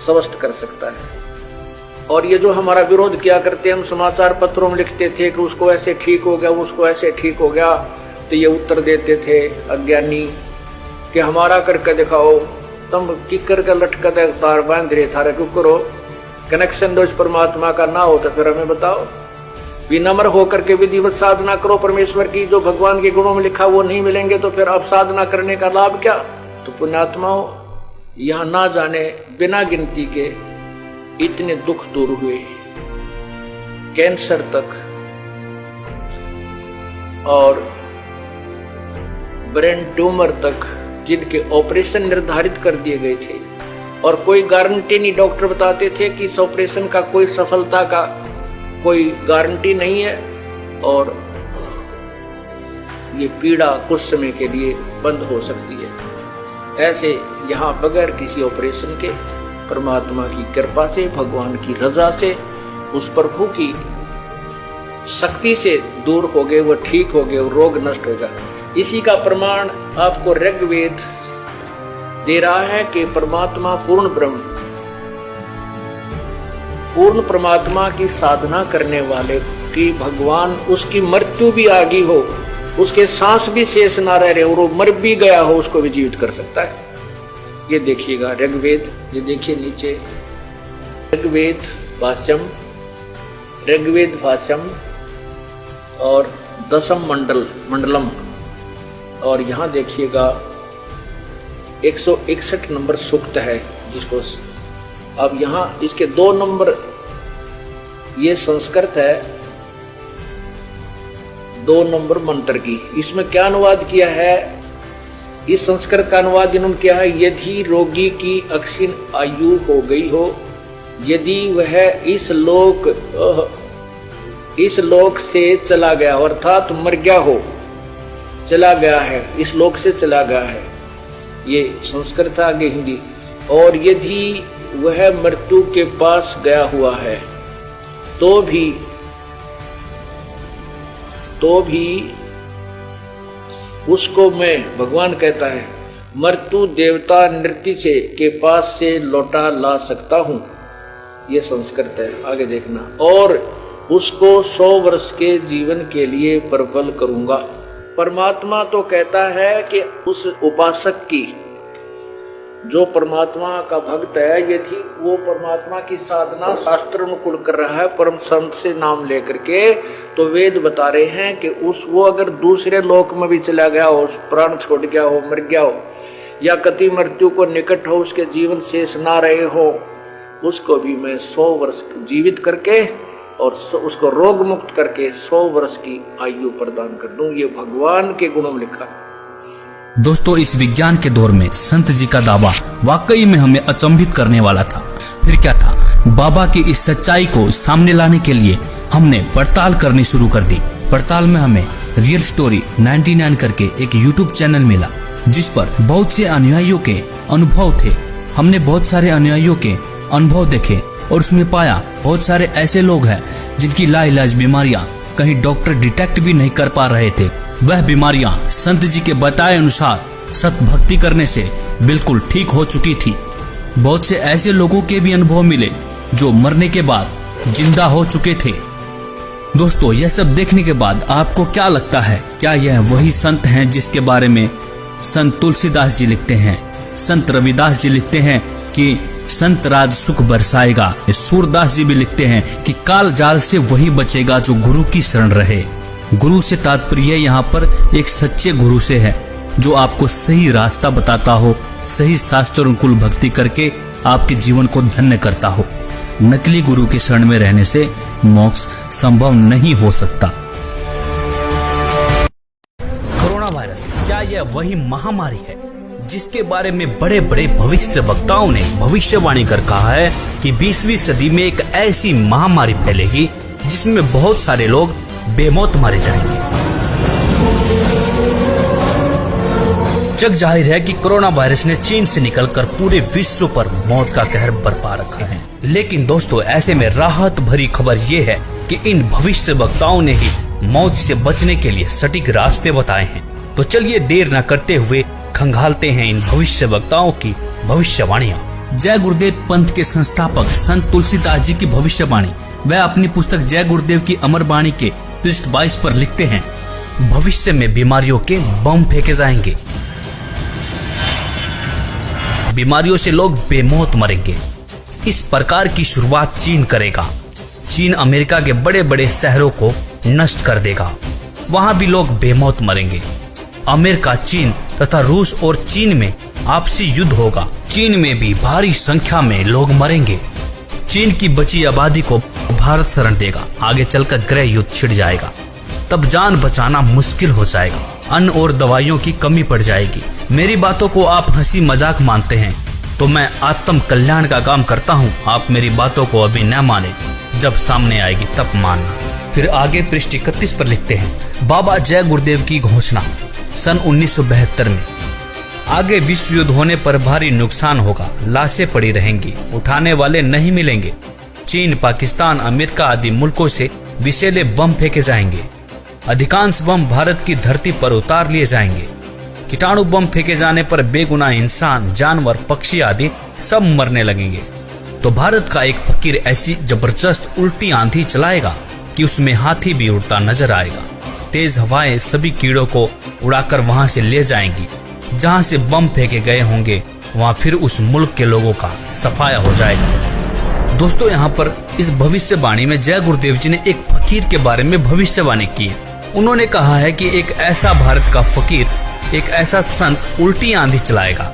स्वस्थ कर सकता है। और ये जो हमारा विरोध किया करते, हम समाचार पत्रों में लिखते थे कि उसको ऐसे ठीक हो गया, उसको ऐसे ठीक हो गया, तो ये उत्तर देते थे अज्ञानी कि हमारा करके दिखाओ। तुम किकर का लटका तार बांध रहे थारे क्यों करो? कनेक्शन दो परमात्मा का ना हो तो फिर हमें बताओ। विनम्र होकर के विधिवत साधना करो परमेश्वर की। जो भगवान के गुणों में लिखा वो नहीं मिलेंगे तो फिर अब साधना करने का लाभ क्या? तो पुण्यात्माओं, यहां ना जाने बिना गिनती के इतने दुख दूर हुए, कैंसर तक और ब्रेन ट्यूमर तक, जिनके ऑपरेशन निर्धारित कर दिए गए थे और कोई गारंटी नहीं। डॉक्टर बताते थे कि इस ऑपरेशन का कोई सफलता का कोई गारंटी नहीं है और ये पीड़ा कुछ समय के लिए बंद हो सकती है। ऐसे यहाँ बगैर किसी ऑपरेशन के परमात्मा की कृपा से, भगवान की रजा से, उस प्रभु की शक्ति से दूर हो गए, वो ठीक हो गए, वो रोग नष्ट होगा। इसी का प्रमाण आपको ऋग्वेद दे रहा है कि परमात्मा पूर्ण ब्रह्म, पूर्ण परमात्मा की साधना करने वाले की भगवान उसकी मृत्यु भी आ गई हो, उसके सांस भी शेष ना रह रहे और वो मर भी गया हो, उसको भी जीवित कर सकता है। ये देखिएगा ऋग्वेद, ये देखिए नीचे ऋग्वेद भाष्यम और 10म मंडलम, और यहाँ देखिएगा 161 नंबर सूक्त है जिसको अब यहाँ इसके 2 नंबर, ये संस्कृत है, 2 नंबर मंत्र की। इसमें क्या अनुवाद किया है? इस संस्कृत का अनुवाद इन्होंने किया है, यदि रोगी की अक्षीण आयु हो गई हो, यदि वह इस लोक से चला गया, अर्थात मर गया हो, चला गया है, इस लोक से चला गया है, ये संस्कृत आगे हिंदी। और यदि वह मृत्यु के पास गया हुआ है तो भी उसको मैं, भगवान कहता है, मृत्यु देवता नृत्य से के पास से लौटा ला सकता हूं। ये संस्कृत है, आगे देखना। और उसको 100 वर्ष के जीवन के लिए प्रबल करूंगा। परमात्मा तो कहता है कि उस उपासक की, जो परमात्मा का भक्त है, यदि वो परमात्मा की साधना शास्त्र अनुकूल कर रहा है, परम संत से नाम लेकर के, तो वेद बता रहे हैं कि वो अगर दूसरे लोक में भी चला गया हो, प्राण छोड़ गया हो, मर गया हो, या कति मृत्यु को निकट हो, उसके जीवन शेष ना रहे हो, उसको भी मैं 100 वर्ष जीवित करके और उसको रोग मुक्त करके 100 वर्ष की आयु प्रदान कर दूं। ये भगवान के गुणों में लिखा है। दोस्तों, इस विज्ञान के दौर में संत जी का दावा वाकई में हमें अचंभित करने वाला था। फिर क्या था, बाबा की इस सच्चाई को सामने लाने के लिए हमने पड़ताल करनी शुरू कर दी। पड़ताल में हमें रियल स्टोरी 99 करके एक YouTube चैनल मिला, जिस पर बहुत से अनुयायियों के अनुभव थे। हमने बहुत सारे अनुयायियों के अनुभव देखे और उसमें पाया बहुत सारे ऐसे लोग हैं जिनकी लाइलाज बीमारियां कहीं डॉक्टर डिटेक्ट भी नहीं कर पा रहे थे। वह बीमारियां संत जी के बताए अनुसार सत भक्ति करने से बिल्कुल ठीक हो चुकी थी। बहुत से ऐसे लोगों के भी अनुभव मिले जो मरने के बाद जिंदा हो चुके थे। दोस्तों, यह सब देखने के बाद आपको क्या लगता है, क्या यह वही संत हैं जिसके बारे में संत तुलसीदास जी लिखते हैं, संत रविदास जी लिखते हैं कि संत राज सुख बरसाएगा? सूरदास जी भी लिखते हैं कि काल जाल से वही बचेगा जो गुरु की शरण रहे। गुरु से तात्पर्य यहाँ पर एक सच्चे गुरु से है, जो आपको सही रास्ता बताता हो, सही शास्त्रोनुकूल भक्ति करके आपके जीवन को धन्य करता हो। नकली गुरु की शरण में रहने से मोक्ष संभव नहीं हो सकता। कोरोना वायरस क्या यह वही महामारी है जिसके बारे में बड़े बड़े भविष्य वक्ताओं ने भविष्यवाणी कर कहा है कि 20वीं सदी में एक ऐसी महामारी फैलेगी जिसमें बहुत सारे लोग बेमौत मारे जाएंगे। जग जाहिर है कि कोरोना वायरस ने चीन से निकलकर पूरे विश्व पर मौत का कहर बरपा रखा है। लेकिन दोस्तों, ऐसे में राहत भरी खबर ये है कि इन भविष्य वक्ताओं ने ही मौत से बचने के लिए सटीक रास्ते बताए हैं। तो चलिए देर न करते हुए खंगालते हैं इन भविष्य वक्ताओं की भविष्यवाणियां। जय गुरुदेव पंथ के संस्थापक संत तुलसीदास जी की भविष्यवाणी। वह अपनी पुस्तक जय गुरुदेव की अमर वाणी के पृष्ठ 22 पर लिखते हैं, भविष्य में बीमारियों के बम फेंके जाएंगे, बीमारियों से लोग बेमौत मरेंगे। इस प्रकार की शुरुआत चीन करेगा। चीन अमेरिका के बड़े बड़े शहरों को नष्ट कर देगा, वहां भी लोग बेमौत मरेंगे। अमेरिका, चीन तथा रूस और चीन में आपसी युद्ध होगा। चीन में भी भारी संख्या में लोग मरेंगे। चीन की बची आबादी को भारत शरण देगा। आगे चलकर गृह युद्ध छिड़ जाएगा, तब जान बचाना मुश्किल हो जाएगा। अन्न और दवाइयों की कमी पड़ जाएगी। मेरी बातों को आप हंसी मजाक मानते हैं तो मैं आत्म कल्याण का काम करता हूँ। आप मेरी बातों को अभी न माने, जब सामने आएगी तब मानना। फिर आगे पृष्ठ 31 पर लिखते हैं, बाबा जय गुरुदेव की घोषणा सन 1972 में। आगे विश्व युद्ध होने पर भारी नुकसान होगा, लाशें पड़ी रहेंगी, उठाने वाले नहीं मिलेंगे। चीन, पाकिस्तान, अमेरिका आदि मुल्कों से विषैले बम फेंके जाएंगे। अधिकांश बम भारत की धरती पर उतार लिए जाएंगे। कीटाणु बम फेंके जाने पर बेगुनाह इंसान, जानवर, पक्षी आदि सब मरने लगेंगे। तो भारत का एक फकीर ऐसी जबरदस्त उल्टी आंधी चलाएगा कि उसमें हाथी भी उड़ता नजर आएगा। तेज हवाएं सभी कीड़ों को उड़ाकर वहां से ले जाएंगी। जहां से बम फेंके गए होंगे वहां फिर उस मुल्क के लोगों का सफाया हो जाएगा। दोस्तों, यहाँ पर इस भविष्यवाणी में जय गुरुदेव जी ने एक फकीर के बारे में भविष्यवाणी की है। उन्होंने कहा है कि एक ऐसा भारत का फकीर, एक ऐसा संत उल्टी आंधी चलाएगा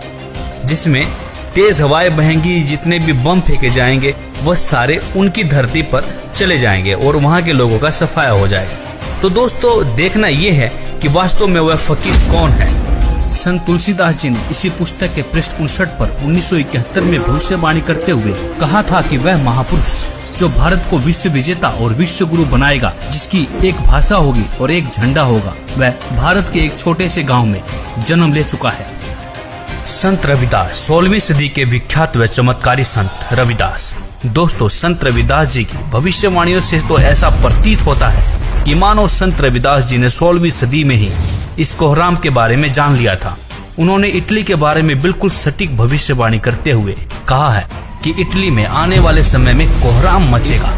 जिसमें तेज हवाएं बहेंगी। जितने भी बम फेंके जाएंगे वह सारे उनकी धरती पर चले जाएंगे और वहां के लोगों का सफाया हो जाएगा। तो दोस्तों, देखना यह है कि वास्तव में वह फकीर कौन है। संत तुलसीदास जी ने इसी पुस्तक के पृष्ठ 59 पर 1971 में भविष्यवाणी करते हुए कहा था कि वह महापुरुष जो भारत को विश्व विजेता और विश्व गुरु बनाएगा, जिसकी एक भाषा होगी और एक झंडा होगा, वह भारत के एक छोटे से गांव में जन्म ले चुका है। संत रविदास, 16वीं सदी के विख्यात व चमत्कारी संत रविदास। दोस्तों, संत रविदास जी की भविष्यवाणियों से तो ऐसा प्रतीत होता है कि मानो संत रविदास जी ने 16वीं सदी में ही इस कोहराम के बारे में जान लिया था। उन्होंने इटली के बारे में बिल्कुल सटीक भविष्यवाणी करते हुए कहा है कि इटली में आने वाले समय में कोहराम मचेगा।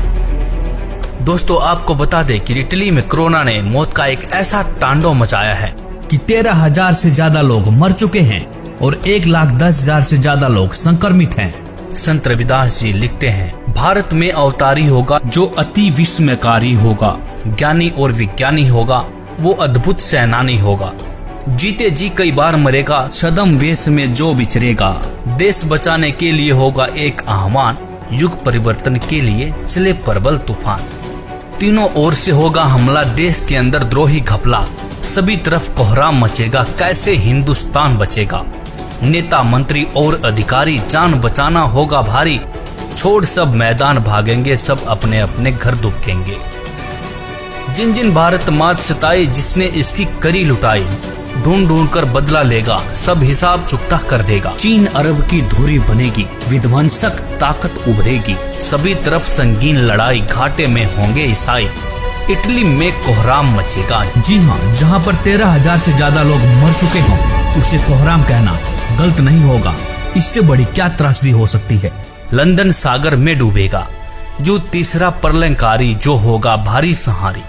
दोस्तों, आपको बता दें कि इटली में कोरोना ने मौत का एक ऐसा तांडव मचाया है कि 13,000 से ज्यादा लोग मर चुके हैं और 1,10,000 से ज्यादा लोग संक्रमित हैं। संत रविदास जी लिखते हैं, भारत में अवतारी होगा जो अति विस्मयकारी होगा, ज्ञानी और विज्ञानी होगा, वो अद्भुत सेनानी होगा। जीते जी कई बार मरेगा, छद्म वेश में जो विचरेगा। देश बचाने के लिए होगा एक आह्वान, युग परिवर्तन के लिए चले प्रबल तूफान। तीनों ओर से होगा हमला, देश के अंदर द्रोही घपला, सभी तरफ कोहराम मचेगा, कैसे हिंदुस्तान बचेगा। नेता मंत्री और अधिकारी जान बचाना होगा भारी, छोड़ सब मैदान भागेंगे, सब अपने अपने घर दुबकेंगे। जिन जिन भारत मात सताई, जिसने इसकी करी लुटाई, ढूंढ ढूंढ कर बदला लेगा, सब हिसाब चुकता कर देगा। चीन अरब की धुरी बनेगी, विध्वंसक ताकत उभरेगी, सभी तरफ संगीन लड़ाई, घाटे में होंगे ईसाई, इटली में कोहराम मचेगा। जी हाँ, जहाँ पर 13,000 से ज्यादा लोग मर चुके हों, उसे कोहराम कहना गलत नहीं होगा। इससे बड़ी क्या त्रासदी हो सकती है। लंदन सागर में डूबेगा, जो तीसरा प्रलयंकारी, जो होगा भारी सहारी।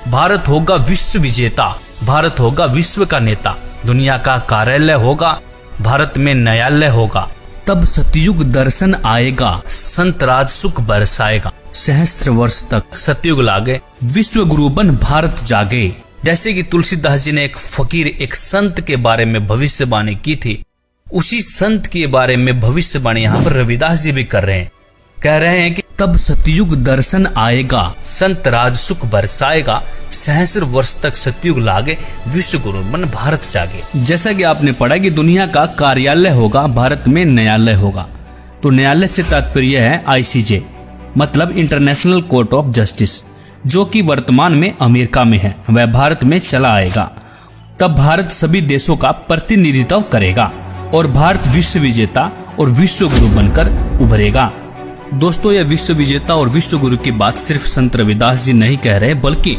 भारत होगा विश्व विजेता, भारत होगा विश्व का नेता, दुनिया का कार्यालय होगा, भारत में न्यायालय होगा। तब सतयुग दर्शन आएगा, संत राज सुख बरसाएगा, सहस्त्र वर्ष तक सतयुग लागे, विश्व गुरु बन भारत जागे। जैसे कि तुलसीदास जी ने एक फकीर, एक संत के बारे में भविष्यवाणी की थी, उसी संत के बारे में भविष्यवाणी यहाँ पर रविदास जी भी कर रहे हैं। कह रहे हैं कि तब सतयुग दर्शन आएगा, संत राज सुख बरसाएगा, सहस्र वर्ष तक सतयुग लागे, विश्व गुरु बन भारत जागे। जैसा कि आपने पढ़ा कि दुनिया का कार्यालय होगा, भारत में न्यायालय होगा। तो न्यायालय से तात्पर्य है ICJ, मतलब इंटरनेशनल कोर्ट ऑफ जस्टिस, जो कि वर्तमान में अमेरिका में है, वह भारत में चला आएगा। तब भारत सभी देशों का प्रतिनिधित्व करेगा और भारत विश्व विजेता और विश्व गुरु बनकर उभरेगा। दोस्तों, यह विश्व विजेता और विश्व गुरु की बात सिर्फ संत रविदास जी नहीं कह रहे, बल्कि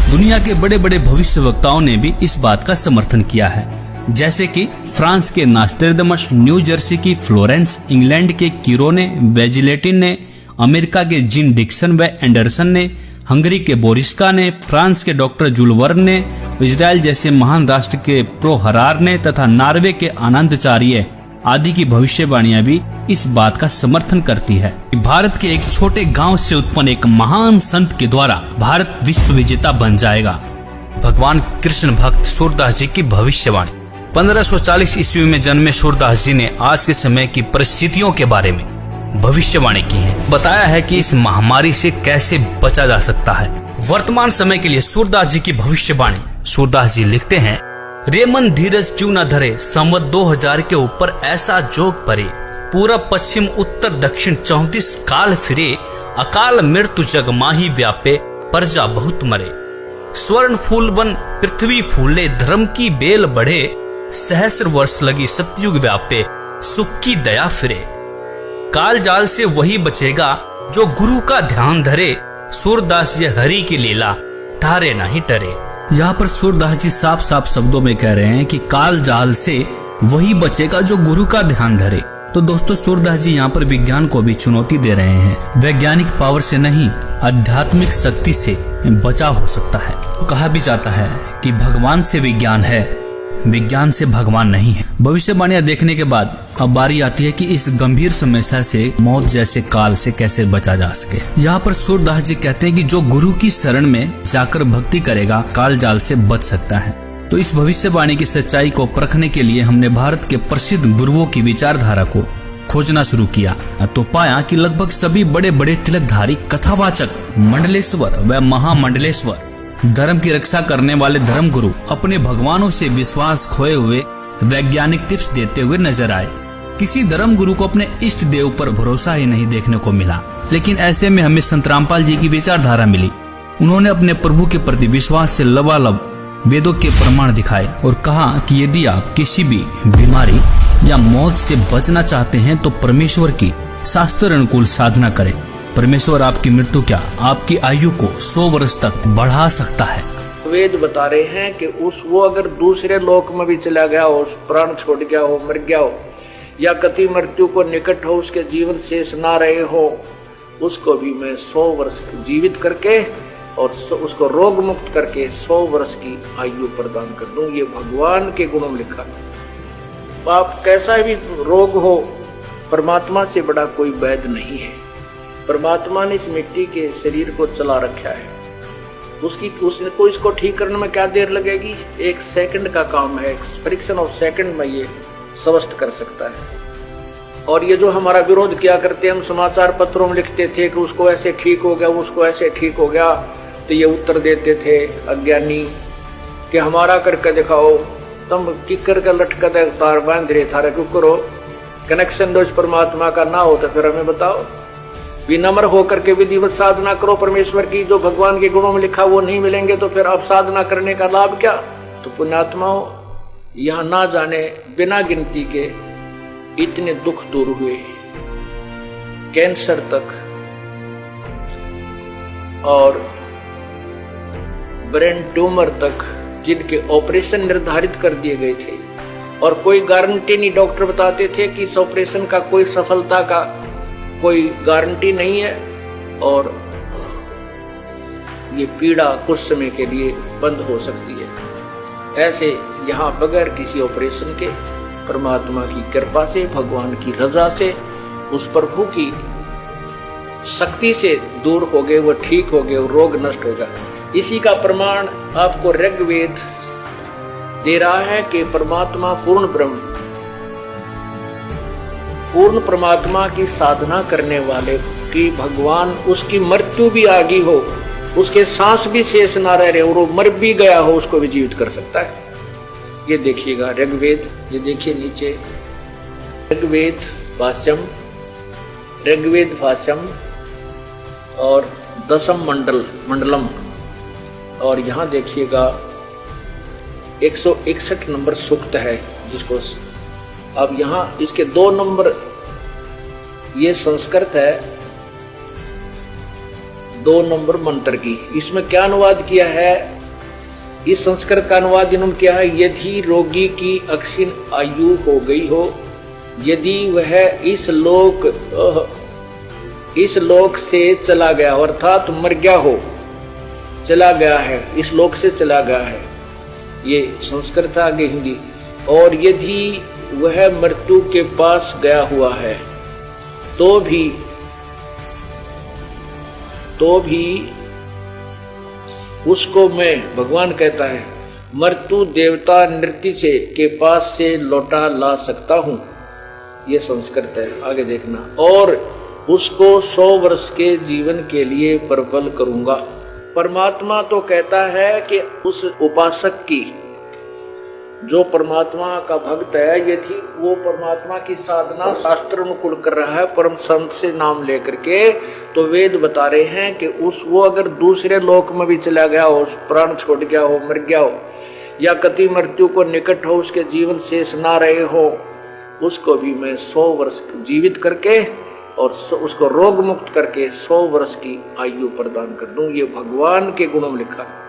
दुनिया के बड़े बड़े भविष्य वक्ताओं ने भी इस बात का समर्थन किया है। जैसे कि फ्रांस के नास्ट्रेडमस, न्यू जर्सी की फ्लोरेंस, इंग्लैंड के किरोने, वेजिलेटिन ने, अमेरिका के जिन डिक्सन व एंडरसन ने, हंगरी के बोरिस्का ने, फ्रांस के डॉक्टर जूल वर्न ने, इजराइल जैसे महान राष्ट्र के प्रो हरार ने तथा नॉर्वे के आनंदचार्य आदि की भविष्यवाणियां भी इस बात का समर्थन करती है कि भारत के एक छोटे गांव से उत्पन्न एक महान संत के द्वारा भारत विश्व विजेता बन जाएगा। भगवान कृष्ण भक्त सूरदास जी की भविष्यवाणी। 1540 ईस्वी में जन्मे सूरदास जी ने आज के समय की परिस्थितियों के बारे में भविष्यवाणी की है। बताया है कि इस महामारी से कैसे बचा जा सकता है। वर्तमान समय के लिए सूरदास जी की भविष्यवाणी। सूरदास जी लिखते हैं, रे मन धीरज क्यों न धरे, संवत 2000 के ऊपर ऐसा जोग परे, पूरब पश्चिम उत्तर दक्षिण 34 काल फिरे, अकाल मृत्यु जग माही व्यापे, प्रजा बहुत मरे। स्वर्ण फूल वन पृथ्वी फूले, धर्म की बेल बढ़े, सहस्र वर्ष लगी सतयुग व्यापे, सुख की दया फिरे। काल जाल से वही बचेगा जो गुरु का ध्यान धरे, सूरदास ये हरि की लीला तारे नहीं टरे। यहाँ पर सूरदास जी साफ साफ शब्दों में कह रहे हैं कि काल जाल से वही बचेगा जो गुरु का ध्यान धरे। तो दोस्तों, सूरदास जी यहाँ पर विज्ञान को भी चुनौती दे रहे हैं। वैज्ञानिक पावर से नहीं, आध्यात्मिक शक्ति से बचाव हो सकता है। तो कहा भी जाता है कि भगवान से विज्ञान है, विज्ञान से भगवान नहीं है। भविष्यवाणियां देखने के बाद अब बारी आती है कि इस गंभीर समस्या से, मौत जैसे काल से कैसे बचा जा सके। यहाँ पर सूरदास जी कहते हैं कि जो गुरु की शरण में जाकर भक्ति करेगा, काल जाल से बच सकता है। तो इस भविष्यवाणी की सच्चाई को परखने के लिए हमने भारत के प्रसिद्ध गुरुओं की विचारधारा को खोजना शुरू किया तो पाया कि लगभग सभी बड़े बड़े तिलकधारी, कथावाचक, मंडलेश्वर व महामंडलेश्वर, धर्म की रक्षा करने वाले धर्म गुरु अपने भगवानों से विश्वास खोए हुए वैज्ञानिक टिप्स देते हुए नजर आए। किसी धर्म गुरु को अपने इष्ट देव पर भरोसा ही नहीं देखने को मिला। लेकिन ऐसे में हमें संत रामपाल जी की विचारधारा मिली। उन्होंने अपने प्रभु के प्रति विश्वास से लबालब वेदों के प्रमाण दिखाए और कहा कि यदि आप किसी भी बीमारी या मौत से बचना चाहते हैं तो परमेश्वर की शास्त्र अनुकूल साधना करें। परमेश्वर आपकी मृत्यु क्या, आपकी आयु को 100 वर्ष तक बढ़ा सकता है। वेद बता रहे हैं कि वो अगर दूसरे लोक में भी चला गया हो, प्राण छोड़ गया हो, मर गया हो, या कति मृत्यु को निकट हो, उसके जीवन शेष ना रहे हो, उसको भी मैं 100 वर्ष जीवित करके और उसको रोग मुक्त करके 100 वर्ष की आयु प्रदान कर दूं। ये भगवान के गुणों लिखा। आप कैसा भी रोग हो, परमात्मा से बड़ा कोई वैद्य नहीं है। परमात्मा ने इस मिट्टी के शरीर को चला रखा है। उसको इसको ठीक करने में क्या देर लगेगी? 1 सेकंड का काम है। फ्रिक्शन ऑफ सेकंड में ये स्वस्थ कर सकता है। और ये जो हमारा विरोध किया करते, हम समाचार पत्रों में लिखते थे कि उसको ऐसे ठीक हो गया, उसको ऐसे ठीक हो गया, तो ये उत्तर देते थे अज्ञानी, कि हमारा करके दिखाओ, तुम किकर का लटका दे तार बांध रहे थारे क्यों करो, कनेक्शन दो परमात्मा का ना हो तो फिर हमें बताओ। विनम्र होकर के विधिवत साधना करो परमेश्वर की, जो भगवान के गुणों में लिखा वो नहीं मिलेंगे तो फिर अब साधना करने का लाभ क्या। तो पुण्यात्माओं, यहां ना जाने बिना गिनती के इतने दुख दूर हुए, कैंसर तक और ब्रेन ट्यूमर तक जिनके ऑपरेशन निर्धारित कर दिए गए थे और कोई गारंटी नहीं, डॉक्टर बताते थे कि इस ऑपरेशन का कोई सफलता का कोई गारंटी नहीं है और ये पीड़ा कुछ समय के लिए बंद हो सकती है। ऐसे यहां बगैर किसी ऑपरेशन के परमात्मा की कृपा से, भगवान की रजा से, उस प्रभु की शक्ति से दूर हो गए, वो ठीक हो गए, वो रोग नष्ट होगा। इसी का प्रमाण आपको ऋग्वेद दे रहा है कि परमात्मा पूर्ण ब्रह्म, पूर्ण परमात्मा की साधना करने वाले की भगवान उसकी मृत्यु भी आ गई हो, उसके सांस भी शेष ना रहे और वो मर भी गया हो, उसको भी जीवित कर सकता है। ये देखिएगा ऋग्वेद, ये देखिए नीचे ऋग्वेद भाष्यम और दशम मंडलम, और यहां देखिएगा 161 नंबर सूक्त है, जिसको अब यहां इसके 2 नंबर, ये संस्कृत है, 2 नंबर मंत्र की। इसमें क्या अनुवाद किया है, इस संस्कृत का अनुवाद इन्होंने किया है, यदि रोगी की अक्षीण आयु हो गई हो, यदि वह इस लोक से चला गया, अर्थात मर गया हो, चला गया है, इस लोक से चला गया है, ये संस्कृत आगे हिंदी। और यदि वह मृत्यु के पास गया हुआ है तो भी उसको मैं, भगवान कहता है, मृत्यु देवता नृत्य से के पास से लौटा ला सकता हूं, ये संस्कृत है, आगे देखना। और उसको 100 वर्ष के जीवन के लिए प्रबल करूंगा। परमात्मा तो कहता है कि उस उपासक की, जो परमात्मा का भक्त है, यदि वो परमात्मा की साधना शास्त्र अनुकूल कर रहा है, परम संत से नाम लेकर के, तो वेद बता रहे हैं कि वो अगर दूसरे लोक में भी चला गया हो, प्राण छोड़ गया हो, मर गया हो, या कति मृत्यु को निकट हो, उसके जीवन शेष ना रहे हो, उसको भी मैं 100 वर्ष जीवित करके और उसको रोग मुक्त करके 100 वर्ष की आयु प्रदान कर दूं। ये भगवान के गुणों में लिखा है।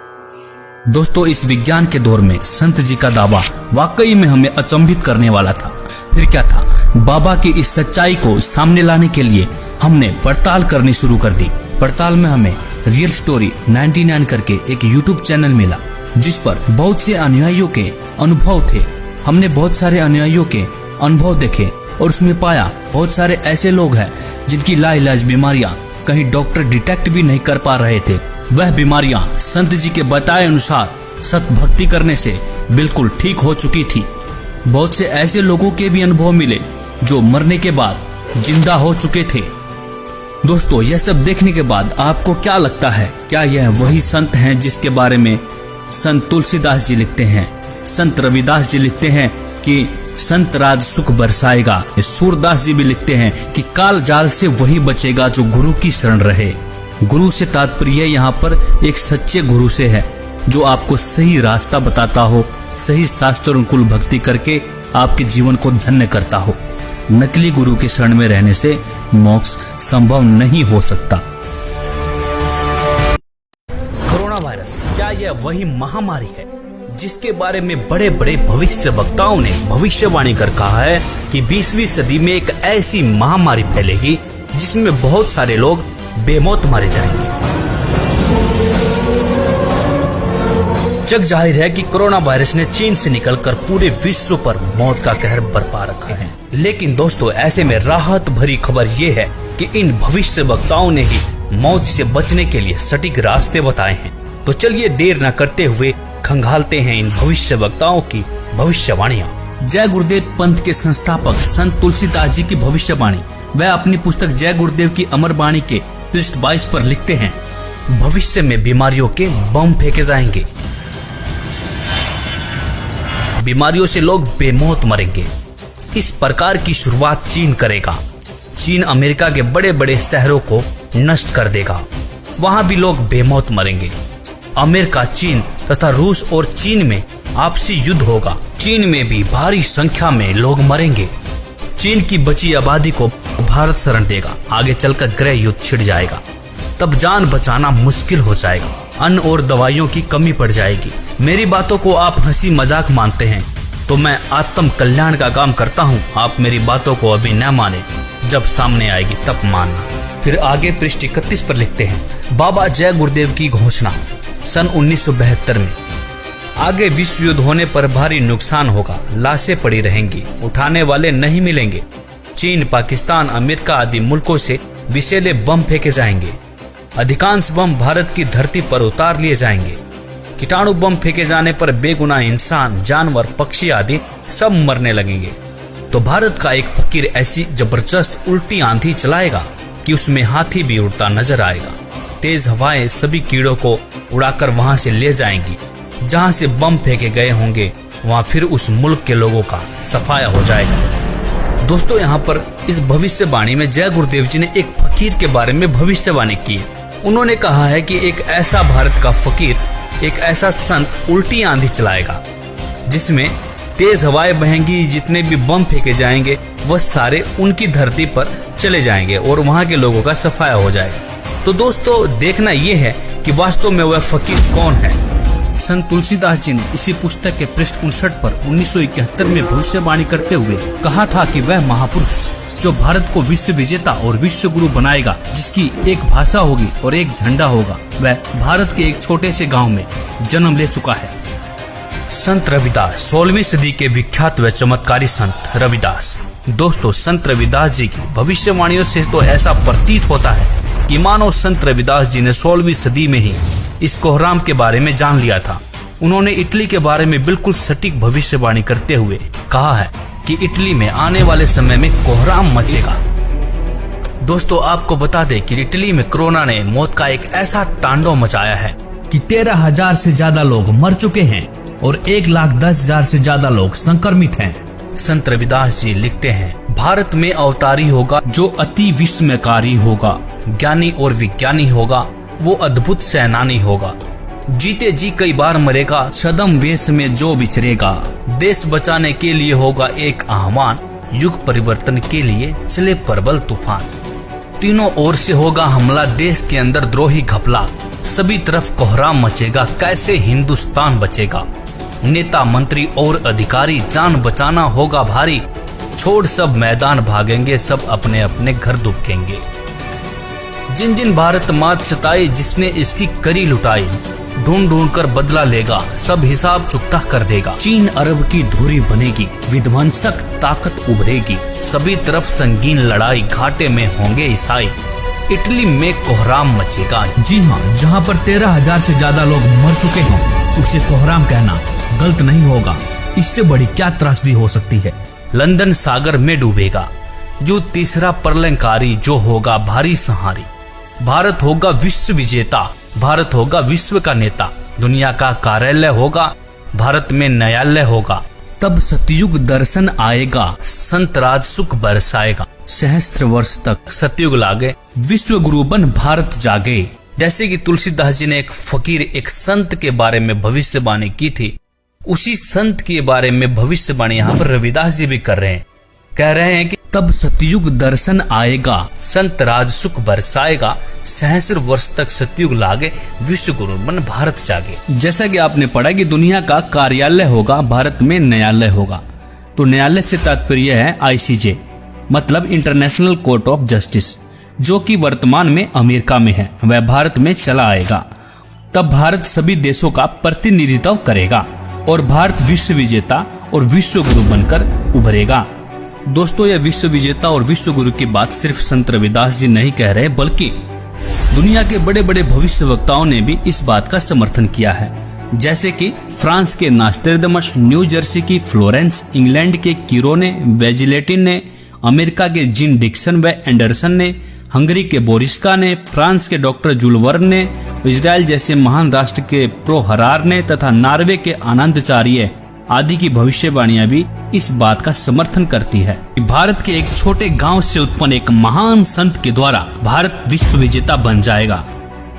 दोस्तों, इस विज्ञान के दौर में संत जी का दावा वाकई में हमें अचंभित करने वाला था। फिर क्या था, बाबा की इस सच्चाई को सामने लाने के लिए हमने पड़ताल करनी शुरू कर दी। पड़ताल में हमें रियल स्टोरी 99 करके एक यूट्यूब चैनल मिला, जिस पर बहुत से अनुयायियों के अनुभव थे। हमने बहुत सारे अनुयायियों के अनुभव देखे और उसमें पाया बहुत सारे ऐसे लोग हैं जिनकी लाइलाज बीमारियां कहीं डॉक्टर डिटेक्ट भी नहीं कर पा रहे थे। वह बीमारियां संत जी के बताए अनुसार सत भक्ति करने से बिल्कुल ठीक हो चुकी थी। बहुत से ऐसे लोगों के भी अनुभव मिले जो मरने के बाद जिंदा हो चुके थे। दोस्तों, यह सब देखने के बाद आपको क्या लगता है, क्या यह वही संत हैं जिसके बारे में संत तुलसीदास जी लिखते हैं, संत रविदास जी लिखते हैं कि संत राज सुख बरसाएगा? सूरदास जी भी लिखते हैं कि काल जाल से वही बचेगा जो गुरु की शरण रहे। गुरु से तात्पर्य यहाँ पर एक सच्चे गुरु से है, जो आपको सही रास्ता बताता हो, सही शास्त्र अनुकूल भक्ति करके आपके जीवन को धन्य करता हो। नकली गुरु के शरण में रहने से मोक्ष संभव नहीं हो सकता। कोरोना वायरस, क्या यह वही महामारी है जिसके बारे में बड़े बड़े भविष्य वक्ताओं ने भविष्यवाणी कर कहा है कि 20वीं सदी में एक ऐसी महामारी फैलेगी जिसमें बहुत सारे लोग बेमौत मारे जाएंगे। जग जाहिर है कि कोरोना वायरस ने चीन से निकलकर पूरे विश्व पर मौत का कहर बरपा रखा है। लेकिन दोस्तों, ऐसे में राहत भरी खबर ये है कि इन भविष्य वक्ताओं ने ही मौत से बचने के लिए सटीक रास्ते बताए हैं। तो चलिए देर न करते हुए खंगालते हैं इन भविष्य वक्ताओं की भविष्यवाणियां। जय गुरुदेव पंथ के संस्थापक संत तुलसीदास जी की भविष्यवाणी वह अपनी पुस्तक जय गुरुदेव की अमर वाणी के पृष्ठ 22 पर लिखते हैं, भविष्य में बीमारियों के बम फेंके जाएंगे। बीमारियों से लोग बेमौत मरेंगे। इस प्रकार की शुरुआत चीन करेगा। चीन अमेरिका के बड़े बड़े शहरों को नष्ट कर देगा। वहां भी लोग बेमौत मरेंगे। अमेरिका, चीन तथा रूस और चीन में आपसी युद्ध होगा। चीन में भी भारी संख्या में लोग मरेंगे। चीन की बची आबादी को भारत शरण देगा। आगे चलकर गृह युद्ध छिड़ जाएगा। तब जान बचाना मुश्किल हो जाएगा। अन्न और दवाइयों की कमी पड़ जाएगी। मेरी बातों को आप हंसी मजाक मानते हैं तो मैं आत्म कल्याण का काम करता हूँ। आप मेरी बातों को अभी न माने, जब सामने आएगी तब मानना। फिर आगे पृष्ठ 31 पर लिखते हैं, बाबा जय गुरुदेव की घोषणा सन 1972 में। आगे विश्व युद्ध होने पर भारी नुकसान होगा। लाशें पड़ी रहेंगी, उठाने वाले नहीं मिलेंगे। चीन, पाकिस्तान, अमेरिका आदि मुल्कों से विषैले बम फेंके जाएंगे। अधिकांश बम भारत की धरती पर उतार लिए जाएंगे। कीटाणु बम फेंके जाने पर बेगुनाह इंसान, जानवर, पक्षी आदि सब मरने लगेंगे। तो भारत का एक फकीर ऐसी जबरदस्त उल्टी आंधी चलाएगा कि उसमें हाथी भी उड़ता नजर आएगा। तेज हवाएं सभी कीड़ों को उड़ाकर वहां से ले जाएंगी। जहां से बम फेंके गए होंगे वहां फिर उस मुल्क के लोगों का सफाया हो जाएगा। दोस्तों, यहाँ पर इस भविष्यवाणी में जय गुरुदेव जी ने एक फकीर के बारे में भविष्यवाणी की है। उन्होंने कहा है कि एक ऐसा भारत का फकीर, एक ऐसा संत उल्टी आंधी चलाएगा जिसमें तेज हवाएं बहेंगी। जितने भी बम फेंके जाएंगे वह सारे उनकी धरती पर चले जाएंगे और वहां के लोगों का सफाया हो जाएगा। तो दोस्तों, देखना यह है कि वास्तव में वह फकीर कौन है। संत तुलसीदास जी ने इसी पुस्तक के पृष्ठ 59 पर 1971 में भविष्यवाणी करते हुए कहा था कि वह महापुरुष जो भारत को विश्व विजेता और विश्व गुरु बनाएगा, जिसकी एक भाषा होगी और एक झंडा होगा, वह भारत के एक छोटे से गांव में जन्म ले चुका है। संत रविदास, 16वीं सदी के विख्यात व चमत्कारी संत रविदास। दोस्तों, संत रविदास जी की भविष्यवाणियों से तो ऐसा प्रतीत होता है कि मानो संत रविदास जी ने 16वीं सदी में ही इस कोहराम के बारे में जान लिया था। उन्होंने इटली के बारे में बिल्कुल सटीक भविष्यवाणी करते हुए कहा है कि इटली में आने वाले समय में कोहराम मचेगा। दोस्तों, आपको बता दें कि इटली में कोरोना ने मौत का एक ऐसा तांडव मचाया है कि 13,000 से ज्यादा लोग मर चुके हैं और 1,10,000 से ज्यादा लोग संक्रमित हैं। संत रविदास जी लिखते हैं, भारत में अवतारी होगा जो अति विस्मयकारी होगा, ज्ञानी और विज्ञानी होगा, वो अद्भुत सेनानी होगा। जीते जी कई बार मरेगा, छद्म वेश में जो विचरेगा। देश बचाने के लिए होगा एक आह्वान, युग परिवर्तन के लिए चले प्रबल तूफान। तीनों ओर से होगा हमला, देश के अंदर द्रोही घपला। सभी तरफ कोहराम मचेगा, कैसे हिंदुस्तान बचेगा। नेता, मंत्री और अधिकारी, जान बचाना होगा भारी। छोड़ सब मैदान भागेंगे, सब अपने अपने घर दुबकेंगे। जिन जिन भारत मात सताई, जिसने इसकी करी लुटाई, ढूंढ ढूंढ कर बदला लेगा, सब हिसाब चुकता कर देगा। चीन अरब की धुरी बनेगी, विध्वंसक ताकत उभरेगी। सभी तरफ संगीन लड़ाई, घाटे में होंगे ईसाई। इटली में कोहराम मचेगा। जी हाँ, जहाँ पर 13,000 से ज्यादा लोग मर चुके हों, उसे कोहराम कहना गलत नहीं होगा। इससे बड़ी क्या त्रासदी हो सकती है। लंदन सागर में डूबेगा। जो तीसरा प्रलयंकारी, जो होगा भारी संहारी। भारत होगा विश्व विजेता, भारत होगा विश्व का नेता। दुनिया का कार्यालय होगा, भारत में न्यायालय होगा। तब सतयुग दर्शन आएगा, संत राज सुख बरसाएगा। सहस्त्र वर्ष तक सतयुग लागे, विश्व गुरु बन भारत जागे। जैसे कि तुलसीदास जी ने एक फकीर, एक संत के बारे में भविष्यवाणी की थी, उसी संत के बारे में भविष्यवाणी यहाँ पर रविदास जी भी कर रहे हैं। कह रहे हैं कि तब सतयुग दर्शन आएगा, संत राज सुख बरसाएगा। सहस्र वर्ष तक सतयुग लागे, विश्व गुरु बन भारत जागे। जैसा कि आपने पढ़ा कि दुनिया का कार्यालय होगा, भारत में न्यायालय होगा। तो न्यायालय से तात्पर्य है ICJ, मतलब इंटरनेशनल कोर्ट ऑफ जस्टिस, जो कि वर्तमान में अमेरिका में है। वह भारत में चला आएगा। तब भारत सभी देशों का प्रतिनिधित्व करेगा और भारत विश्व विजेता और विश्व गुरु बनकर उभरेगा। दोस्तों, यह विश्व विजेता और विश्व गुरु की बात सिर्फ संत रविदास जी नहीं कह रहे, बल्कि दुनिया के बड़े बड़े भविष्य वक्ताओं ने भी इस बात का समर्थन किया है। जैसे कि फ्रांस के नास्ट्रेडमस, न्यू जर्सी की फ्लोरेंस, इंग्लैंड के कीरोने, वेजिलेटिन ने, अमेरिका के जिन डिक्सन व एंडरसन ने, हंगरी के बोरिस्का ने, फ्रांस के डॉक्टर जुलवर्न ने, इजराइल जैसे महान राष्ट्र के प्रो हरार ने तथा नॉर्वे के आनंदचार्य आदि की भविष्यवाणियां भी इस बात का समर्थन करती है कि भारत के एक छोटे गांव से उत्पन्न एक महान संत के द्वारा भारत विश्व विजेता बन जाएगा।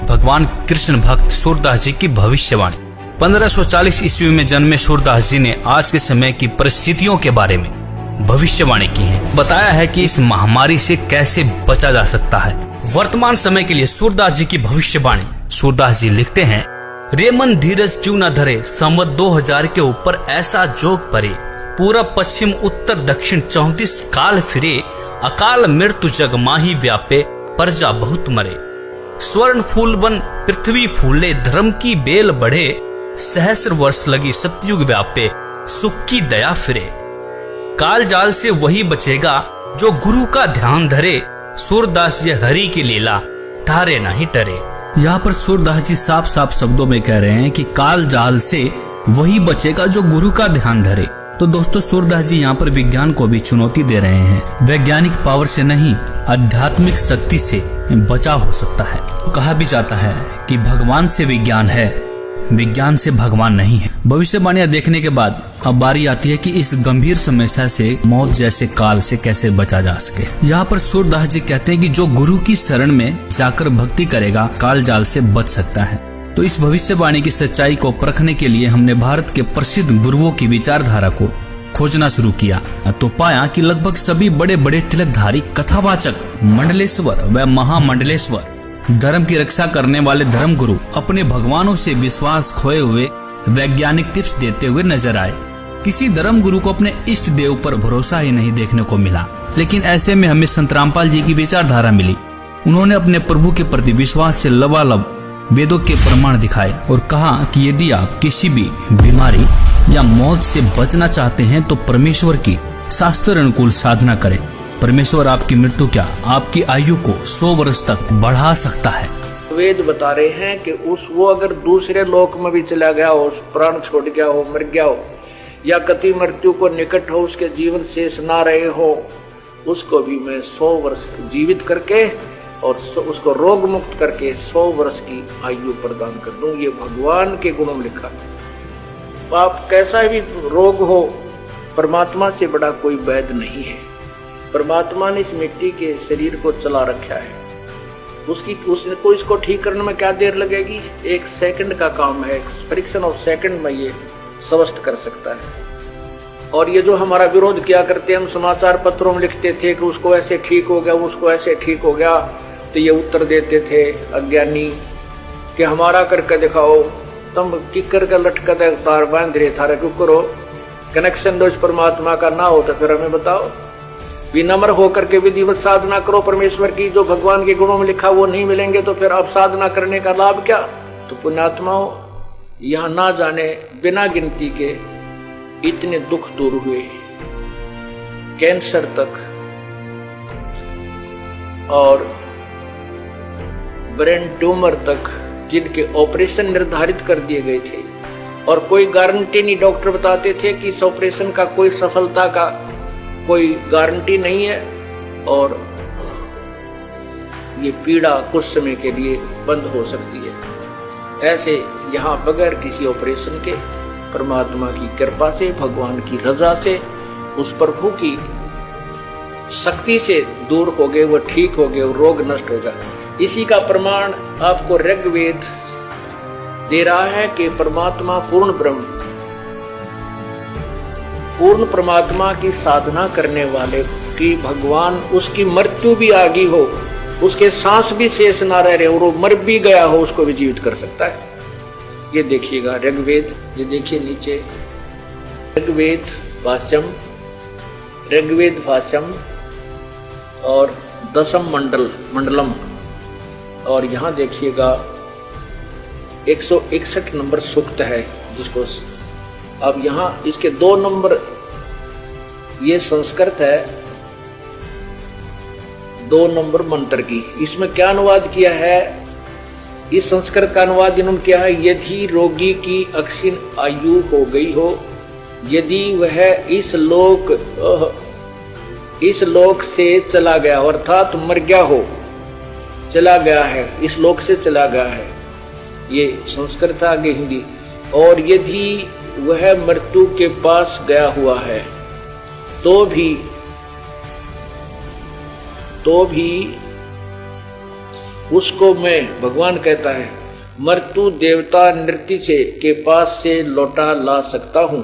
भगवान कृष्ण भक्त सूरदास जी की भविष्यवाणी। 1540 ईस्वी में जन्मे सूरदास जी ने आज के समय की परिस्थितियों के बारे में भविष्यवाणी की है। बताया है कि इस महामारी से कैसे बचा जा सकता है। वर्तमान समय के लिए सूरदास जी की भविष्यवाणी। सूरदास जी लिखते हैं, रे मन धीरज क्यों न धरे, संवत 2000 के ऊपर ऐसा जोग परे, पूरब पश्चिम उत्तर दक्षिण 34 काल फिरे, अकाल मृत्यु जग माही व्यापे, प्रजा बहुत मरे। स्वर्ण फूल वन पृथ्वी फूले, धर्म की बेल बढ़े, सहस्र वर्ष लगी सतयुग व्यापे, सुख की दया फिरे। काल जाल से वही बचेगा जो गुरु का ध्यान धरे, सूरदास ये हरि की लीला ठारे नहीं टरे। यहाँ पर सूरदास जी साफ साफ शब्दों में कह रहे हैं कि काल जाल से वही बचेगा जो गुरु का ध्यान धरे। तो दोस्तों सूरदास जी यहाँ पर विज्ञान को भी चुनौती दे रहे हैं। वैज्ञानिक पावर से नहीं, आध्यात्मिक शक्ति से बचाव हो सकता है। तो कहा भी जाता है कि भगवान से विज्ञान है, विज्ञान से भगवान नहीं है। भविष्यवाणियां देखने के बाद अब बारी आती है कि इस गंभीर समस्या से, मौत जैसे काल से कैसे बचा जा सके। यहाँ पर सूरदास जी कहते हैं कि जो गुरु की शरण में जाकर भक्ति करेगा काल जाल से बच सकता है। तो इस भविष्यवाणी की सच्चाई को परखने के लिए हमने भारत के प्रसिद्ध गुरुओं की विचारधारा को खोजना शुरू किया तो पाया कि लगभग सभी बड़े बड़े तिलकधारी कथावाचक, मंडलेश्वर व महामंडलेश्वर, धर्म की रक्षा करने वाले धर्म गुरु अपने भगवानों से विश्वास खोए हुए वैज्ञानिक टिप्स देते हुए नजर आए। किसी धर्म गुरु को अपने इष्ट देव पर भरोसा ही नहीं देखने को मिला। लेकिन ऐसे में हमें संत रामपाल जी की विचारधारा मिली। उन्होंने अपने प्रभु के प्रति विश्वास से लबालब वेदों के प्रमाण दिखाए और कहा कि यदि आप किसी भी बीमारी या मौत से बचना चाहते हैं तो परमेश्वर की शास्त्र अनुकूल साधना करें। परमेश्वर आपकी मृत्यु क्या, आपकी आयु को 100 वर्ष तक बढ़ा सकता है। वेद बता रहे हैं कि वो अगर दूसरे लोक में भी चला गया हो, प्राण छोड़ गया हो, मर गया हो, या कति मृत्यु को निकट हो, उसके जीवन शेष ना रहे हो, उसको भी मैं 100 वर्ष जीवित करके और उसको रोग मुक्त करके 100 वर्ष की आयु प्रदान कर दूं। ये भगवान के गुणों में लिखा। तो आप कैसा भी रोग हो, परमात्मा से बड़ा कोई वैद्य नहीं है। परमात्मा ने इस मिट्टी के शरीर को चला रखा है। उसको इसको ठीक करने में क्या देर लगेगी? 1 सेकंड का काम है। फ्रिक्शन ऑफ सेकंड में ये स्वस्थ कर सकता है। और ये जो हमारा विरोध किया करते हैं, हम समाचार पत्रों में लिखते थे कि उसको ऐसे ठीक हो गया, उसको ऐसे ठीक हो गया, तो ये उत्तर देते थे अज्ञानी कि हमारा करके दिखाओ, तुम किकर का लटका तार बांध रहे थारा क्यों करो, कनेक्शन दो परमात्मा का ना हो तो फिर हमें बताओ। विनम्र होकर के विधिवत साधना करो परमेश्वर की, जो भगवान के गुणों में लिखा वो नहीं मिलेंगे तो फिर अब साधना करने का लाभ क्या? तो पुण्यात्माओं, यहाँ ना जाने बिना गिनती के इतने दुख दूर हुए, कैंसर तक और ब्रेन ट्यूमर तक, जिनके ऑपरेशन निर्धारित कर दिए गए थे और कोई गारंटी नहीं। डॉक्टर बताते थे कि इस ऑपरेशन का कोई सफलता का कोई गारंटी नहीं है और ये पीड़ा कुछ समय के लिए बंद हो सकती है। ऐसे यहाँ बगैर किसी ऑपरेशन के परमात्मा की कृपा से, भगवान की रजा से, उस प्रभु की शक्ति से दूर हो गए, वो ठीक हो गए, वो रोग नष्ट होगा। इसी का प्रमाण आपको ऋग्वेद दे रहा है कि परमात्मा पूर्ण ब्रह्म, पूर्ण परमात्मा की साधना करने वाले की भगवान उसकी मृत्यु भी आ गई हो, उसके सांस भी शेष ना रहे और वो मर भी गया हो, उसको भी जीवित कर सकता है। ये देखिएगा ऋग्वेद, ये देखिए नीचे ऋग्वेद भाष्यम और 10th मंडलम, और यहाँ देखिएगा 161 नंबर सूक्त है, जिसको अब यहाँ इसके 2 नंबर, ये संस्कृत है, 2 नंबर मंत्र की। इसमें क्या अनुवाद किया है? इस संस्कृत का अनुवाद इन्होंने किया है, यदि रोगी की अक्षीण आयु हो गई हो, यदि वह इस लोक से चला गया हो, अर्थात मर गया हो, चला गया है, इस लोक से चला गया है, ये संस्कृत आगे हिंदी। और यदि वह मृत्यु के पास गया हुआ है तो भी उसको मैं, भगवान कहता है, मृत्यु देवता नृत्य से के पास से लौटा ला सकता हूं।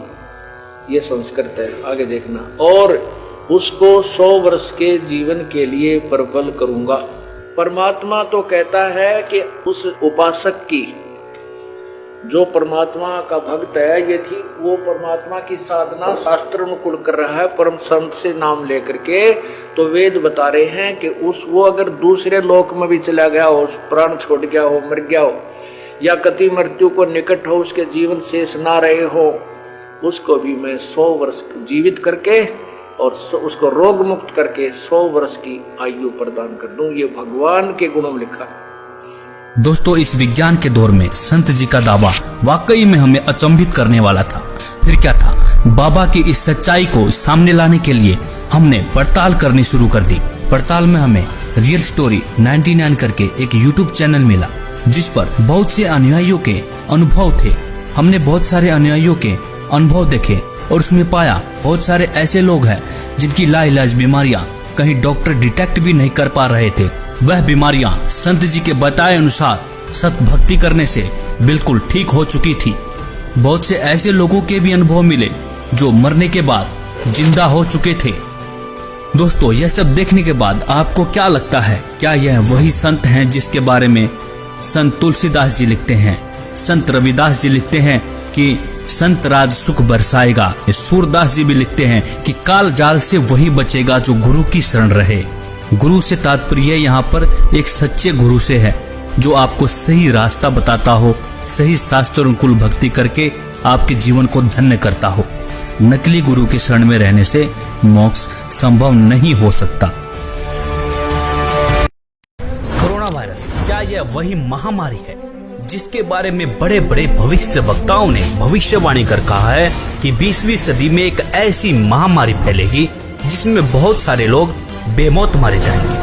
ये संस्कृत है, आगे देखना। और उसको 100 वर्ष के जीवन के लिए प्रबल करूंगा। परमात्मा तो कहता है कि उस उपासक की, जो परमात्मा का भक्त है, ये थी वो परमात्मा की साधना शास्त्र अनुकूल कर रहा है, परम संत से नाम लेकर के, तो वेद बता रहे हैं कि वो अगर दूसरे लोक में भी चला गया हो, प्राण छोड़ गया हो, मर गया हो, या कति मृत्यु को निकट हो, उसके जीवन शेष ना रहे हो, उसको भी मैं 100 वर्ष जीवित करके और उसको रोग मुक्त करके 100 वर्ष की आयु प्रदान कर दूं। ये भगवान के गुणों में लिखा है। दोस्तों, इस विज्ञान के दौर में संत जी का दावा वाकई में हमें अचंभित करने वाला था। फिर क्या था, बाबा की इस सच्चाई को सामने लाने के लिए हमने पड़ताल करनी शुरू कर दी। पड़ताल में हमें रियल स्टोरी 99 करके एक YouTube चैनल मिला, जिस पर बहुत से अनुयायियों के अनुभव थे। हमने बहुत सारे अनुयायियों के अनुभव देखे और उसमें पाया बहुत सारे ऐसे लोग हैं जिनकी लाइलाज बीमारियां कहीं डॉक्टर डिटेक्ट भी नहीं कर पा रहे थे। वह बीमारियां संत जी के बताए अनुसार सत भक्ति करने से बिल्कुल ठीक हो चुकी थी। बहुत से ऐसे लोगों के भी अनुभव मिले जो मरने के बाद जिंदा हो चुके थे। दोस्तों, यह सब देखने के बाद आपको क्या लगता है, क्या यह वही संत हैं जिसके बारे में संत तुलसीदास जी लिखते हैं, संत रविदास जी लिखते हैं कि संत राज सुख बरसाएगा? सूरदास जी भी लिखते हैं कि काल जाल से वही बचेगा जो गुरु की शरण रहे। गुरु से तात्पर्य यहाँ पर एक सच्चे गुरु से है, जो आपको सही रास्ता बताता हो, सही शास्त्र अनुकूल भक्ति करके आपके जीवन को धन्य करता हो। नकली गुरु के शरण में रहने से मोक्ष संभव नहीं हो सकता। कोरोना वायरस, क्या यह वही महामारी है जिसके बारे में बड़े बड़े भविष्य वक्ताओं ने भविष्यवाणी कर कहा है कि 20वीं सदी में एक ऐसी महामारी फैलेगी जिसमें बहुत सारे लोग बेमौत मारे जाएंगे।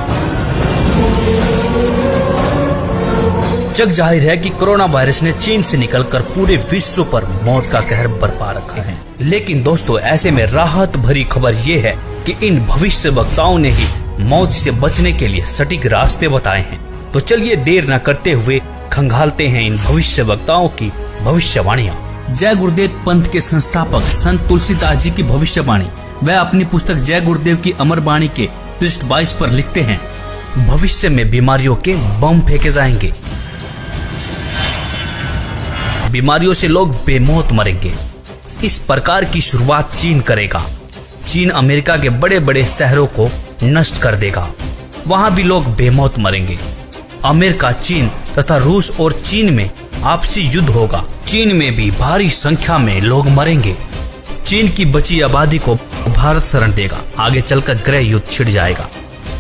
जग जाहिर है कि कोरोना वायरस ने चीन से निकलकर पूरे विश्व पर मौत का कहर बरपा रखा है। लेकिन दोस्तों, ऐसे में राहत भरी खबर ये है कि इन भविष्य वक्ताओं ने ही मौत से बचने के लिए सटीक रास्ते बताए हैं। तो चलिए देर न करते हुए खंगालते हैं इन भविष्य वक्ताओं की भविष्यवाणियां। जय गुरुदेव पंथ के संस्थापक संत तुलसीदास जी की भविष्यवाणी वह अपनी पुस्तक जय गुरुदेव की अमर वाणी के पृष्ठ 22 पर लिखते हैं, भविष्य में बीमारियों के बम फेंके जाएंगे, बीमारियों से लोग बेमौत मरेंगे। इस प्रकार की शुरुआत चीन करेगा। चीन अमेरिका के बड़े बड़े शहरों को नष्ट कर देगा, वहां भी लोग बेमौत मरेंगे। अमेरिका, चीन तथा रूस और चीन में आपसी युद्ध होगा। चीन में भी भारी संख्या में लोग मरेंगे। चीन की बची आबादी को भारत शरण देगा। आगे चलकर गृह युद्ध छिड़ जाएगा,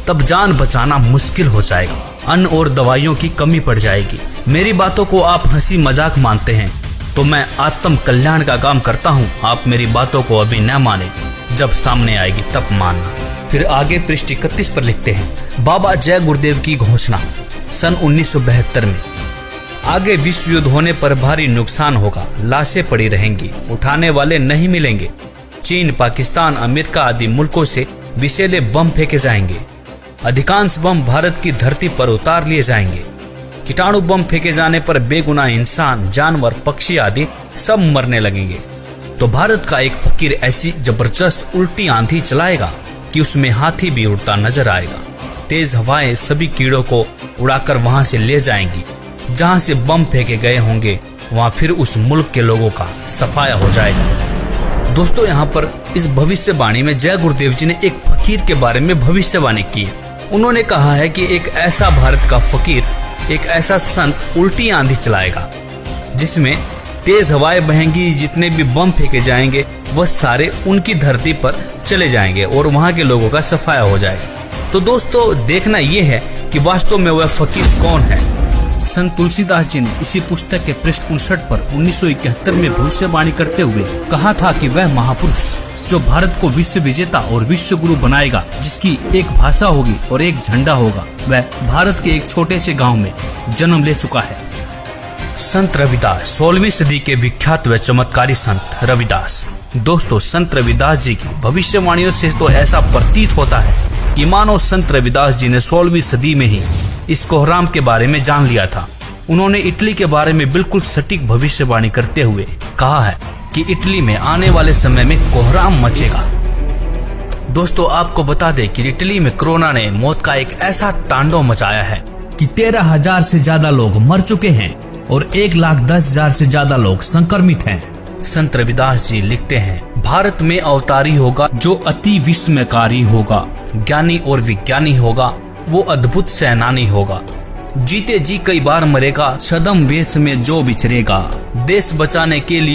तब जान बचाना मुश्किल हो जाएगा। अन्न और दवाइयों की कमी पड़ जाएगी। मेरी बातों को आप हंसी मजाक मानते हैं तो मैं आत्म कल्याण का काम करता हूँ। आप मेरी बातों को अभी न माने, जब सामने आएगी तब मानना। फिर आगे पृष्ठ 31 पर लिखते हैं, बाबा जय गुरुदेव की घोषणा सन 1972 में, आगे विश्व युद्ध होने पर भारी नुकसान होगा, लाशें पड़ी रहेंगी, उठाने वाले नहीं मिलेंगे। चीन, पाकिस्तान, अमेरिका आदि मुल्कों से विषैले बम फेंके जाएंगे। अधिकांश बम भारत की धरती पर उतार लिए जाएंगे। कीटाणु बम फेंके जाने पर बेगुनाह इंसान, जानवर, पक्षी आदि सब मरने लगेंगे। तो भारत का एक फकीर ऐसी जबरदस्त उल्टी आंधी चलाएगा कि उसमें हाथी भी उड़ता नजर आएगा। तेज हवाएं सभी कीड़ों को उड़ाकर वहां से ले जाएंगी। जहां से बम फेंके गए होंगे वहां फिर उस मुल्क के लोगों का सफाया हो जाएगा। दोस्तों, यहाँ पर इस भविष्यवाणी में जय गुरुदेव जी ने एक फकीर के बारे में भविष्यवाणी की है। उन्होंने कहा है कि एक ऐसा भारत का फकीर, एक ऐसा संत उल्टी आंधी चलाएगा जिसमें तेज हवाएं बहेंगी। जितने भी बम फेंके जाएंगे वह सारे उनकी धरती पर चले जाएंगे और वहां के लोगों का सफाया हो जाएगा। तो दोस्तों, देखना यह है कि वास्तव में वह फकीर कौन है। संत तुलसीदास जी ने इसी पुस्तक के पृष्ठ 59 पर 1971 में भविष्यवाणी करते हुए कहा था कि वह महापुरुष जो भारत को विश्व विजेता और विश्व गुरु बनाएगा, जिसकी एक भाषा होगी और एक झंडा होगा, वह भारत के एक छोटे से गांव में जन्म ले चुका है। संत रविदास 16वीं सदी के विख्यात व चमत्कारी संत रविदास। दोस्तों, संत रविदास जी की भविष्यवाणियों से तो ऐसा प्रतीत होता है कि मानो संत रविदास जी ने 16वीं सदी में ही इस कोहराम के बारे में जान लिया था। उन्होंने इटली के बारे में बिल्कुल सटीक भविष्यवाणी करते हुए कहा है कि इटली में आने वाले समय में कोहराम मचेगा। दोस्तों, आपको बता दें कि इटली में कोरोना ने मौत का एक ऐसा तांडव मचाया है कि 13,000 से ज्यादा लोग मर चुके हैं और 1,10,000 से ज्यादा लोग संक्रमित हैं। संत रविदास जी लिखते हैं, भारत में अवतारी होगा जो अति विस्मयकारी होगा, ज्ञानी और विज्ञानी होगा, वो अद्भुत सेनानी होगा। जीते जी कई बार मरेगा, छद्म वेश में जो विचरेगा, देश बचाने के लिए